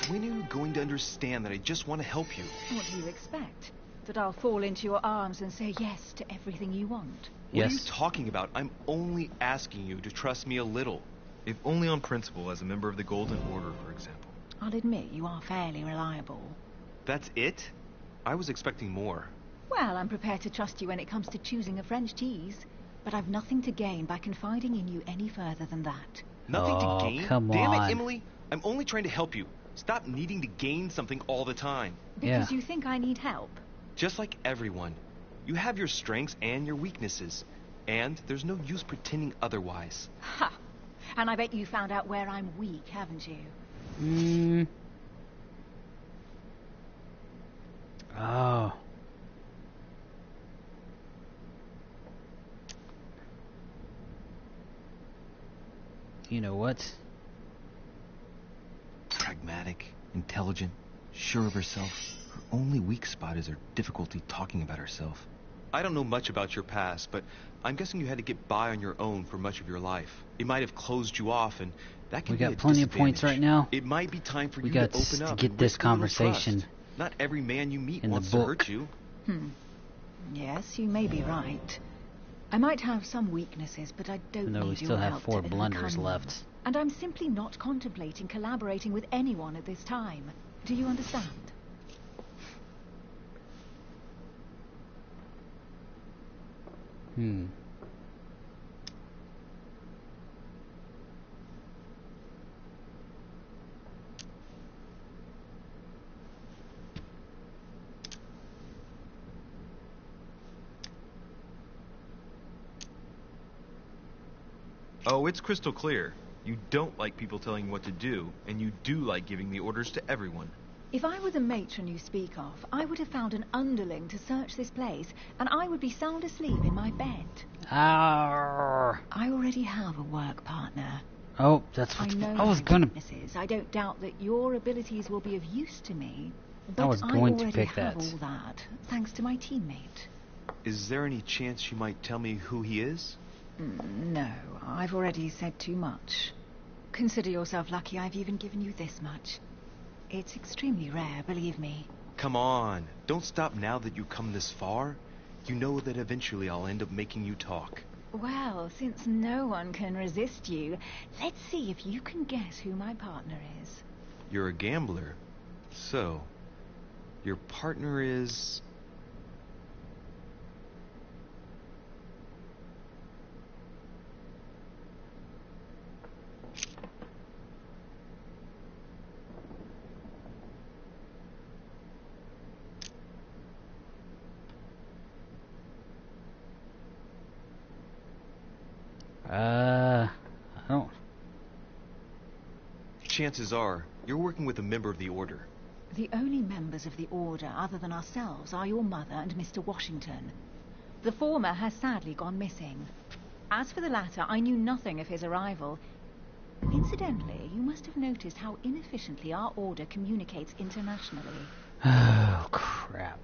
When are you going to understand that I just want to help you? What do you expect? That I'll fall into your arms and say yes to everything you want? What are you talking about? I'm only asking you to trust me a little. If only on principle, as a member of the Golden Order, for example. I'll admit you are fairly reliable. That's it? I was expecting more. Well, I'm prepared to trust you when it comes to choosing a French cheese. but I've nothing to gain by confiding in you any further than that. Nothing Oh, to gain? come Damn on. it, Emily. I'm only trying to help you. Stop needing to gain something all the time. Because you think I need help? Just like everyone. You have your strengths and your weaknesses. And there's no use pretending otherwise. Ha! And I bet you found out where I'm weak, haven't you? Oh. You know what? Pragmatic, intelligent, sure of herself. Her only weak spot is her difficulty talking about herself. I don't know much about your past, but I'm guessing you had to get by on your own for much of your life. It might have closed you off, and that can We be got a plenty of points right now. It might be time for We you got to open to up get and this risk a little conversation trust. Not every man you meet in the wants to book. hurt you. Yes, you may be right. I might have some weaknesses, but I don't No, we need still your have help 4 to blunders overcome them. left. And I'm simply not contemplating collaborating with anyone at this time. Do you understand? Oh, it's crystal clear. You don't like people telling you what to do, and you do like giving the orders to everyone. If I were the matron you speak of, I would have found an underling to search this place, and I would be sound asleep in my bed. Arr. I already have a work partner. Oh, that's what I was gonna. Weaknesses. I don't doubt that your abilities will be of use to me. But I was going to already pick have that. all that, thanks to my teammate. Is there any chance you might tell me who he is? No, I've already said too much. Consider yourself lucky I've even given you this much. It's extremely rare, believe me. Come on, don't stop now that you've come this far. You know that eventually I'll end up making you talk. Well, since no one can resist you, let's see if you can guess who my partner is. You're a gambler. So, your partner is... I don't. Chances are, you're working with a member of the Order. The only members of the Order other than ourselves are your mother and Mr. Washington. The former has sadly gone missing. As for the latter, I knew nothing of his arrival. Incidentally, you must have noticed how inefficiently our Order communicates internationally. Oh, crap.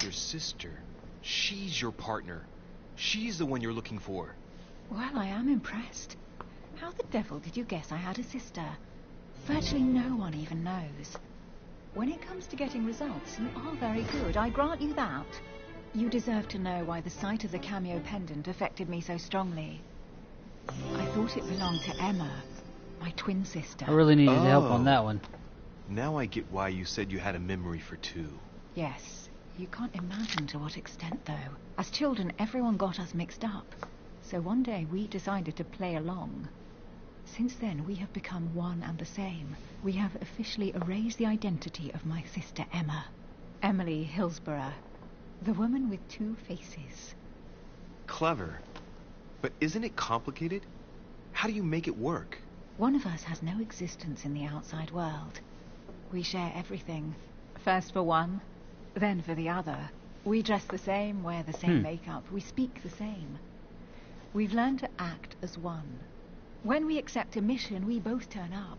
Your sister. She's your partner. She's the one you're looking for. Well, I am impressed. How the devil did you guess I had a sister? Virtually no one even knows. When it comes to getting results, you are very good, I grant you that. You deserve to know why the sight of the cameo pendant affected me so strongly. I thought it belonged to Emma, my twin sister. I really needed help on that one. Now I get why you said you had a memory for 2. Yes. You can't imagine to what extent, though. As children, everyone got us mixed up. So one day we decided to play along. Since then, we have become one and the same. We have officially erased the identity of my sister Emma. Emily Hillsborough. The woman with 2 faces. Clever. But isn't it complicated? How do you make it work? One of us has no existence in the outside world. We share everything. First for one, then for the other. We dress the same, wear the same makeup, we speak the same. We've learned to act as one. When we accept a mission, we both turn up.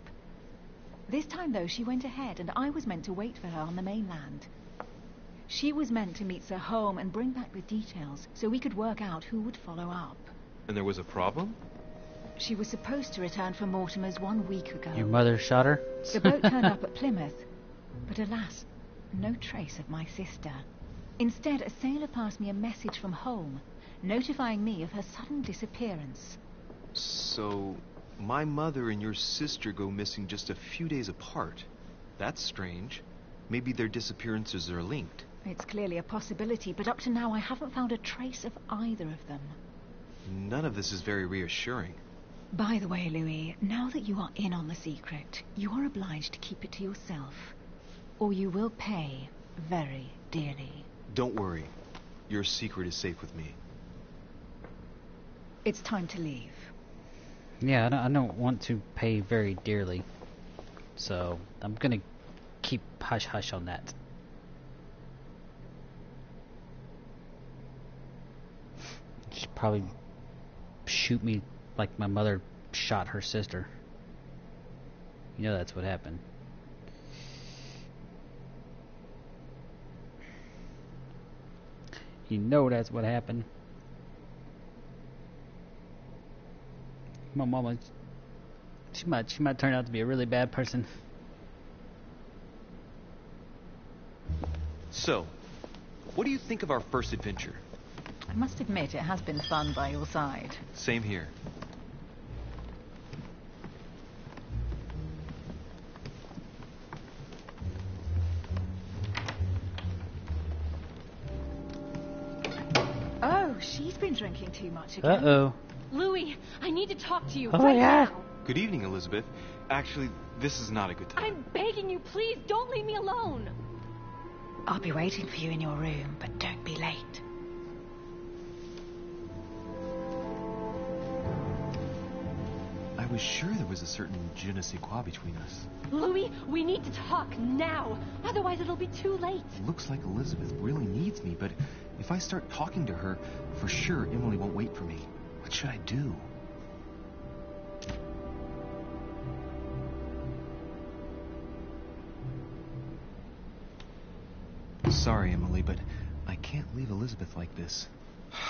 This time, though, she went ahead, and I was meant to wait for her on the mainland. She was meant to meet Sir Home and bring back the details, so we could work out who would follow up. And there was a problem? She was supposed to return from Mortimer's 1 week ago. Your mother shot her? The boat turned up at Plymouth, but alas, no trace of my sister. Instead, a sailor passed me a message from home, notifying me of her sudden disappearance. So, my mother and your sister go missing just a few days apart. That's strange. Maybe their disappearances are linked. It's clearly a possibility, but up to now I haven't found a trace of either of them. None of this is very reassuring. By the way, Louis, now that you are in on the secret, you are obliged to keep it to yourself, or you will pay very dearly. Don't worry. Your secret is safe with me. It's time to leave. Yeah, I don't want to pay very dearly. So, I'm gonna keep hush-hush on that. She'd probably shoot me like my mother shot her sister. You know that's what happened. You know that's what happened. My mama, she might turn out to be a really bad person. So, what do you think of our first adventure? I must admit, it has been fun by your side. Same here. Oh, she's been drinking too much again. Uh-oh. Louis, I need to talk to you Oh, right yeah. now. Good evening, Elizabeth. Actually, this is not a good time. I'm begging you, please don't leave me alone. I'll be waiting for you in your room, but don't be late. I was sure there was a certain je ne sais quoi between us. Louis, we need to talk now. Otherwise it'll be too late. Looks like Elizabeth really needs me, but if I start talking to her, for sure Emily won't wait for me. What should I do? Sorry, Emily, but I can't leave Elizabeth like this.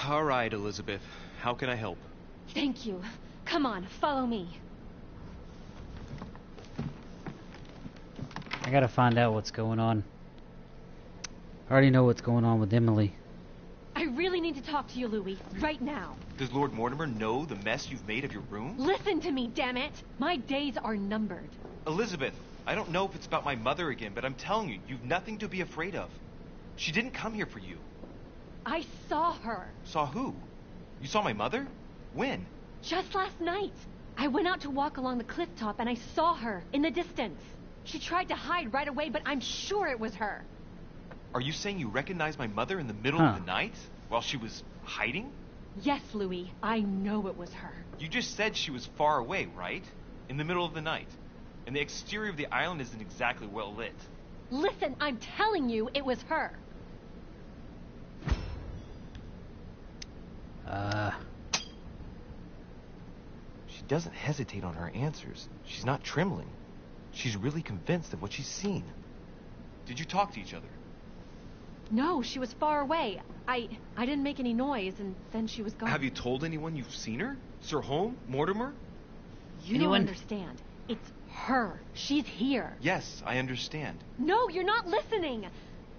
All right, Elizabeth. How can I help? Thank you. Come on, follow me. I gotta find out what's going on. I already know what's going on with Emily. I really need to talk to you, Louis, right now. Does Lord Mortimer know the mess you've made of your room? Listen to me, damn it! My days are numbered. Elizabeth, I don't know if it's about my mother again, but I'm telling you, you've nothing to be afraid of. She didn't come here for you. I saw her. Saw who? You saw my mother? When? Just last night. I went out to walk along the cliff top and I saw her in the distance. She tried to hide right away, but I'm sure it was her. Are you saying you recognized my mother in the middle of the night while she was hiding? Yes, Louis. I know it was her. You just said she was far away, right? In the middle of the night. And the exterior of the island isn't exactly well lit. Listen, I'm telling you it was her. She doesn't hesitate on her answers. She's not trembling. She's really convinced of what she's seen. Did you talk to each other? No, she was far away. I didn't make any noise, and then she was gone. Have you told anyone you've seen her? Sir Holmes? Mortimer? You don't understand. It's her. She's here. Yes, I understand. No, you're not listening.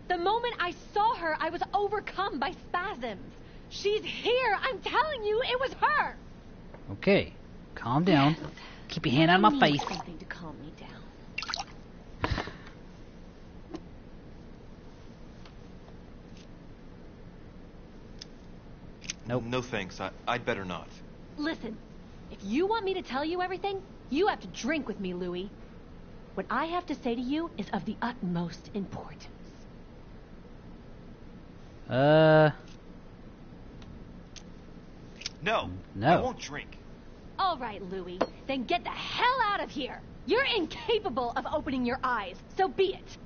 The moment I saw her, I was overcome by spasms. She's here. I'm telling you, it was her. Okay, calm down. Keep your hand out of my face. Something to calm me down. Nope. No thanks. I'd better not. Listen, if you want me to tell you everything, you have to drink with me, Louis. What I have to say to you is of the utmost importance. No. No. I won't drink. All right, Louis, then get the hell out of here. You're incapable of opening your eyes, so be it.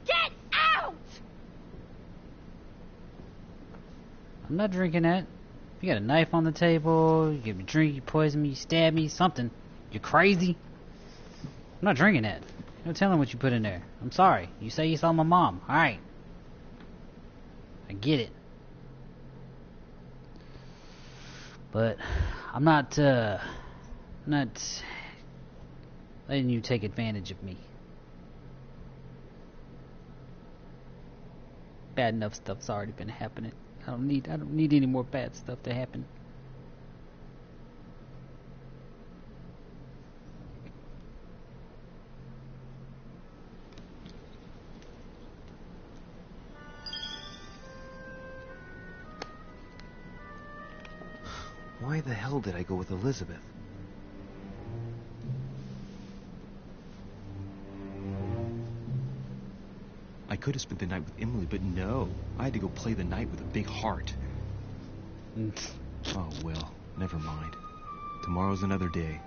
Get out! I'm not drinking that. You got a knife on the table, you give me a drink, you poison me, you stab me, something. You crazy? I'm not drinking that. No telling what you put in there. I'm sorry. You say you saw my mom. Alright. I get it. But I'm not letting you take advantage of me. Bad enough stuff's already been happening. I don't need any more bad stuff to happen. Why the hell did I go with Elizabeth? I could have spent the night with Emily, but no. I had to go play the night with a big heart. Oh, well, never mind. Tomorrow's another day.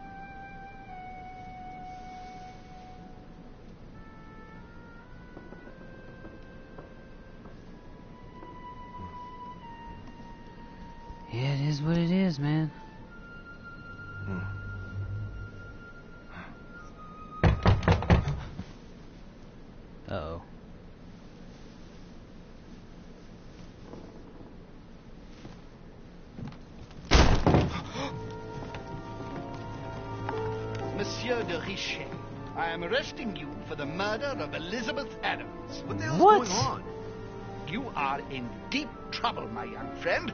Yeah, it is what it is, man. Uh-oh. Monsieur de Richet, I am arresting you for the murder of Elizabeth Adams. What the hell's going on? You are in deep trouble, my young friend.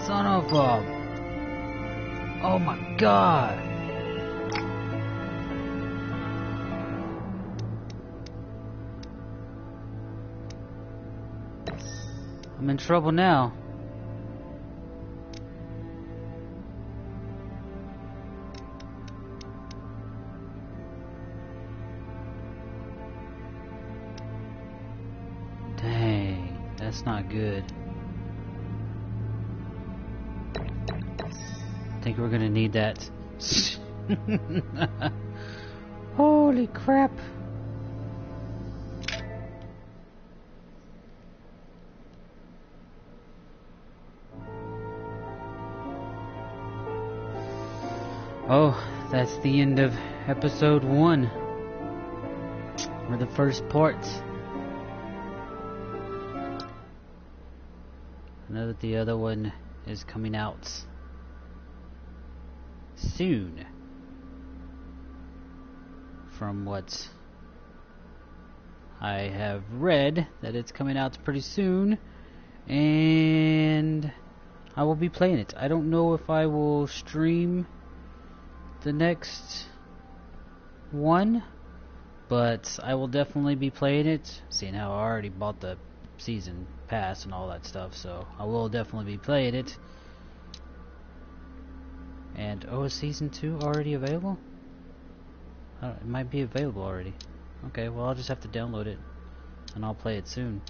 Son of a... Oh my god! I'm in trouble now. Dang, that's not good. I think we're gonna need that. Holy crap. Oh, that's the end of episode 1. Or the first part. I know that the other one is coming out soon, from what I have read, that it's coming out pretty soon, and I will be playing it. I don't know if I will stream the next one, but I will definitely be playing it, seeing how I already bought the season pass and all that stuff, so I will definitely be playing it. And, oh, is Season 2 already available? It might be available already. Okay, well, I'll just have to download it, and I'll play it soon.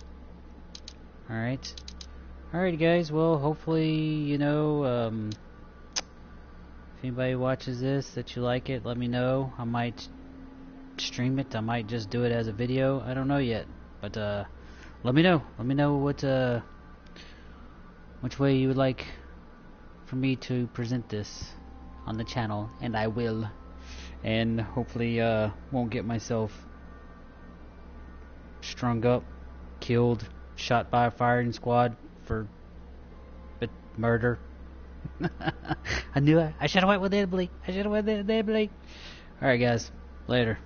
Alright. Alright, guys, well, hopefully, you know, if anybody watches this, that you like it, let me know. I might stream it, I might just do it as a video, I don't know yet. But, let me know. Let me know what, which way you would like for me to present this on the channel, and I will, and hopefully won't get myself strung up, killed, shot by a firing squad for murder. I knew I should have went with Emily. I should have went with Emily. Alright guys, later.